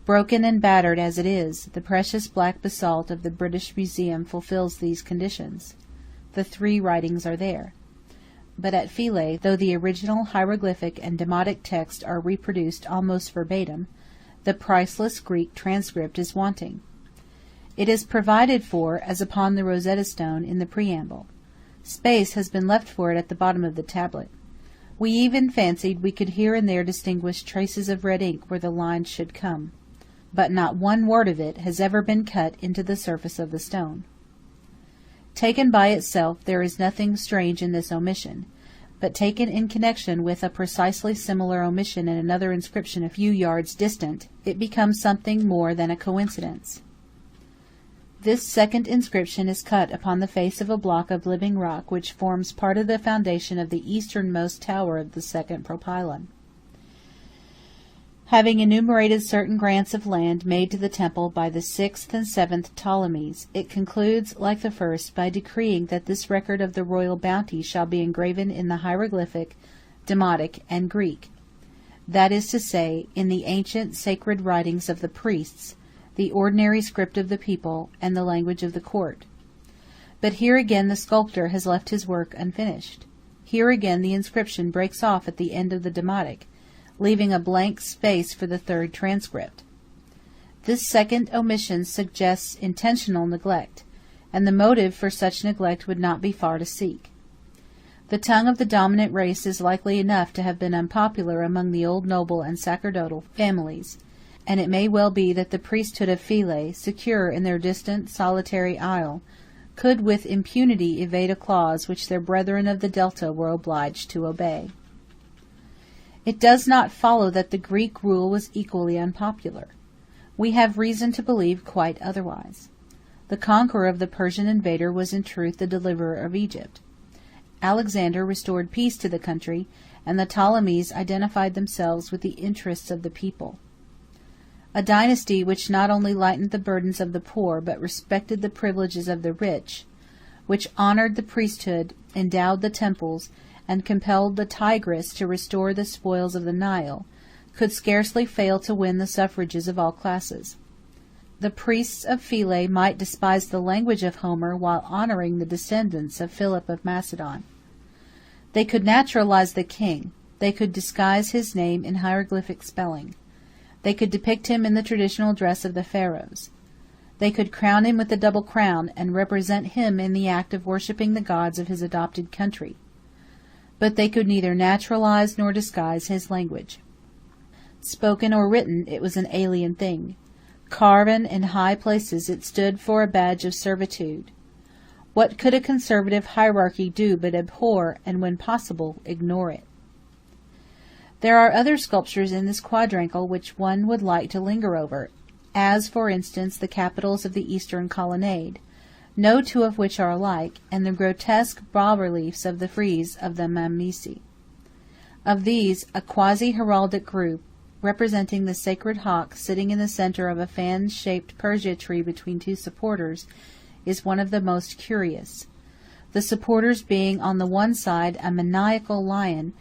Broken and battered as it is, the precious black basalt of the British Museum fulfills these conditions. The three writings are there. But at Philae, though the original hieroglyphic and Demotic text are reproduced almost verbatim, the priceless Greek transcript is wanting. It is provided for, as upon the Rosetta Stone, in the preamble. Space has been left for it at the bottom of the tablet. We even fancied we could here and there distinguish traces of red ink where the lines should come. But not one word of it has ever been cut into the surface of the stone. Taken by itself, there is nothing strange in this omission, but taken in connection with a precisely similar omission in another inscription a few yards distant, it becomes something more than a coincidence. This second inscription is cut upon the face of a block of living rock which forms part of the foundation of the easternmost tower of the second propylon. Having enumerated certain grants of land made to the temple by the 6th and 7th Ptolemies, it concludes, like the first, by decreeing that this record of the royal bounty shall be engraven in the hieroglyphic, Demotic, and Greek, that is to say, in the ancient sacred writings of the priests, the ordinary script of the people, and the language of the court. But here again the sculptor has left his work unfinished. Here again the inscription breaks off at the end of the Demotic, leaving a blank space for the third transcript. This second omission suggests intentional neglect, and the motive for such neglect would not be far to seek. The tongue of the dominant race is likely enough to have been unpopular among the old noble and sacerdotal families, and it may well be that the priesthood of Philae, secure in their distant, solitary isle, could with impunity evade a clause which their brethren of the Delta were obliged to obey. It does not follow that the Greek rule was equally unpopular. We have reason to believe quite otherwise. The conqueror of the Persian invader was in truth the deliverer of Egypt. Alexander restored peace to the country, and the Ptolemies identified themselves with the interests of the people. A dynasty which not only lightened the burdens of the poor but respected the privileges of the rich, which honored the priesthood, endowed the temples, and compelled the Tigris to restore the spoils of the Nile, could scarcely fail to win the suffrages of all classes. The priests of Philae might despise the language of Homer while honoring the descendants of Philip of Macedon. They could naturalize the king, they could disguise his name in hieroglyphic spelling. They could depict him in the traditional dress of the pharaohs. They could crown him with the double crown, and represent him in the act of worshipping the gods of his adopted country. But they could neither naturalize nor disguise his language. Spoken or written, it was an alien thing. Carven in high places, it stood for a badge of servitude. What could a conservative hierarchy do but abhor, and when possible, ignore it? There are other sculptures in this quadrangle which one would like to linger over, as, for instance, the capitals of the eastern colonnade, no two of which are alike, and the grotesque bas-reliefs of the frieze of the Mamisi. Of these, a quasi-heraldic group, representing the sacred hawk sitting in the center of a fan-shaped Persia tree between two supporters, is one of the most curious, the supporters being on the one side a maniacal lion,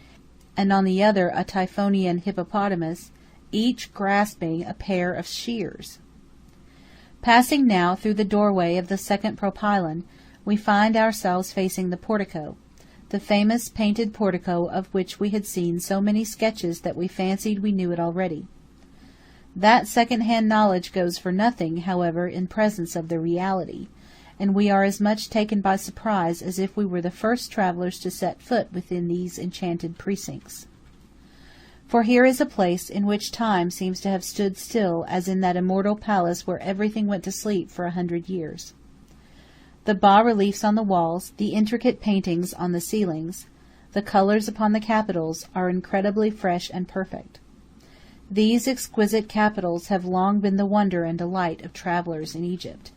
and on the other a Typhonian hippopotamus, each grasping a pair of shears. Passing now through the doorway of the second propylon, we find ourselves facing the portico, the famous painted portico of which we had seen so many sketches that we fancied we knew it already. That second-hand knowledge goes for nothing, however, in presence of the reality, and we are as much taken by surprise as if we were the first travellers to set foot within these enchanted precincts. For here is a place in which time seems to have stood still as in that immortal palace where everything went to sleep for 100 years. The bas-reliefs on the walls, the intricate paintings on the ceilings, the colours upon the capitals, are incredibly fresh and perfect. These exquisite capitals have long been the wonder and delight of travellers in Egypt.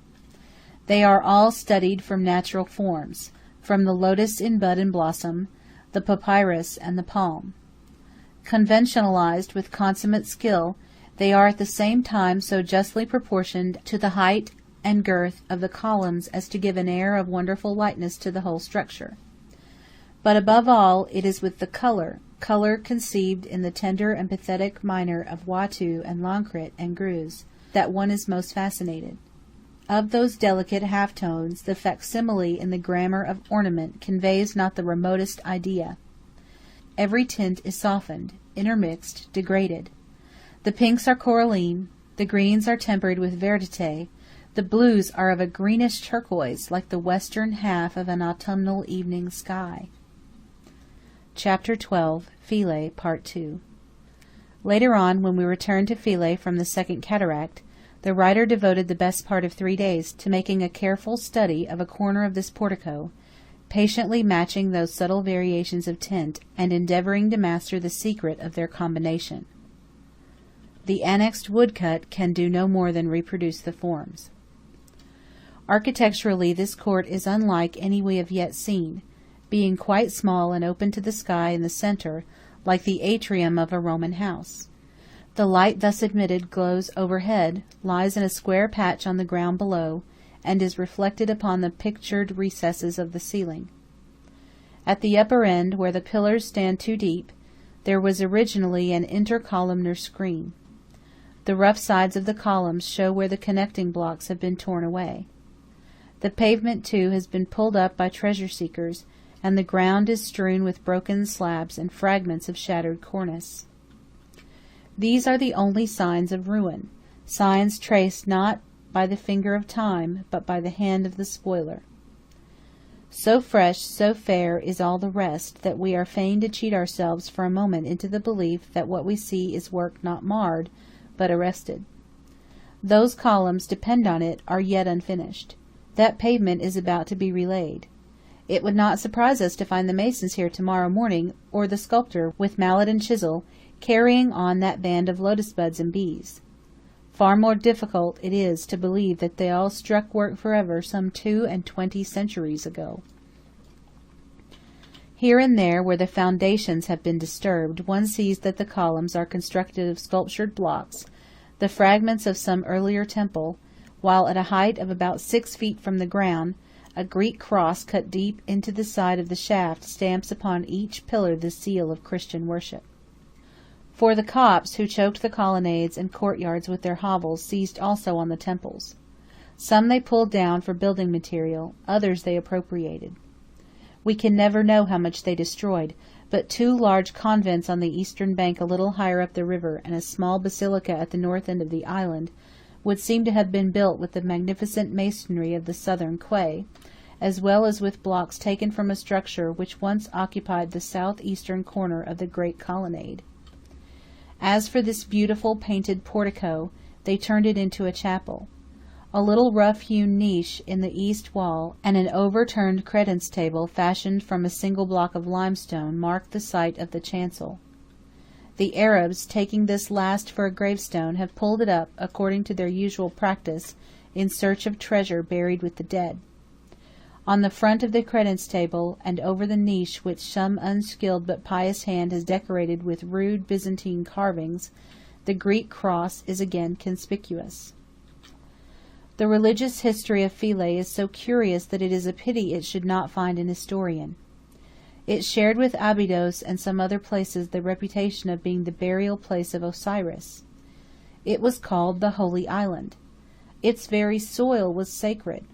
They are all studied from natural forms, from the lotus in bud and blossom, the papyrus, and the palm. Conventionalized with consummate skill, they are at the same time so justly proportioned to the height and girth of the columns as to give an air of wonderful lightness to the whole structure. But above all, it is with the colour conceived in the tender and pathetic minor of Watteau and Lancret and Greuze, that one is most fascinated. Of those delicate half-tones, the facsimile in the grammar of ornament conveys not the remotest idea. Every tint is softened, intermixed, degraded. The pinks are coralline, the greens are tempered with verdite, the blues are of a greenish turquoise like the western half of an autumnal evening sky. Chapter 12. Philae, Part 2. Later on, when we returned to Philae from the Second Cataract, the writer devoted the best part of 3 days to making a careful study of a corner of this portico, patiently matching those subtle variations of tint, and endeavouring to master the secret of their combination. The annexed woodcut can do no more than reproduce the forms. Architecturally, this court is unlike any we have yet seen, being quite small and open to the sky in the centre, like the atrium of a Roman house. The light thus admitted glows overhead, lies in a square patch on the ground below, and is reflected upon the pictured recesses of the ceiling. At the upper end, where the pillars stand too deep, there was originally an intercolumnar screen. The rough sides of the columns show where the connecting blocks have been torn away. The pavement, too, has been pulled up by treasure-seekers, and the ground is strewn with broken slabs and fragments of shattered cornice. These are the only signs of ruin, signs traced not by the finger of time, but by the hand of the spoiler. So fresh, so fair is all the rest, that we are fain to cheat ourselves for a moment into the belief that what we see is work not marred, but arrested. Those columns, depend on it, are yet unfinished. That pavement is about to be relaid. It would not surprise us to find the masons here tomorrow morning, or the sculptor, with mallet and chisel, carrying on that band of lotus buds and bees. Far more difficult it is to believe that they all struck work forever some 22 centuries ago. Here and there, where the foundations have been disturbed, one sees that the columns are constructed of sculptured blocks, the fragments of some earlier temple, while at a height of about 6 feet from the ground, a Greek cross cut deep into the side of the shaft stamps upon each pillar the seal of Christian worship. For the Copts, who choked the colonnades and courtyards with their hovels, seized also on the temples. Some they pulled down for building material, others they appropriated. We can never know how much they destroyed, but 2 large convents on the eastern bank a little higher up the river, and a small basilica at the north end of the island, would seem to have been built with the magnificent masonry of the southern quay, as well as with blocks taken from a structure which once occupied the south-eastern corner of the great colonnade. As for this beautiful painted portico, they turned it into a chapel. A little rough-hewn niche in the east wall, and an overturned credence table fashioned from a single block of limestone, mark the site of the chancel. The Arabs, taking this last for a gravestone, have pulled it up, according to their usual practice, in search of treasure buried with the dead. On the front of the credence table, and over the niche which some unskilled but pious hand has decorated with rude Byzantine carvings, the Greek cross is again conspicuous. The religious history of Philae is so curious that it is a pity it should not find an historian. It shared with Abydos and some other places the reputation of being the burial place of Osiris. It was called the Holy Island. Its very soil was sacred.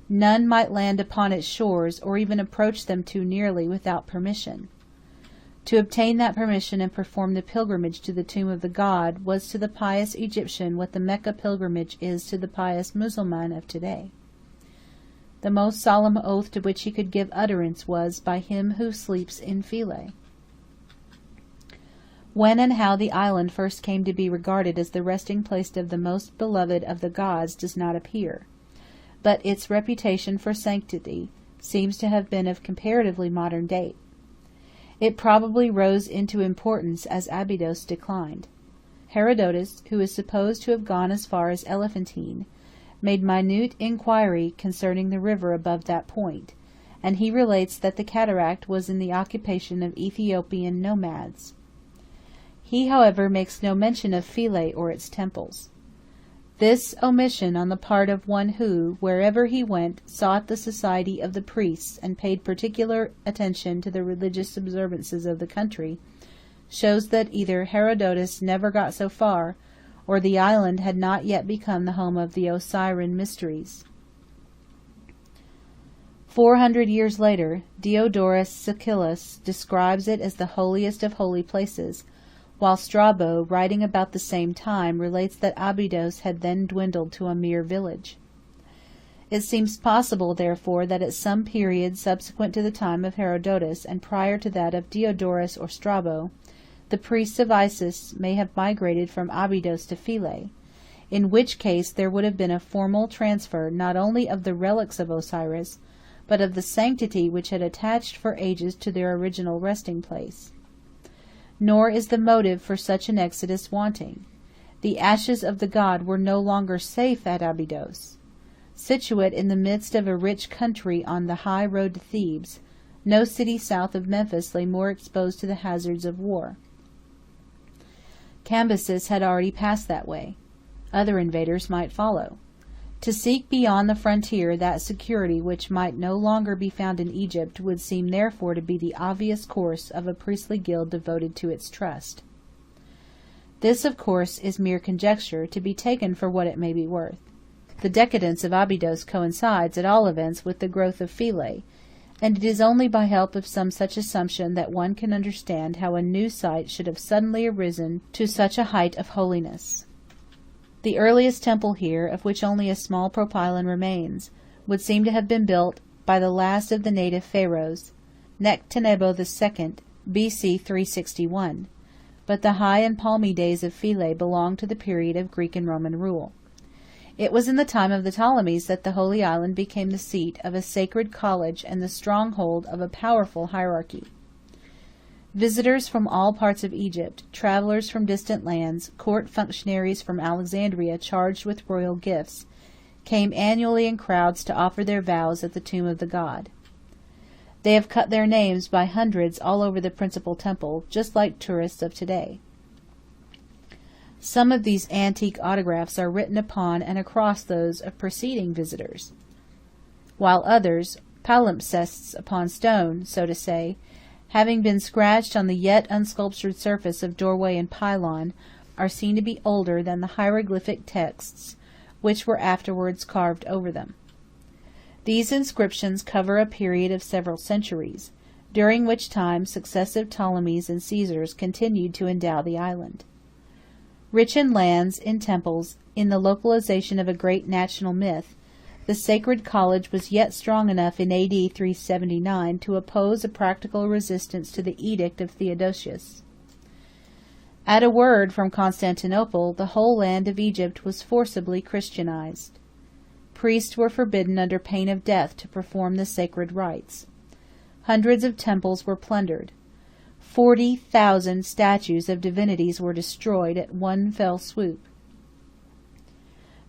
None might land upon its shores, or even approach them too nearly, without permission. To obtain that permission and perform the pilgrimage to the tomb of the god was to the pious Egyptian what the Mecca pilgrimage is to the pious Mussulman of today. The most solemn oath to which he could give utterance was, by him who sleeps in Philae. When and how the island first came to be regarded as the resting place of the most beloved of the gods does not appear, but its reputation for sanctity seems to have been of comparatively modern date. It probably rose into importance as Abydos declined. Herodotus, who is supposed to have gone as far as Elephantine, made minute inquiry concerning the river above that point, and he relates that the cataract was in the occupation of Ethiopian nomads. He, however, makes no mention of Philae or its temples. This omission on the part of one who, wherever he went, sought the society of the priests and paid particular attention to the religious observances of the country, shows that either Herodotus never got so far, or the island had not yet become the home of the Osirian mysteries. 400 years later, Diodorus Siculus describes it as the holiest of holy places, while Strabo, writing about the same time, relates that Abydos had then dwindled to a mere village. It seems possible, therefore, that at some period subsequent to the time of Herodotus and prior to that of Diodorus or Strabo, the priests of Isis may have migrated from Abydos to Philae, in which case there would have been a formal transfer not only of the relics of Osiris, but of the sanctity which had attached for ages to their original resting place. Nor is the motive for such an exodus wanting. The ashes of the god were no longer safe at Abydos. Situate in the midst of a rich country on the high road to Thebes, no city south of Memphis lay more exposed to the hazards of war. Cambyses had already passed that way. Other invaders might follow. To seek beyond the frontier that security which might no longer be found in Egypt would seem therefore to be the obvious course of a priestly guild devoted to its trust. This, of course, is mere conjecture, to be taken for what it may be worth. The decadence of Abydos coincides, at all events, with the growth of Philae, and it is only by help of some such assumption that one can understand how a new site should have suddenly arisen to such a height of holiness. The earliest temple here, of which only a small propylon remains, would seem to have been built by the last of the native pharaohs, Nectanebo II, B.C. 361, but the high and palmy days of Philae belong to the period of Greek and Roman rule. It was in the time of the Ptolemies that the Holy Island became the seat of a sacred college and the stronghold of a powerful hierarchy. Visitors from all parts of Egypt, travelers from distant lands, court functionaries from Alexandria charged with royal gifts, came annually in crowds to offer their vows at the tomb of the god. They have cut their names by hundreds all over the principal temple, just like tourists of today. Some of these antique autographs are written upon and across those of preceding visitors, while others, palimpsests upon stone, so to say, having been scratched on the yet unsculptured surface of doorway and pylon, are seen to be older than the hieroglyphic texts which were afterwards carved over them. These inscriptions cover a period of several centuries, during which time successive Ptolemies and Caesars continued to endow the island. Rich in lands, in temples, in the localization of a great national myth, the sacred college was yet strong enough in A.D. 379 to oppose a practical resistance to the edict of Theodosius. At a word from Constantinople, the whole land of Egypt was forcibly Christianized. Priests were forbidden under pain of death to perform the sacred rites. Hundreds of temples were plundered. 40,000 statues of divinities were destroyed at one fell swoop.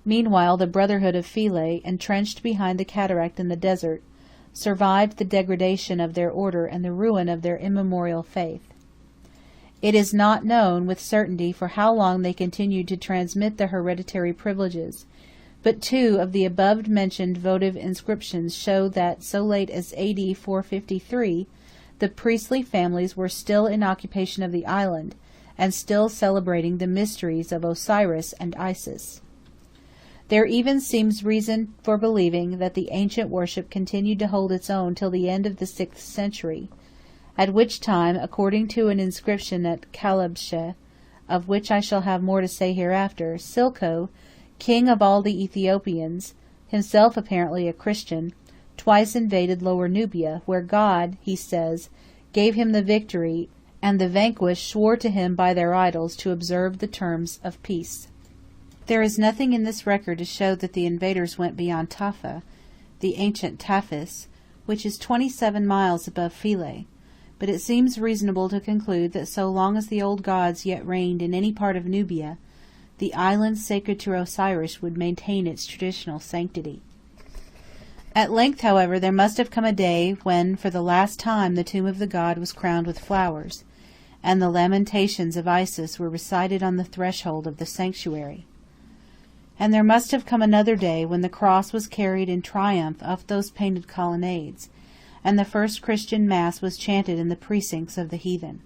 Meanwhile, the Brotherhood of Philae, entrenched behind the cataract in the desert, survived the degradation of their order and the ruin of their immemorial faith. It is not known with certainty for how long they continued to transmit the hereditary privileges, but 2 of the above-mentioned votive inscriptions show that so late as A.D. 453 the priestly families were still in occupation of the island, and still celebrating the mysteries of Osiris and Isis. There even seems reason for believing that the ancient worship continued to hold its own till the end of the 6th century, at which time, according to an inscription at Kalabsheh, of which I shall have more to say hereafter, Silko, king of all the Ethiopians, himself apparently a Christian, twice invaded Lower Nubia, where God, he says, gave him the victory, and the vanquished swore to him by their idols to observe the terms of peace. There is nothing in this record to show that the invaders went beyond Taffa, the ancient Taphis, which is 27 miles above Philae, but it seems reasonable to conclude that so long as the old gods yet reigned in any part of Nubia, the island sacred to Osiris would maintain its traditional sanctity. At length, however, there must have come a day when for the last time the tomb of the god was crowned with flowers, and the lamentations of Isis were recited on the threshold of the sanctuary. And there must have come another day when the cross was carried in triumph up those painted colonnades, and the first Christian Mass was chanted in the precincts of the heathen.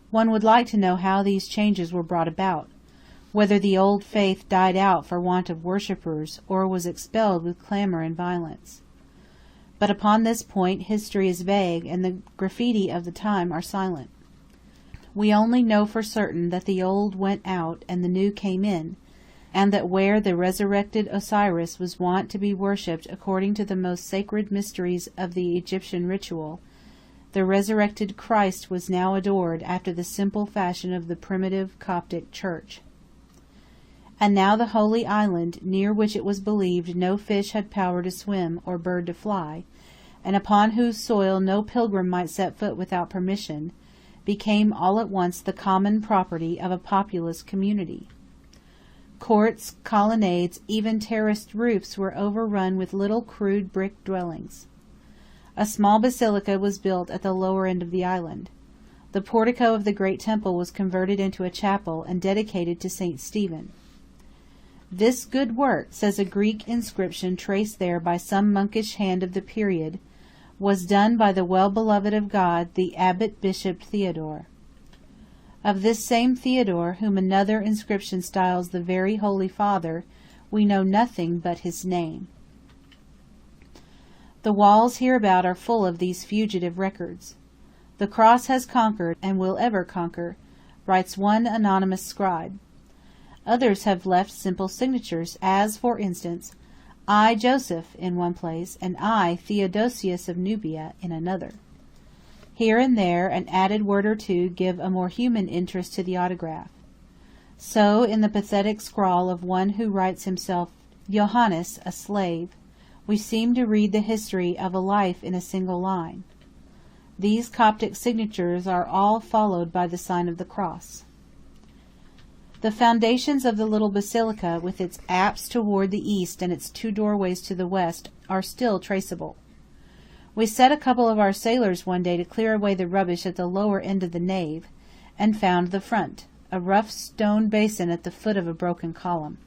One would like to know how these changes were brought about, whether the old faith died out for want of worshippers, or was expelled with clamour and violence. But upon this point history is vague, and the graffiti of the time are silent. We only know for certain that the old went out and the new came in, and that where the resurrected Osiris was wont to be worshipped according to the most sacred mysteries of the Egyptian ritual, the resurrected Christ was now adored after the simple fashion of the primitive Coptic Church. And now the holy island, near which it was believed no fish had power to swim or bird to fly, and upon whose soil no pilgrim might set foot without permission, became all at once the common property of a populous community. Courts, colonnades, even terraced roofs were overrun with little crude brick dwellings. A small basilica was built at the lower end of the island. The portico of the great temple was converted into a chapel and dedicated to St. Stephen. This good work, says a Greek inscription traced there by some monkish hand of the period, was done by the well-beloved of God, the Abbot Bishop Theodore. Of this same Theodore, whom another inscription styles the very Holy Father, we know nothing but his name. The walls hereabout are full of these fugitive records. The cross has conquered, and will ever conquer, writes one anonymous scribe. Others have left simple signatures, as, for instance, I, Joseph, in one place, and I, Theodosius of Nubia, in another. Here and there an added word or two give a more human interest to the autograph. So, in the pathetic scrawl of one who writes himself Johannes, a slave, we seem to read the history of a life in a single line. These Coptic signatures are all followed by the sign of the cross. The foundations of the little basilica, with its apse toward the east and its 2 doorways to the west, are still traceable. We set a couple of our sailors one day to clear away the rubbish at the lower end of the nave, and found the front, a rough stone basin at the foot of a broken column.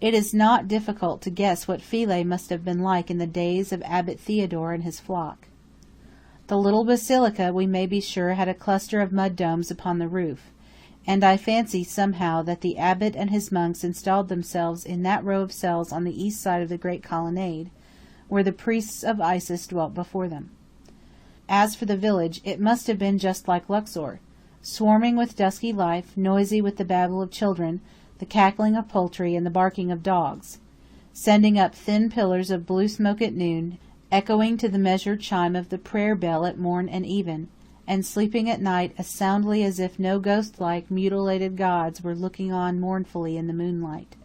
It is not difficult to guess what Philae must have been like in the days of Abbot Theodore and his flock. The little basilica, we may be sure, had a cluster of mud domes upon the roof, and I fancy somehow that the abbot and his monks installed themselves in that row of cells on the east side of the great colonnade, where the priests of Isis dwelt before them. As for the village, it must have been just like Luxor, swarming with dusky life, noisy with the babble of children, the cackling of poultry, and the barking of dogs, sending up thin pillars of blue smoke at noon, echoing to the measured chime of the prayer bell at morn and even, and sleeping at night as soundly as if no ghost-like mutilated gods were looking on mournfully in the moonlight.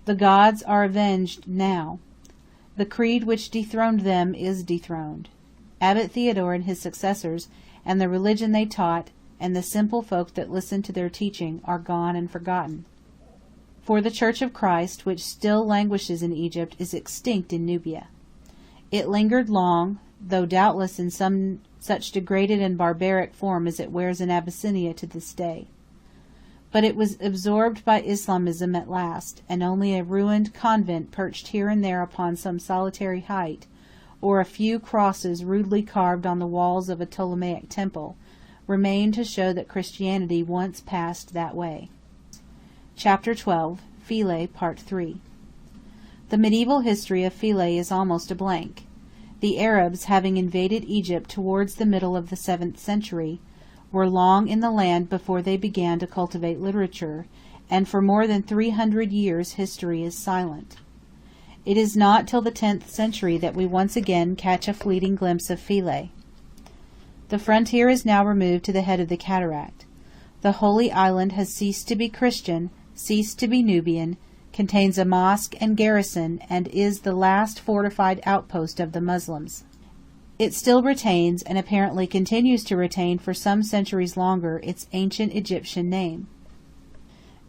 The gods are avenged now. The creed which dethroned them is dethroned. Abbot Theodore and his successors, and the religion they taught, and the simple folk that listened to their teaching, are gone and forgotten. For the Church of Christ, which still languishes in Egypt, is extinct in Nubia. It lingered long, though doubtless in some such degraded and barbaric form as it wears in Abyssinia to this day. But it was absorbed by Islamism at last, and only a ruined convent perched here and there upon some solitary height, or a few crosses rudely carved on the walls of a Ptolemaic temple, remain to show that Christianity once passed that way. Chapter 12. Philae, Part 3. The medieval history of Philae is almost a blank. The Arabs, having invaded Egypt towards the middle of the 7th century, were long in the land before they began to cultivate literature, and for more than 300 years history is silent. It is not till the 10th century that we once again catch a fleeting glimpse of Philae. The frontier is now removed to the head of the cataract. The Holy Island has ceased to be Christian, ceased to be Nubian, contains a mosque and garrison, and is the last fortified outpost of the Muslims. It still retains, and apparently continues to retain for some centuries longer, its ancient Egyptian name.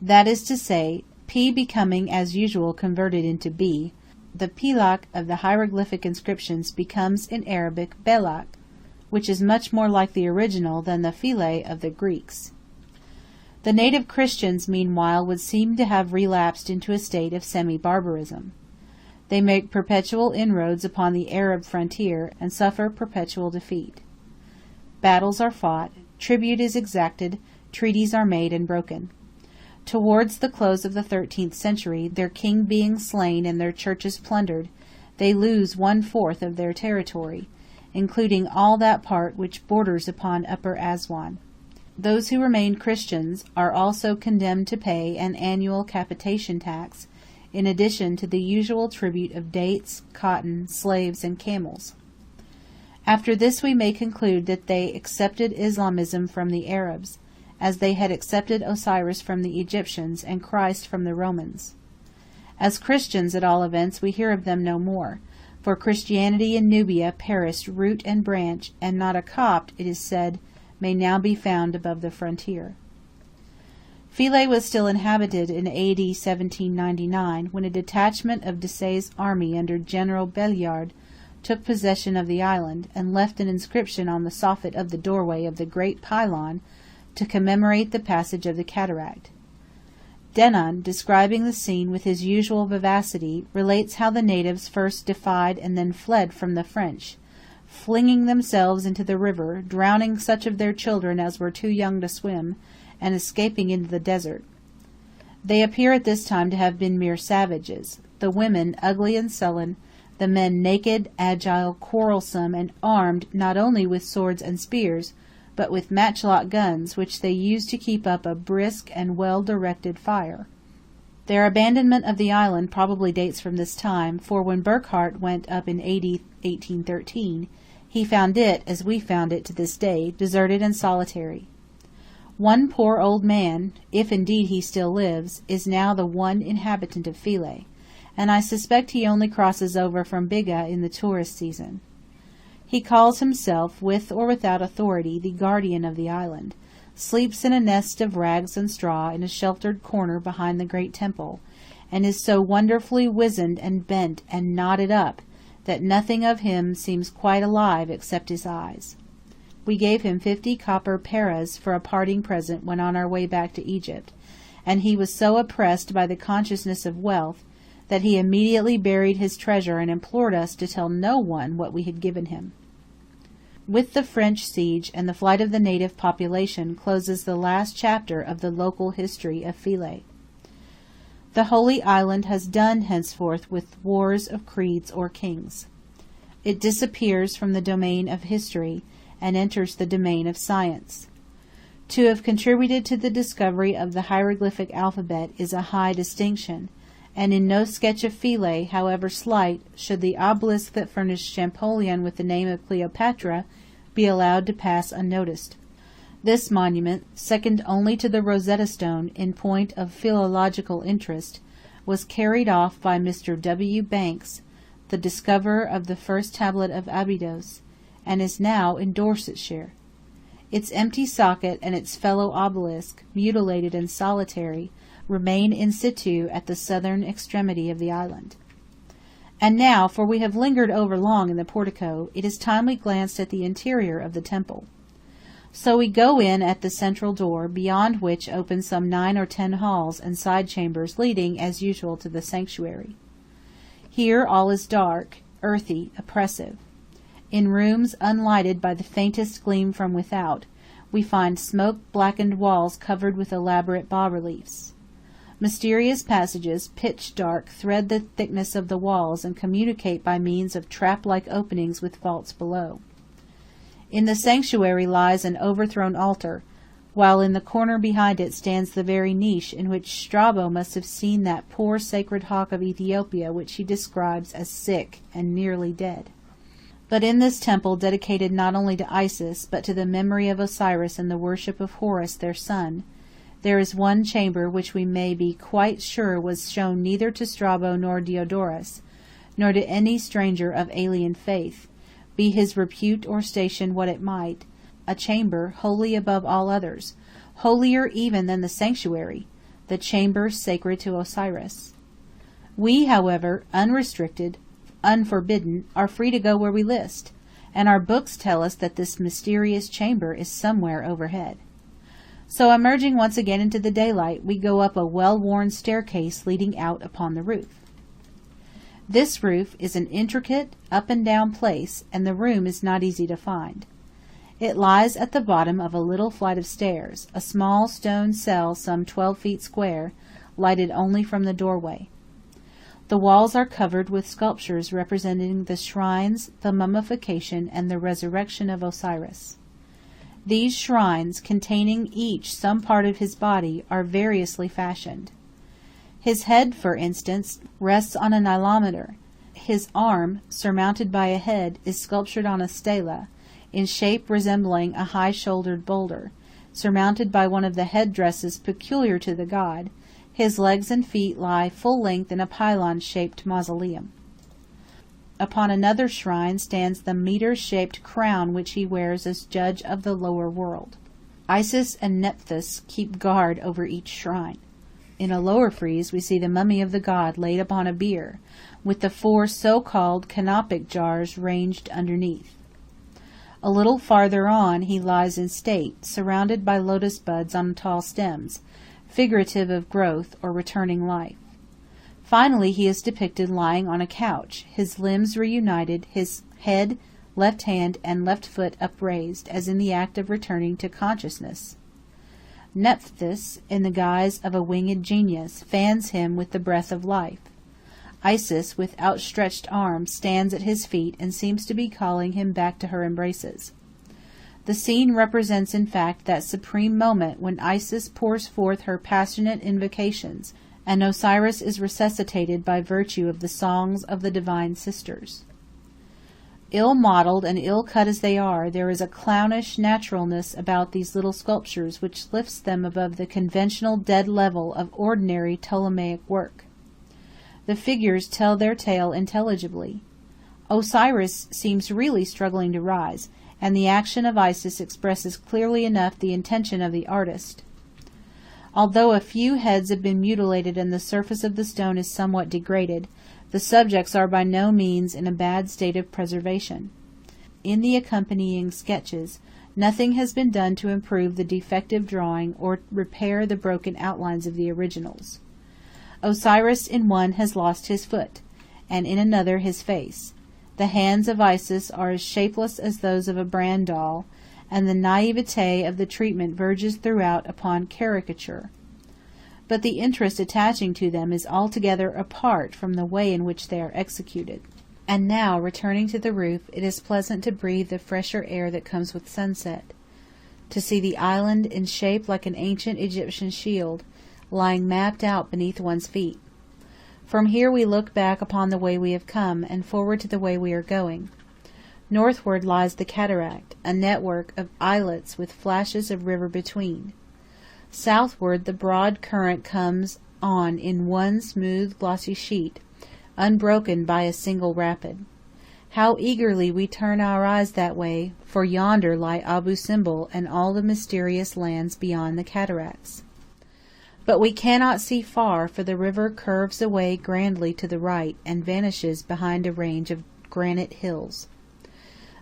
That is to say, P becoming as usual converted into B, the Pilak of the hieroglyphic inscriptions becomes in Arabic Belak, which is much more like the original than the Philae of the Greeks. The native Christians, meanwhile, would seem to have relapsed into a state of semi-barbarism. They make perpetual inroads upon the Arab frontier, and suffer perpetual defeat. Battles are fought, tribute is exacted, treaties are made and broken. Towards the close of the 13th century, their king being slain and their churches plundered, they lose 1/4 of their territory, including all that part which borders upon Upper Aswan. Those who remain Christians are also condemned to pay an annual capitation tax, in addition to the usual tribute of dates, cotton, slaves, and camels. After this we may conclude that they accepted Islamism from the Arabs, as they had accepted Osiris from the Egyptians and Christ from the Romans. As Christians, at all events, we hear of them no more, for Christianity in Nubia perished root and branch, and not a Copt, it is said, may now be found above the frontier. Philae was still inhabited in A.D. 1799, when a detachment of Desaix's army under General Belliard took possession of the island, and left an inscription on the soffit of the doorway of the great pylon to commemorate the passage of the cataract. Denon, describing the scene with his usual vivacity, relates how the natives first defied and then fled from the French, flinging themselves into the river, drowning such of their children as were too young to swim, and escaping into the desert. They appear at this time to have been mere savages, the women ugly and sullen, the men naked, agile, quarrelsome, and armed not only with swords and spears, but with matchlock guns, which they used to keep up a brisk and well-directed fire. Their abandonment of the island probably dates from this time, for when Burckhardt went up in A.D. 1813, He found it, as we found it to this day, deserted and solitary. One poor old man, if indeed he still lives, is now the one inhabitant of Philae, and I suspect he only crosses over from Biga in the tourist season. He calls himself, with or without authority, the guardian of the island, sleeps in a nest of rags and straw in a sheltered corner behind the great temple, and is so wonderfully wizened and bent and knotted up that nothing of him seems quite alive except his eyes. We gave him 50 copper paras for a parting present when on our way back to Egypt, and he was so oppressed by the consciousness of wealth that he immediately buried his treasure and implored us to tell no one what we had given him. With the French siege and the flight of the native population closes the last chapter of the local history of Philae. The Holy Island has done henceforth with wars of creeds or kings. It disappears from the domain of history and enters the domain of science. To have contributed to the discovery of the hieroglyphic alphabet is a high distinction, and in no sketch of Philae, however slight, should the obelisk that furnished Champollion with the name of Cleopatra be allowed to pass unnoticed. This monument, second only to the Rosetta Stone in point of philological interest, was carried off by Mr. W. Banks, the discoverer of the first tablet of Abydos, and is now in Dorsetshire. Its empty socket and its fellow obelisk, mutilated and solitary, remain in situ at the southern extremity of the island. And now, for we have lingered over long in the portico, it is time we glanced at the interior of the temple. So we go in at the central door, beyond which open some 9 or 10 halls and side chambers leading, as usual, to the sanctuary. Here all is dark, earthy, oppressive. In rooms unlighted by the faintest gleam from without, we find smoke-blackened walls covered with elaborate bas-reliefs. Mysterious passages, pitch dark, thread the thickness of the walls and communicate by means of trap-like openings with vaults below. In the sanctuary lies an overthrown altar, while in the corner behind it stands the very niche in which Strabo must have seen that poor sacred hawk of Ethiopia which he describes as sick and nearly dead. But in this temple, dedicated not only to Isis, but to the memory of Osiris and the worship of Horus their son, there is one chamber which we may be quite sure was shown neither to Strabo nor Diodorus, nor to any stranger of alien faith, be his repute or station what it might, a chamber holy above all others, holier even than the sanctuary, the chamber sacred to Osiris. We, however, unrestricted, unforbidden, are free to go where we list, and our books tell us that this mysterious chamber is somewhere overhead. So, emerging once again into the daylight, we go up a well-worn staircase leading out upon the roof. This roof is an intricate, up-and-down place, and the room is not easy to find. It lies at the bottom of a little flight of stairs, a small stone cell some 12 feet square, lighted only from the doorway. The walls are covered with sculptures representing the shrines, the mummification, and the resurrection of Osiris. These shrines, containing each some part of his body, are variously fashioned. His head, for instance, rests on a nilometer. His arm, surmounted by a head, is sculptured on a stela, in shape resembling a high-shouldered boulder, surmounted by one of the head-dresses peculiar to the god. His legs and feet lie full length in a pylon-shaped mausoleum. Upon another shrine stands the meter-shaped crown which he wears as judge of the lower world. Isis and Nephthys keep guard over each shrine. In a lower frieze we see the mummy of the god laid upon a bier, with the 4 so-called canopic jars ranged underneath. A little farther on he lies in state, surrounded by lotus buds on tall stems, figurative of growth or returning life. Finally he is depicted lying on a couch, his limbs reunited, his head, left hand, and left foot upraised, as in the act of returning to consciousness. Nephthys, in the guise of a winged genius, fans him with the breath of life. Isis, with outstretched arms, stands at his feet and seems to be calling him back to her embraces. The scene represents in fact that supreme moment when Isis pours forth her passionate invocations, and Osiris is resuscitated by virtue of the songs of the divine sisters. Ill-modelled and ill-cut as they are, there is a clownish naturalness about these little sculptures which lifts them above the conventional dead level of ordinary Ptolemaic work. The figures tell their tale intelligibly. Osiris seems really struggling to rise, and the action of Isis expresses clearly enough the intention of the artist. Although a few heads have been mutilated and the surface of the stone is somewhat degraded, the subjects are by no means in a bad state of preservation. In the accompanying sketches, nothing has been done to improve the defective drawing or repair the broken outlines of the originals. Osiris in one has lost his foot, and in another his face. The hands of Isis are as shapeless as those of a bran doll, and the naivete of the treatment verges throughout upon caricature. But the interest attaching to them is altogether apart from the way in which they are executed. And now, returning to the roof, it is pleasant to breathe the fresher air that comes with sunset, to see the island in shape like an ancient Egyptian shield, lying mapped out beneath one's feet. From here we look back upon the way we have come, and forward to the way we are going. Northward lies the cataract, a network of islets with flashes of river between. Southward the broad current comes on in one smooth glossy sheet, unbroken by a single rapid. How eagerly we turn our eyes that way, for yonder lie Abu Simbel and all the mysterious lands beyond the cataracts. But we cannot see far, for the river curves away grandly to the right and vanishes behind a range of granite hills.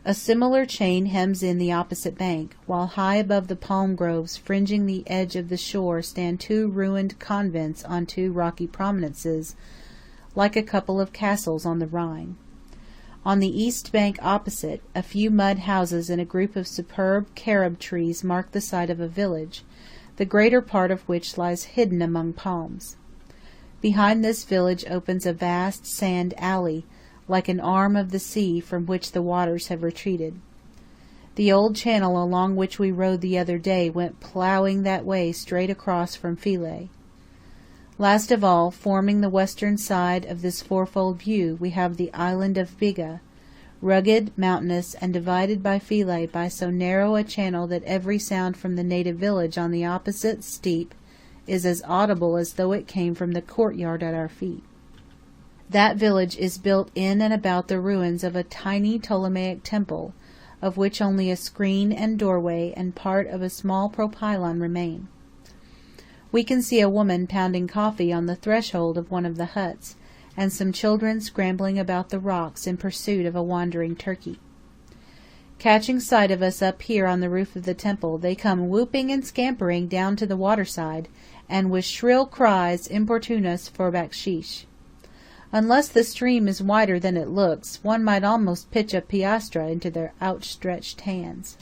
A similar chain hems in the opposite bank, while high above the palm groves fringing the edge of the shore stand two ruined convents on two rocky prominences, like a couple of castles on the Rhine. On the east bank opposite, a few mud houses and a group of superb carob trees mark the site of a village, the greater part of which lies hidden among palms. Behind this village opens a vast sand alley, like an arm of the sea from which the waters have retreated. The old channel along which we rode the other day went ploughing that way straight across from Philae. Last of all, forming the western side of this fourfold view, we have the island of Biga, rugged, mountainous, and divided by Philae by so narrow a channel that every sound from the native village on the opposite steep is as audible as though it came from the courtyard at our feet. That village is built in and about the ruins of a tiny Ptolemaic temple, of which only a screen and doorway and part of a small propylon remain. We can see a woman pounding coffee on the threshold of one of the huts, and some children scrambling about the rocks in pursuit of a wandering turkey. Catching sight of us up here on the roof of the temple, they come whooping and scampering down to the waterside, and with shrill cries importune us for baksheesh. Unless the stream is wider than it looks, one might almost pitch a piastra into their outstretched hands.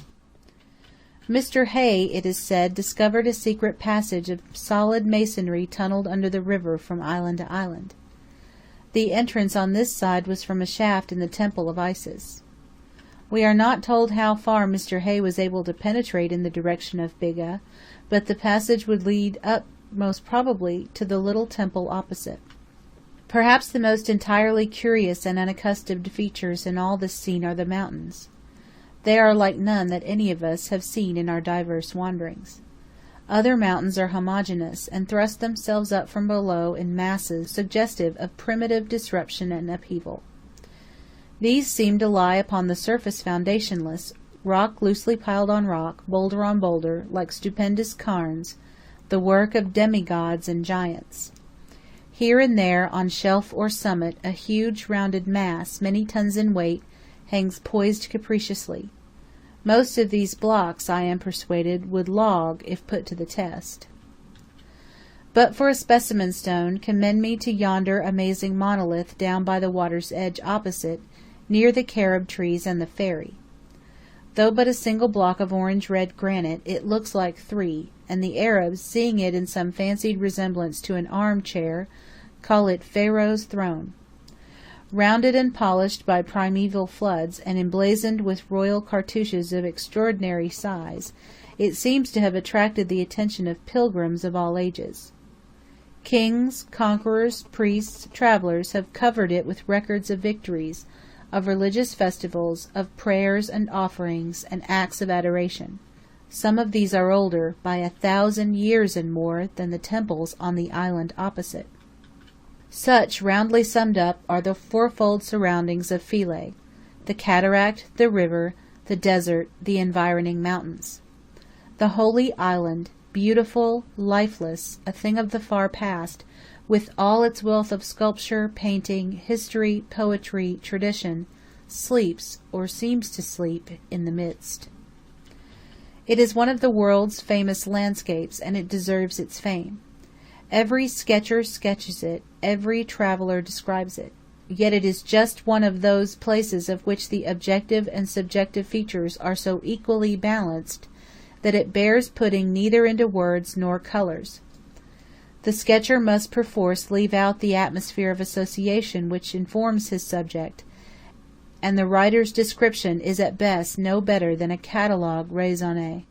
Mr. Hay, it is said, discovered a secret passage of solid masonry tunneled under the river from island to island. The entrance on this side was from a shaft in the temple of Isis. We are not told how far Mr. Hay was able to penetrate in the direction of Biga, but the passage would lead up most probably to the little temple opposite. Perhaps the most entirely curious and unaccustomed features in all this scene are the mountains. They are like none that any of us have seen in our diverse wanderings. Other mountains are homogeneous, and thrust themselves up from below in masses suggestive of primitive disruption and upheaval. These seem to lie upon the surface foundationless, rock loosely piled on rock, boulder on boulder, like stupendous cairns, the work of demigods and giants. Here and there, on shelf or summit, a huge rounded mass, many tons in weight, hangs poised capriciously. Most of these blocks, I am persuaded, would log if put to the test. But for a specimen stone, commend me to yonder amazing monolith down by the water's edge opposite, near the carob trees and the ferry. Though but a single block of orange-red granite, it looks like three, and the Arabs, seeing it in some fancied resemblance to an arm-chair, call it Pharaoh's throne. Rounded and polished by primeval floods, and emblazoned with royal cartouches of extraordinary size, it seems to have attracted the attention of pilgrims of all ages. Kings, conquerors, priests, travellers have covered it with records of victories, of religious festivals, of prayers and offerings and acts of adoration. Some of these are older, by 1,000 years and more, than the temples on the island opposite. Such, roundly summed up, are the fourfold surroundings of Philae: the cataract, the river, the desert, the environing mountains. The holy island, beautiful, lifeless, a thing of the far past, with all its wealth of sculpture, painting, history, poetry, tradition, sleeps, or seems to sleep, in the midst. It is one of the world's famous landscapes, and it deserves its fame. Every sketcher sketches it, every traveller describes it. Yet it is just one of those places of which the objective and subjective features are so equally balanced that it bears putting neither into words nor colours. The sketcher must perforce leave out the atmosphere of association which informs his subject, and the writer's description is at best no better than a catalogue raisonné.